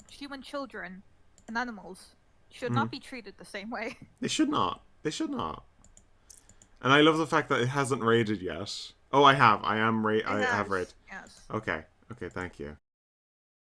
human children, and animals should not be treated the same way. They should not. They should not. And I love the fact that it hasn't raided yet. Oh, I have. I am It I have has, raid. yes. Okay. Okay, thank you.